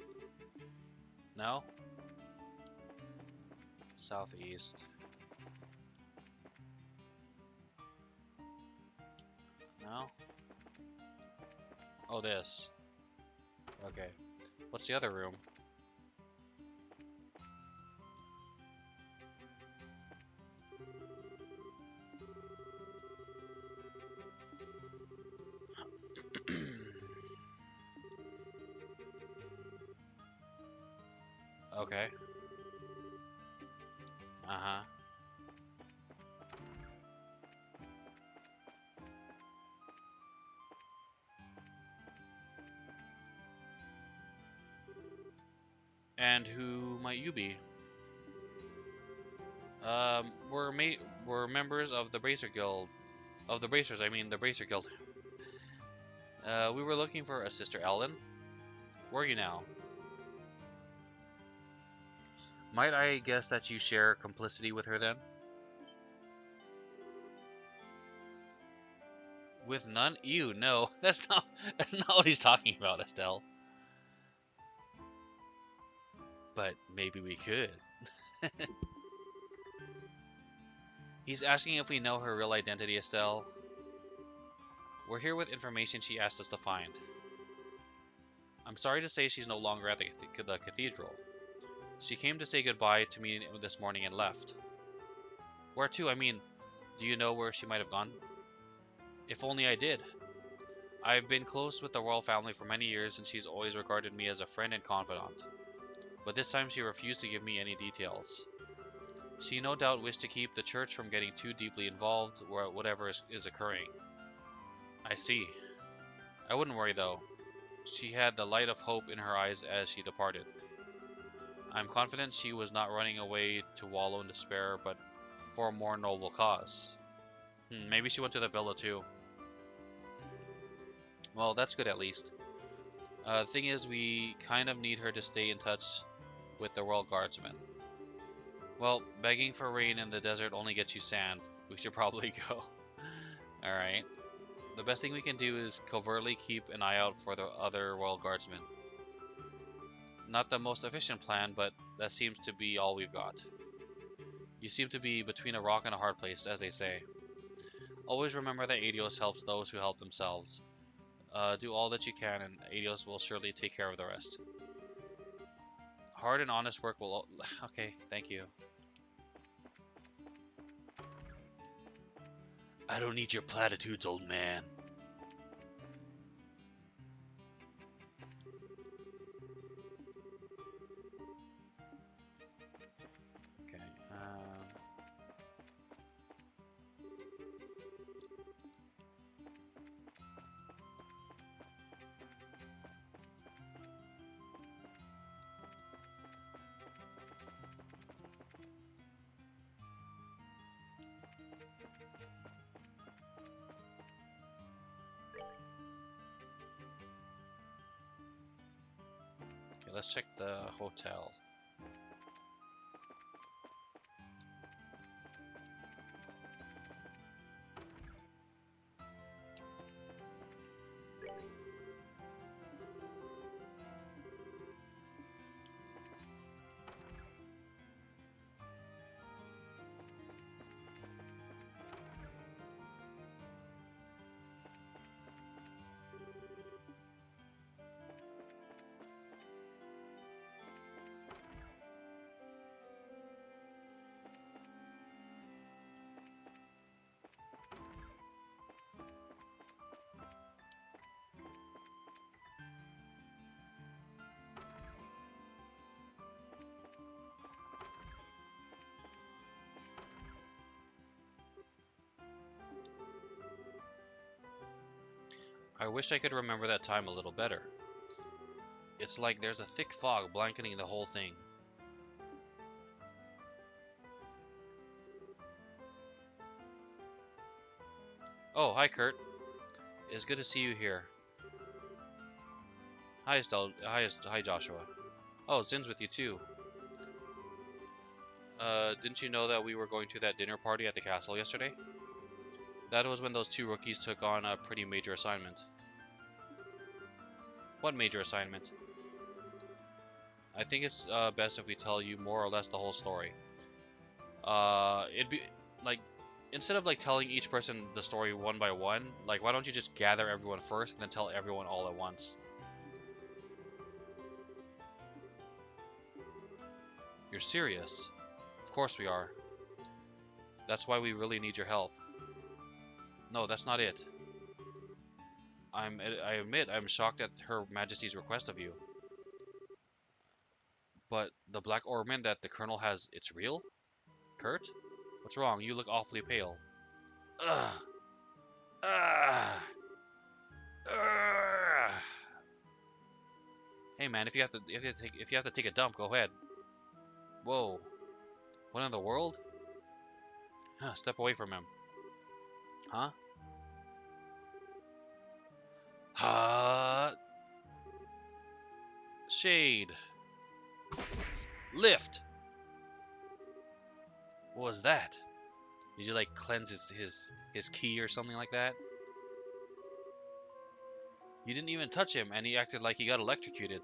No? Southeast. No? Oh, this. Okay. What's the other room? Okay. Uh-huh. And who might you be? We're members of the Bracer Guild. Of the Bracers, I mean the Bracer Guild. We were looking for a Sister Ellen. Where are you now? Might I guess that you share complicity with her then? With none? Ew, no. That's not what he's talking about, Estelle. But maybe we could. He's asking if we know her real identity, Estelle. We're here with information she asked us to find. I'm sorry to say she's no longer at the cathedral. She came to say goodbye to me this morning and left. Where to? I mean, do you know where she might have gone? If only I did. I've been close with the royal family for many years and she's always regarded me as a friend and confidant. But this time she refused to give me any details. She no doubt wished to keep the church from getting too deeply involved or whatever is occurring. I see. I wouldn't worry though. She had the light of hope in her eyes as she departed. I'm confident she was not running away to wallow in despair, but for a more noble cause. Maybe she went to the villa too. Well, that's good at least. The thing is, we kind of need her to stay in touch with the Royal Guardsmen. Well, begging for rain in the desert only gets you sand. We should probably go. Alright. The best thing we can do is covertly keep an eye out for the other Royal Guardsmen. Not the most efficient plan, but that seems to be all we've got. You seem to be between a rock and a hard place, as they say. Always remember that Adios helps those who help themselves. Do all that you can, and Adios will surely take care of the rest. Hard and honest work will... Okay, thank you. I don't need your platitudes, old man. Okay, let's check the hotel. I wish I could remember that time a little better. It's like there's a thick fog blanketing the whole thing. Oh, hi Kurt. It's good to see you here. Hi Estelle. Hi Joshua. Oh, Zin's with you too. Didn't you know that we were going to that dinner party at the castle yesterday? That was when those two rookies took on a pretty major assignment. What major assignment? I think it's best if we tell you more or less the whole story. It'd be like instead of like telling each person the story one by one, like why don't you just gather everyone first and then tell everyone all at once? You're serious? Of course we are. That's why we really need your help. No, that's not it. I admit I'm shocked at Her Majesty's request of you. But the black ornament that the Colonel has, it's real? Kurt? What's wrong? You look awfully pale. Ugh. Ugh. Ugh. Hey man, if you have to take a dump, go ahead. Whoa. What in the world? Huh, step away from him. Huh? Shade. Lift. What was that? Did you like cleanse his ki or something like that? You didn't even touch him and he acted like he got electrocuted.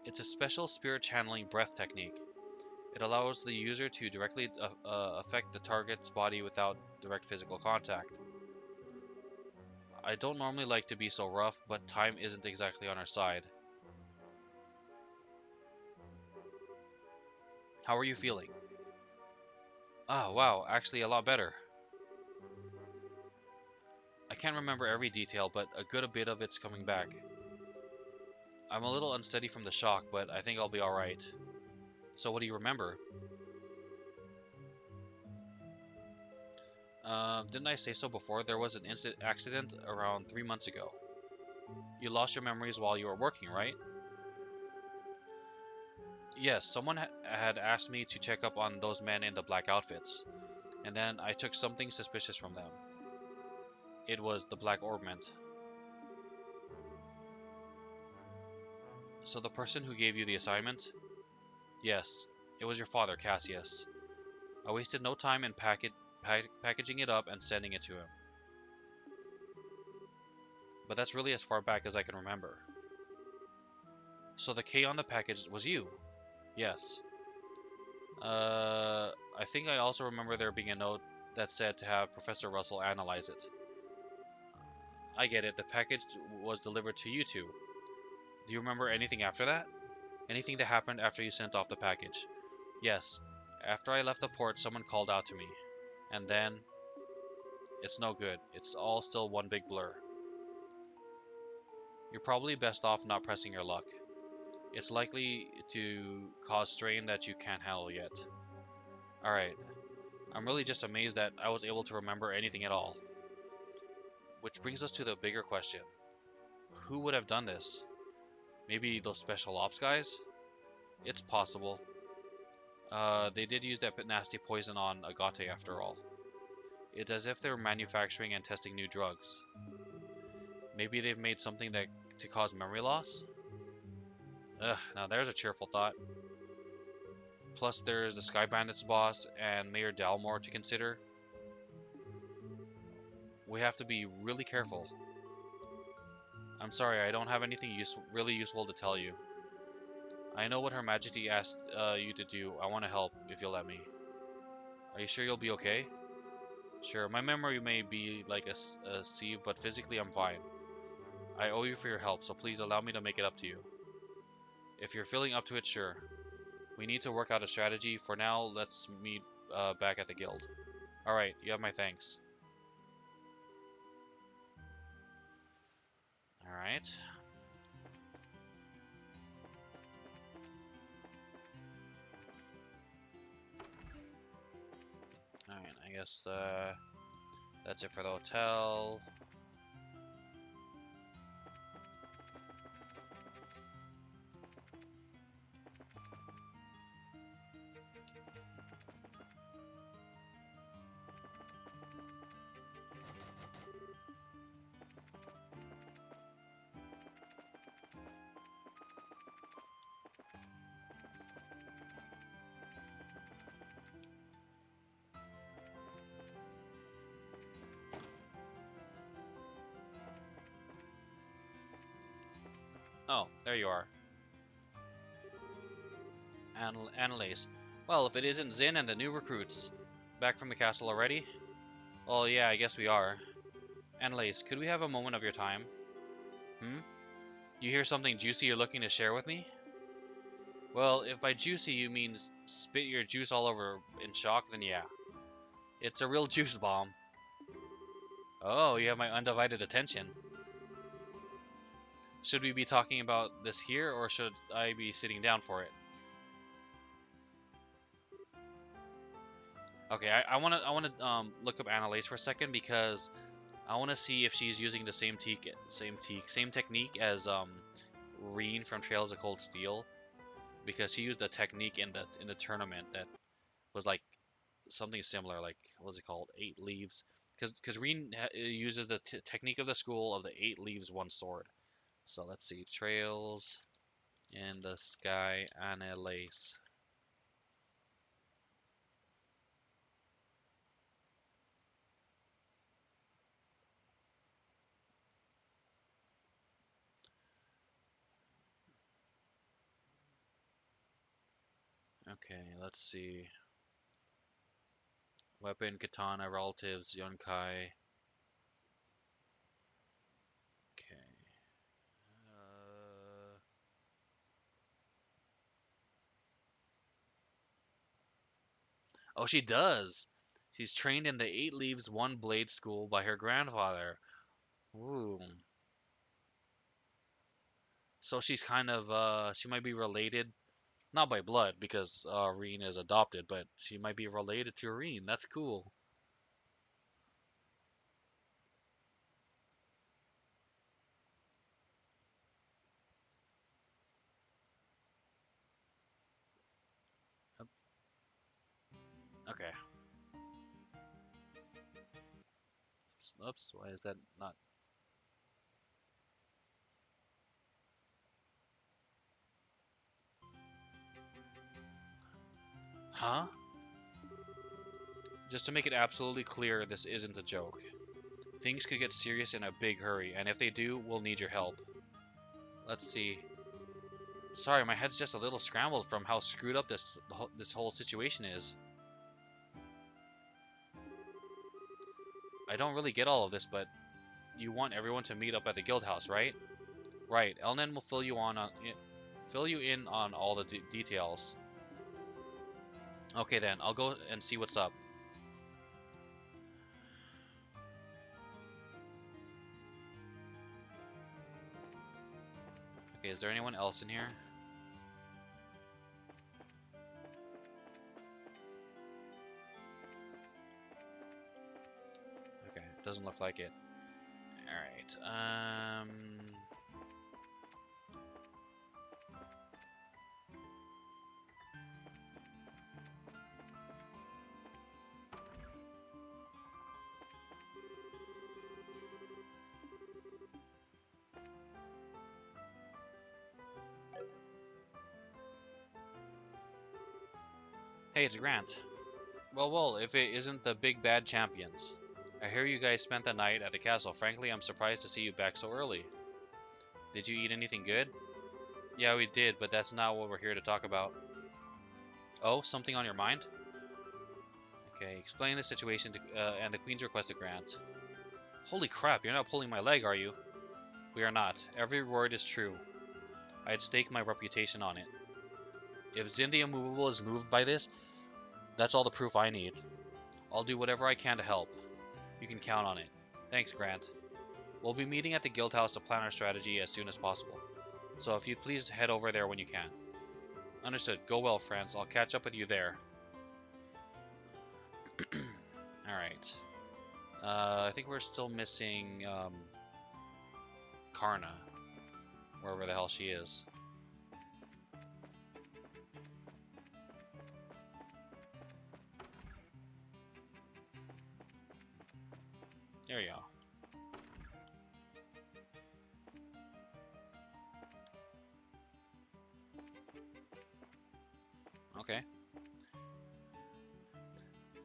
It's a special spirit channeling breath technique. It allows the user to directly affect the target's body without direct physical contact. I don't normally like to be so rough, but time isn't exactly on our side. How are you feeling? Ah, wow, actually a lot better. I can't remember every detail, but a good bit of it's coming back. I'm a little unsteady from the shock, but I think I'll be alright. So what do you remember? Didn't I say so before? There was an accident around 3 months ago. You lost your memories while you were working, right? Yes, someone had asked me to check up on those men in the black outfits, and then I took something suspicious from them. It was the black ornament. So the person who gave you the assignment? Yes, it was your father, Cassius. I wasted no time in packaging it up and sending it to him. But that's really as far back as I can remember. So the K on the package was you? Yes. I think I also remember there being a note that said to have Professor Russell analyze it. I get it, the package was delivered to you two. Do you remember anything after that? Anything that happened after you sent off the package? Yes. After I left the port, someone called out to me. And then... It's no good. It's all still one big blur. You're probably best off not pressing your luck. It's likely to cause strain that you can't handle yet. Alright. I'm really just amazed that I was able to remember anything at all. Which brings us to the bigger question. Who would have done this? Maybe those special ops guys? It's possible. They did use that nasty poison on Agate after all. It's as if they're manufacturing and testing new drugs. Maybe they've made something that to cause memory loss? Ugh, now there's a cheerful thought. Plus there's the Sky Bandits boss and Mayor Dalmore to consider. We have to be really careful. I'm sorry, I don't have anything really useful to tell you. I know what Her Majesty asked you to do. I want to help, if you'll let me. Are you sure you'll be okay? Sure, my memory may be like a sieve, but physically I'm fine. I owe you for your help, so please allow me to make it up to you. If you're feeling up to it, sure. We need to work out a strategy. For now, let's meet back at the guild. Alright, you have my thanks. Alright. Alright, I guess that's it for the hotel. Oh, there you are. Annalise. Well, if it isn't Zin and the new recruits. Back from the castle already? Well, yeah, I guess we are. Annalise, could we have a moment of your time? Hmm? You hear something juicy you're looking to share with me? Well, if by juicy you mean spit your juice all over in shock, then yeah. It's a real juice bomb. Oh, you have my undivided attention. Should we be talking about this here, or should I be sitting down for it? Okay, I wanna look up Annalise for a second because I wanna see if she's using the same technique as Reen from Trails of Cold Steel, because she used a technique in the tournament that was like something similar, like what was it called, Eight Leaves, because Reen uses the technique of the school of the Eight Leaves One Sword. So let's see, Trails in the Sky Annalise. Okay, let's see. Weapon, katana, relatives, yonkai. Okay. Uh, oh, she does. She's trained in the Eight Leaves One Blade School by her grandfather. Ooh. So she's kind of she might be related, not by blood because Reen is adopted, but she might be related to Reen. That's cool. Okay. Oops. Why is that not? Huh? Just to make it absolutely clear, this isn't a joke. Things could get serious in a big hurry, and if they do, we'll need your help. Let's see. Sorry, my head's just a little scrambled from how screwed up this whole situation is. I don't really get all of this, but you want everyone to meet up at the guild house, right? Right. Elnan will fill you in on all the details. Okay then, I'll go and see what's up. Okay, is there anyone else in here? Okay, doesn't look like it. Alright, Hey, it's Grant. Well, if it isn't the big bad champions. I hear you guys spent the night at the castle. Frankly, I'm surprised to see you back so early. Did you eat anything good? Yeah, we did, but that's not what we're here to talk about. Oh, something on your mind? Okay, explain the situation and the Queen's request to Grant. Holy crap, you're not pulling my leg, are you? We are not. Every word is true. I'd stake my reputation on it. If Zindy Immovable is moved by this, that's all the proof I need. I'll do whatever I can to help. You can count on it. Thanks, Grant. We'll be meeting at the guild house to plan our strategy as soon as possible. So if you'd please head over there when you can. Understood. Go well, friends. I'll catch up with you there. Alright. I think we're still missing Karna. Wherever the hell she is. There you go. Okay.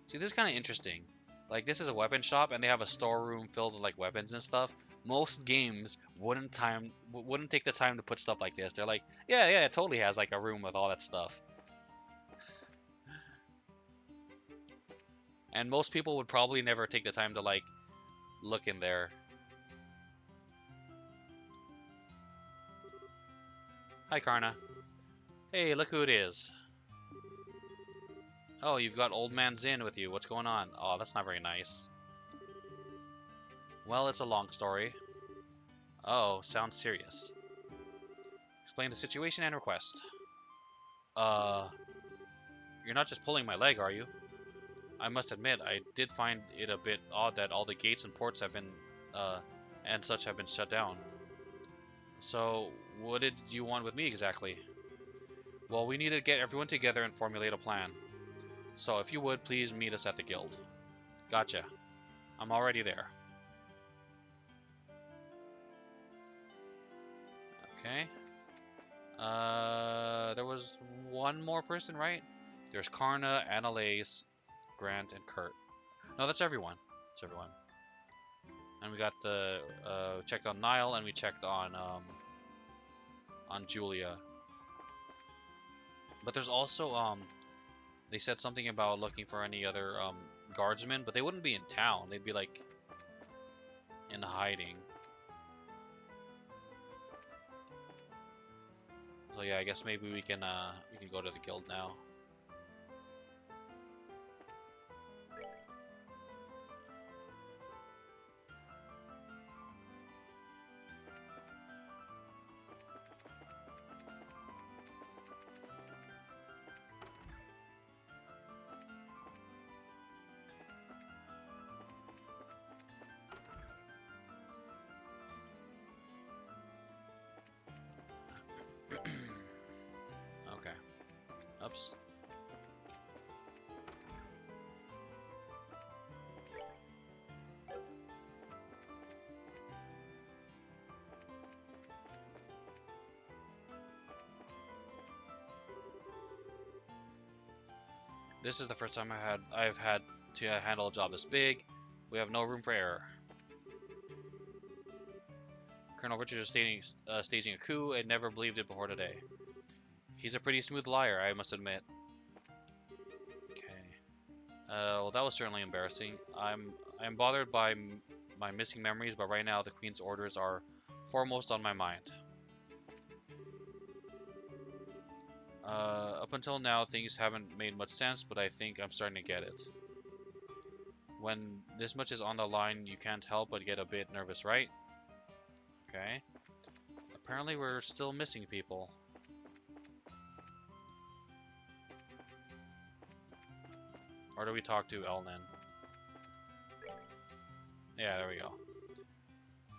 See, this is kind of interesting. Like, this is a weapon shop, and they have a storeroom filled with like weapons and stuff. Most games wouldn't take the time to put stuff like this. They're like, yeah, it totally has like a room with all that stuff. And most people would probably never take the time to like look in there. Hi, Karna. Hey, look who it is. Oh, you've got Old Man Zin with you. What's going on? Oh, that's not very nice. Well, it's a long story. Oh, sounds serious. Explain the situation and request. You're not just pulling my leg, are you? I must admit, I did find it a bit odd that all the gates and ports have been, and such have been shut down. So, what did you want with me exactly? Well, we need to get everyone together and formulate a plan. So, if you would, please meet us at the guild. Gotcha. I'm already there. Okay. There was one more person, right? There's Karna, Annalise, Grant, and Kurt. No, that's everyone. That's everyone. And we got the checked on Niall, and we checked on Julia. But there's also they said something about looking for any other guardsmen, but they wouldn't be in town. They'd be like in hiding. So yeah, I guess maybe we can go to the guild now. Okay. Oops. This is the first time I've had to handle a job this big. We have no room for error. Colonel Richard is staging a coup. I never believed it before today. He's a pretty smooth liar, I must admit. Okay. Well, that was certainly embarrassing. I'm bothered by my missing memories, but right now the Queen's orders are foremost on my mind. Up until now, things haven't made much sense, but I think I'm starting to get it. When this much is on the line, you can't help but get a bit nervous, right? Okay. Apparently we're still missing people. Or do we talk to Elnan? Yeah, there we go.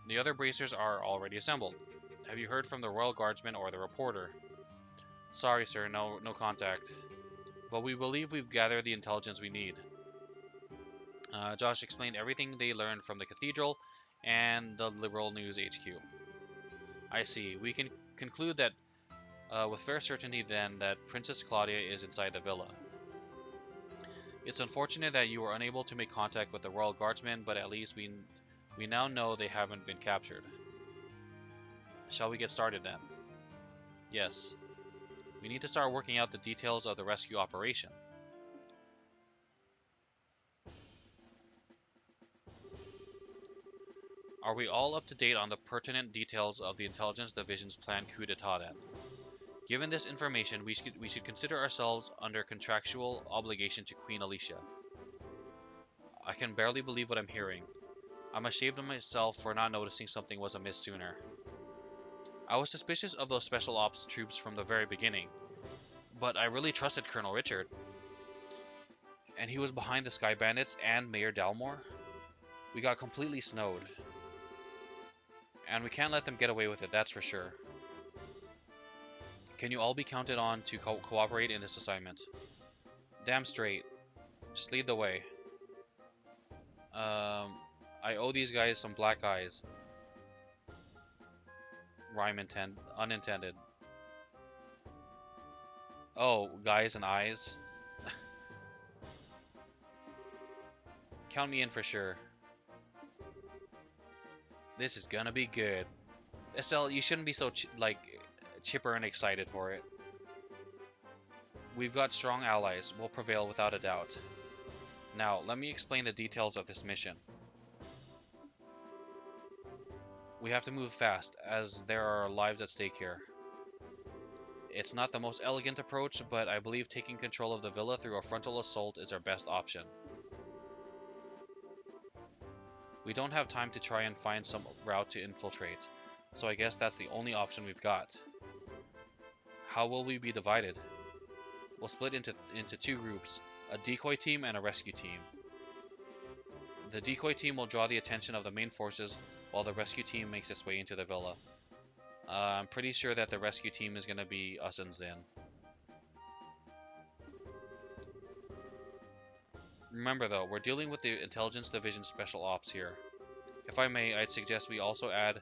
The other bracers are already assembled. Have you heard from the Royal Guardsman or the reporter? Sorry, sir, no contact. But we believe we've gathered the intelligence we need. Josh explained everything they learned from the Cathedral and the Liberal News HQ. I see. We can conclude that with fair certainty then that Princess Claudia is inside the villa. It's unfortunate that you were unable to make contact with the Royal Guardsmen, but at least we now know they haven't been captured. Shall we get started then? Yes. We need to start working out the details of the rescue operation. Are we all up to date on the pertinent details of the Intelligence Division's planned coup d'etat then? Given this information, we should consider ourselves under contractual obligation to Queen Alicia. I can barely believe what I'm hearing. I'm ashamed of myself for not noticing something was amiss sooner. I was suspicious of those special ops troops from the very beginning, but I really trusted Colonel Richard. And he was behind the Sky Bandits and Mayor Dalmore? We got completely snowed. And we can't let them get away with it, that's for sure. Can you all be counted on to cooperate in this assignment? Damn straight. Just lead the way. I owe these guys some black eyes. Rhyme unintended. Oh, guys and eyes. Count me in for sure. This is gonna be good. Estelle, you shouldn't be so chipper and excited for it. We've got strong allies. We'll prevail without a doubt. Now, let me explain the details of this mission. We have to move fast, as there are lives at stake here. It's not the most elegant approach, but I believe taking control of the villa through a frontal assault is our best option. We don't have time to try and find some route to infiltrate, so I guess that's the only option we've got. How will we be divided? We'll split into two groups, a decoy team and a rescue team. The decoy team will draw the attention of the main forces, while the rescue team makes its way into the villa. I'm pretty sure that the rescue team is going to be us and Zin. Remember though, we're dealing with the Intelligence Division Special Ops here. If I may, I'd suggest we also add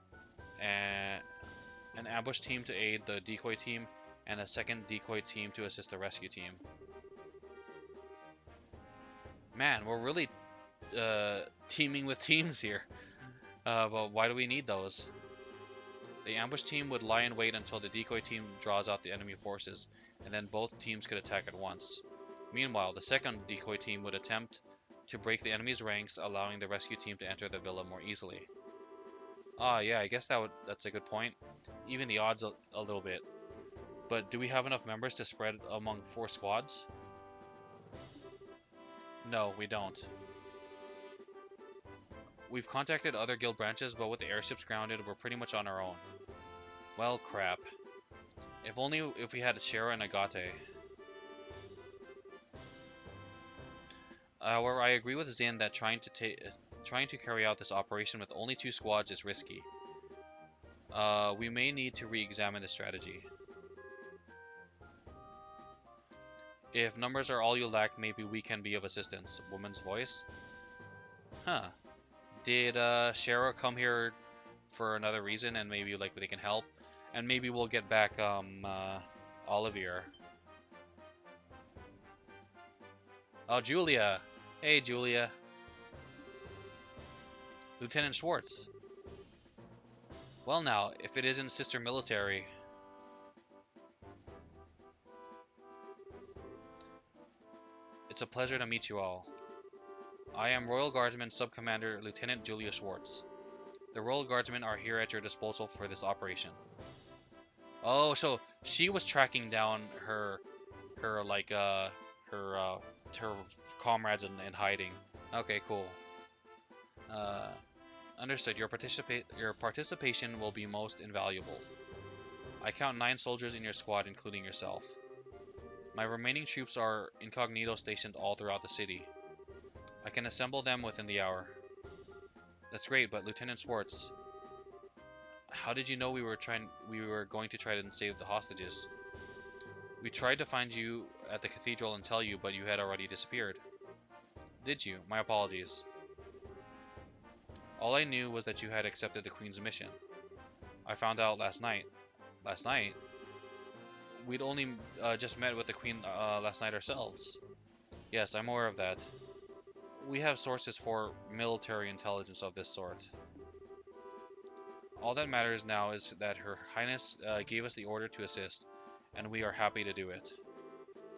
an ambush team to aid the decoy team, and a second decoy team to assist the rescue team. Man, we're really teaming with teams here. But why do we need those? The ambush team would lie in wait until the decoy team draws out the enemy forces, and then both teams could attack at once. Meanwhile, the second decoy team would attempt to break the enemy's ranks, allowing the rescue team to enter the villa more easily. Ah, yeah, I guess that's a good point. Even the odds a little bit. But do we have enough members to spread among 4 squads? No, we don't. We've contacted other guild branches, but with the airships grounded, we're pretty much on our own. Well, crap. If we had Shara and Agate. However, I agree with Zin that trying to carry out this operation with only 2 squads is risky. We may need to re-examine the strategy. If numbers are all you lack, maybe we can be of assistance. Woman's voice? Huh. Did Shara come here for another reason, and maybe they can help? And maybe we'll get back Olivier. Oh, Julia. Hey, Julia. Lieutenant Schwartz. Well now, if it isn't Sister Military. It's a pleasure to meet you all. I am Royal Guardsman Sub-Commander Lieutenant Julia Schwartz. The Royal Guardsmen are here at your disposal for this operation. Oh, so she was tracking down her comrades in hiding. Okay, cool. Understood. Your participation will be most invaluable. I count 9 soldiers in your squad, including yourself. My remaining troops are incognito stationed all throughout the city. I can assemble them within the hour. That's great, but Lieutenant Schwartz, how did you know we were going to try to save the hostages? We tried to find you at the cathedral and tell you, but you had already disappeared. Did you? My apologies. All I knew was that you had accepted the Queen's mission. I found out last night. Last night? We'd only just met with the Queen last night ourselves. Yes, I'm aware of that. We have sources for military intelligence of this sort. All that matters now is that Her Highness gave us the order to assist, and we are happy to do it.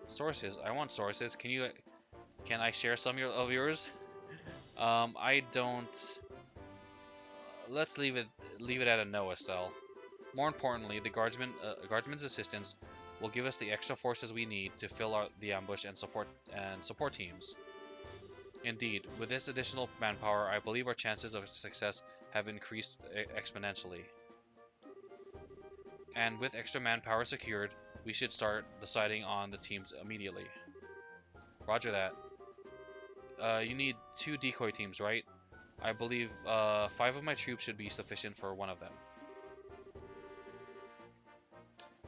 Sources? I want sources. Can I share some of yours? I don't. Let's leave it at a no, Estelle. More importantly, the guardsman's assistance will give us the extra forces we need to fill out the ambush and support teams. Indeed, with this additional manpower, I believe our chances of success have increased exponentially. And with extra manpower secured, we should start deciding on the teams immediately. Roger that. You need 2 decoy teams, right? I believe 5 of my troops should be sufficient for one of them.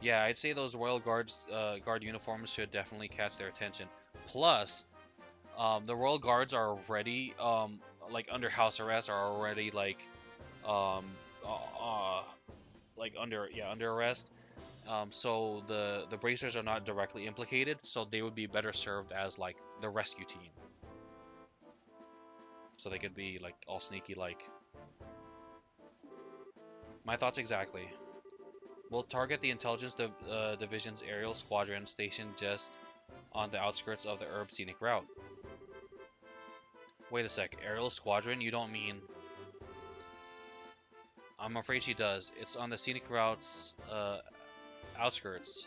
Yeah, I'd say those Royal Guard uniforms should definitely catch their attention. Plus, the Royal Guards are already like under house arrest, are already um, under arrest. So the bracers are not directly implicated, so they would be better served as like the rescue team. So they could be like all sneaky like. My thoughts exactly. We'll target the intelligence division's aerial squadron stationed just on the outskirts of the Herb Scenic Route. Wait a sec, aerial squadron? You don't mean... I'm afraid she does. It's on the Scenic Route's outskirts.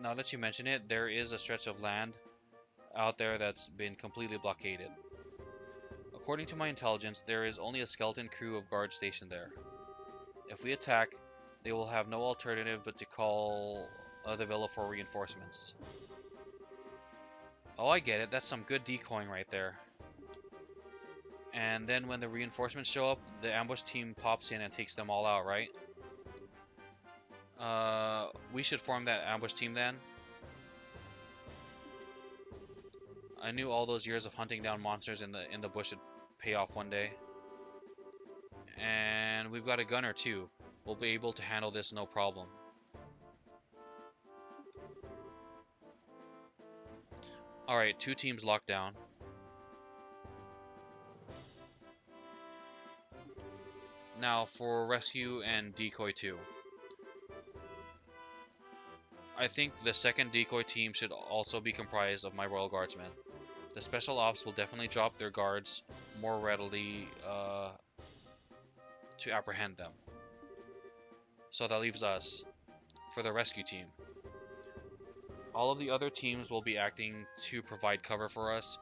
Now that you mention it, there is a stretch of land out there that's been completely blockaded. According to my intelligence, there is only a skeleton crew of guards stationed there. If we attack, they will have no alternative but to call the villa for reinforcements. Oh, I get it. That's some good decoying right there. And then when the reinforcements show up, the ambush team pops in and takes them all out, right? We should form that ambush team then. I knew all those years of hunting down monsters in the bush would pay off one day. And we've got a gunner too. We'll be able to handle this no problem. Alright, 2 teams locked down. Now for rescue and decoy 2. I think the second decoy team should also be comprised of my Royal Guardsmen. The special ops will definitely drop their guards more readily to apprehend them. So that leaves us for the rescue team. All of the other teams will be acting to provide cover for us.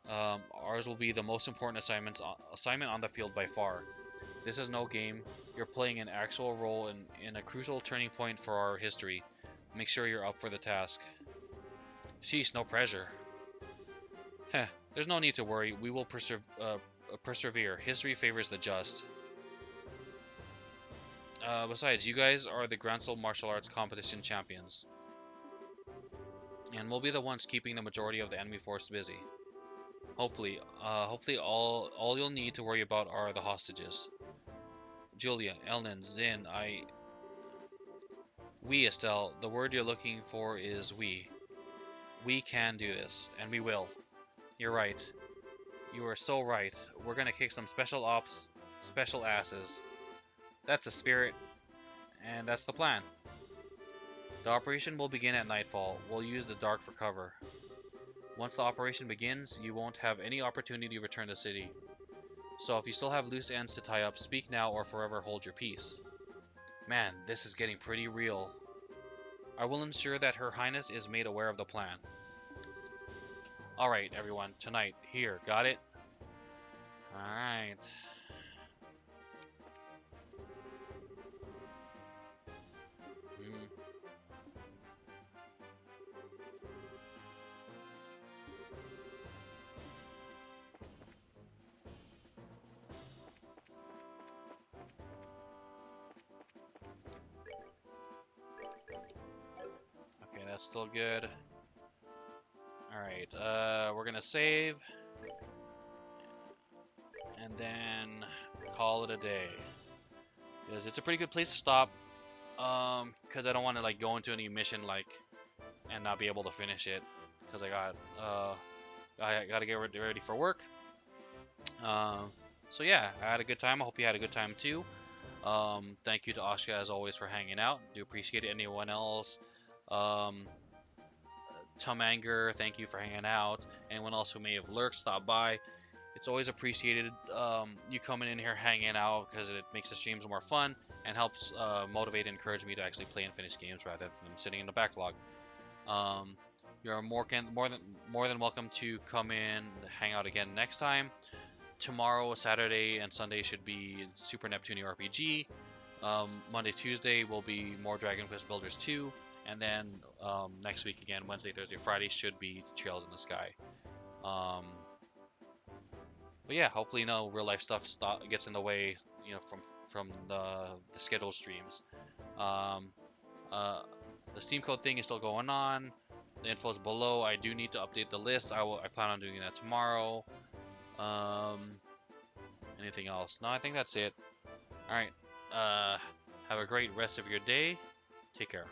Ours will be the most important assignment on the field by far. This is no game. You're playing an actual role in a crucial turning point for our history. Make sure you're up for the task. Sheesh, no pressure. Heh, there's no need to worry. We will persevere. History favors the just. Besides, you guys are the Grancel Martial Arts Competition champions. And we'll be the ones keeping the majority of the enemy force busy. Hopefully all you'll need to worry about are the hostages. Julia, Elnan, Zin, We, Estelle, the word you're looking for is we. We can do this, and we will. You're right. You are so right. We're gonna kick some special ops, special asses. That's the spirit, and that's the plan. The operation will begin at nightfall. We'll use the dark for cover. Once the operation begins, you won't have any opportunity to return to the city. So if you still have loose ends to tie up, speak now or forever hold your peace. Man, this is getting pretty real. I will ensure that Her Highness is made aware of the plan. Alright, everyone, tonight, here, got it? Alright. Okay, that's still good. Alright, we're gonna save. And then call it a day. Because it's a pretty good place to stop. Because I don't want to like go into any mission like and not be able to finish it because I got to get ready for work. So yeah, I had a good time. I hope you had a good time too. Thank you to Ashka as always for hanging out. Do appreciate it. Anyone else? Um, Tom Anger, thank you for hanging out. Anyone else who may have lurked, stopped by. It's always appreciated. You coming in here hanging out because it makes the streams more fun and helps motivate and encourage me to actually play and finish games rather than sitting in the backlog. You're more than welcome to come in, hang out again next time. Tomorrow, Saturday, and Sunday should be Super Neptunia RPG. Monday, Tuesday will be more Dragon Quest Builders 2, and then next week again, Wednesday, Thursday, Friday should be Trails in the Sky. But yeah, hopefully no real life stuff gets in the way, from the scheduled streams. The Steam code thing is still going on. The info is below. I do need to update the list. I plan on doing that tomorrow. Anything else? No, I think that's it. All right. Have a great rest of your day. Take care.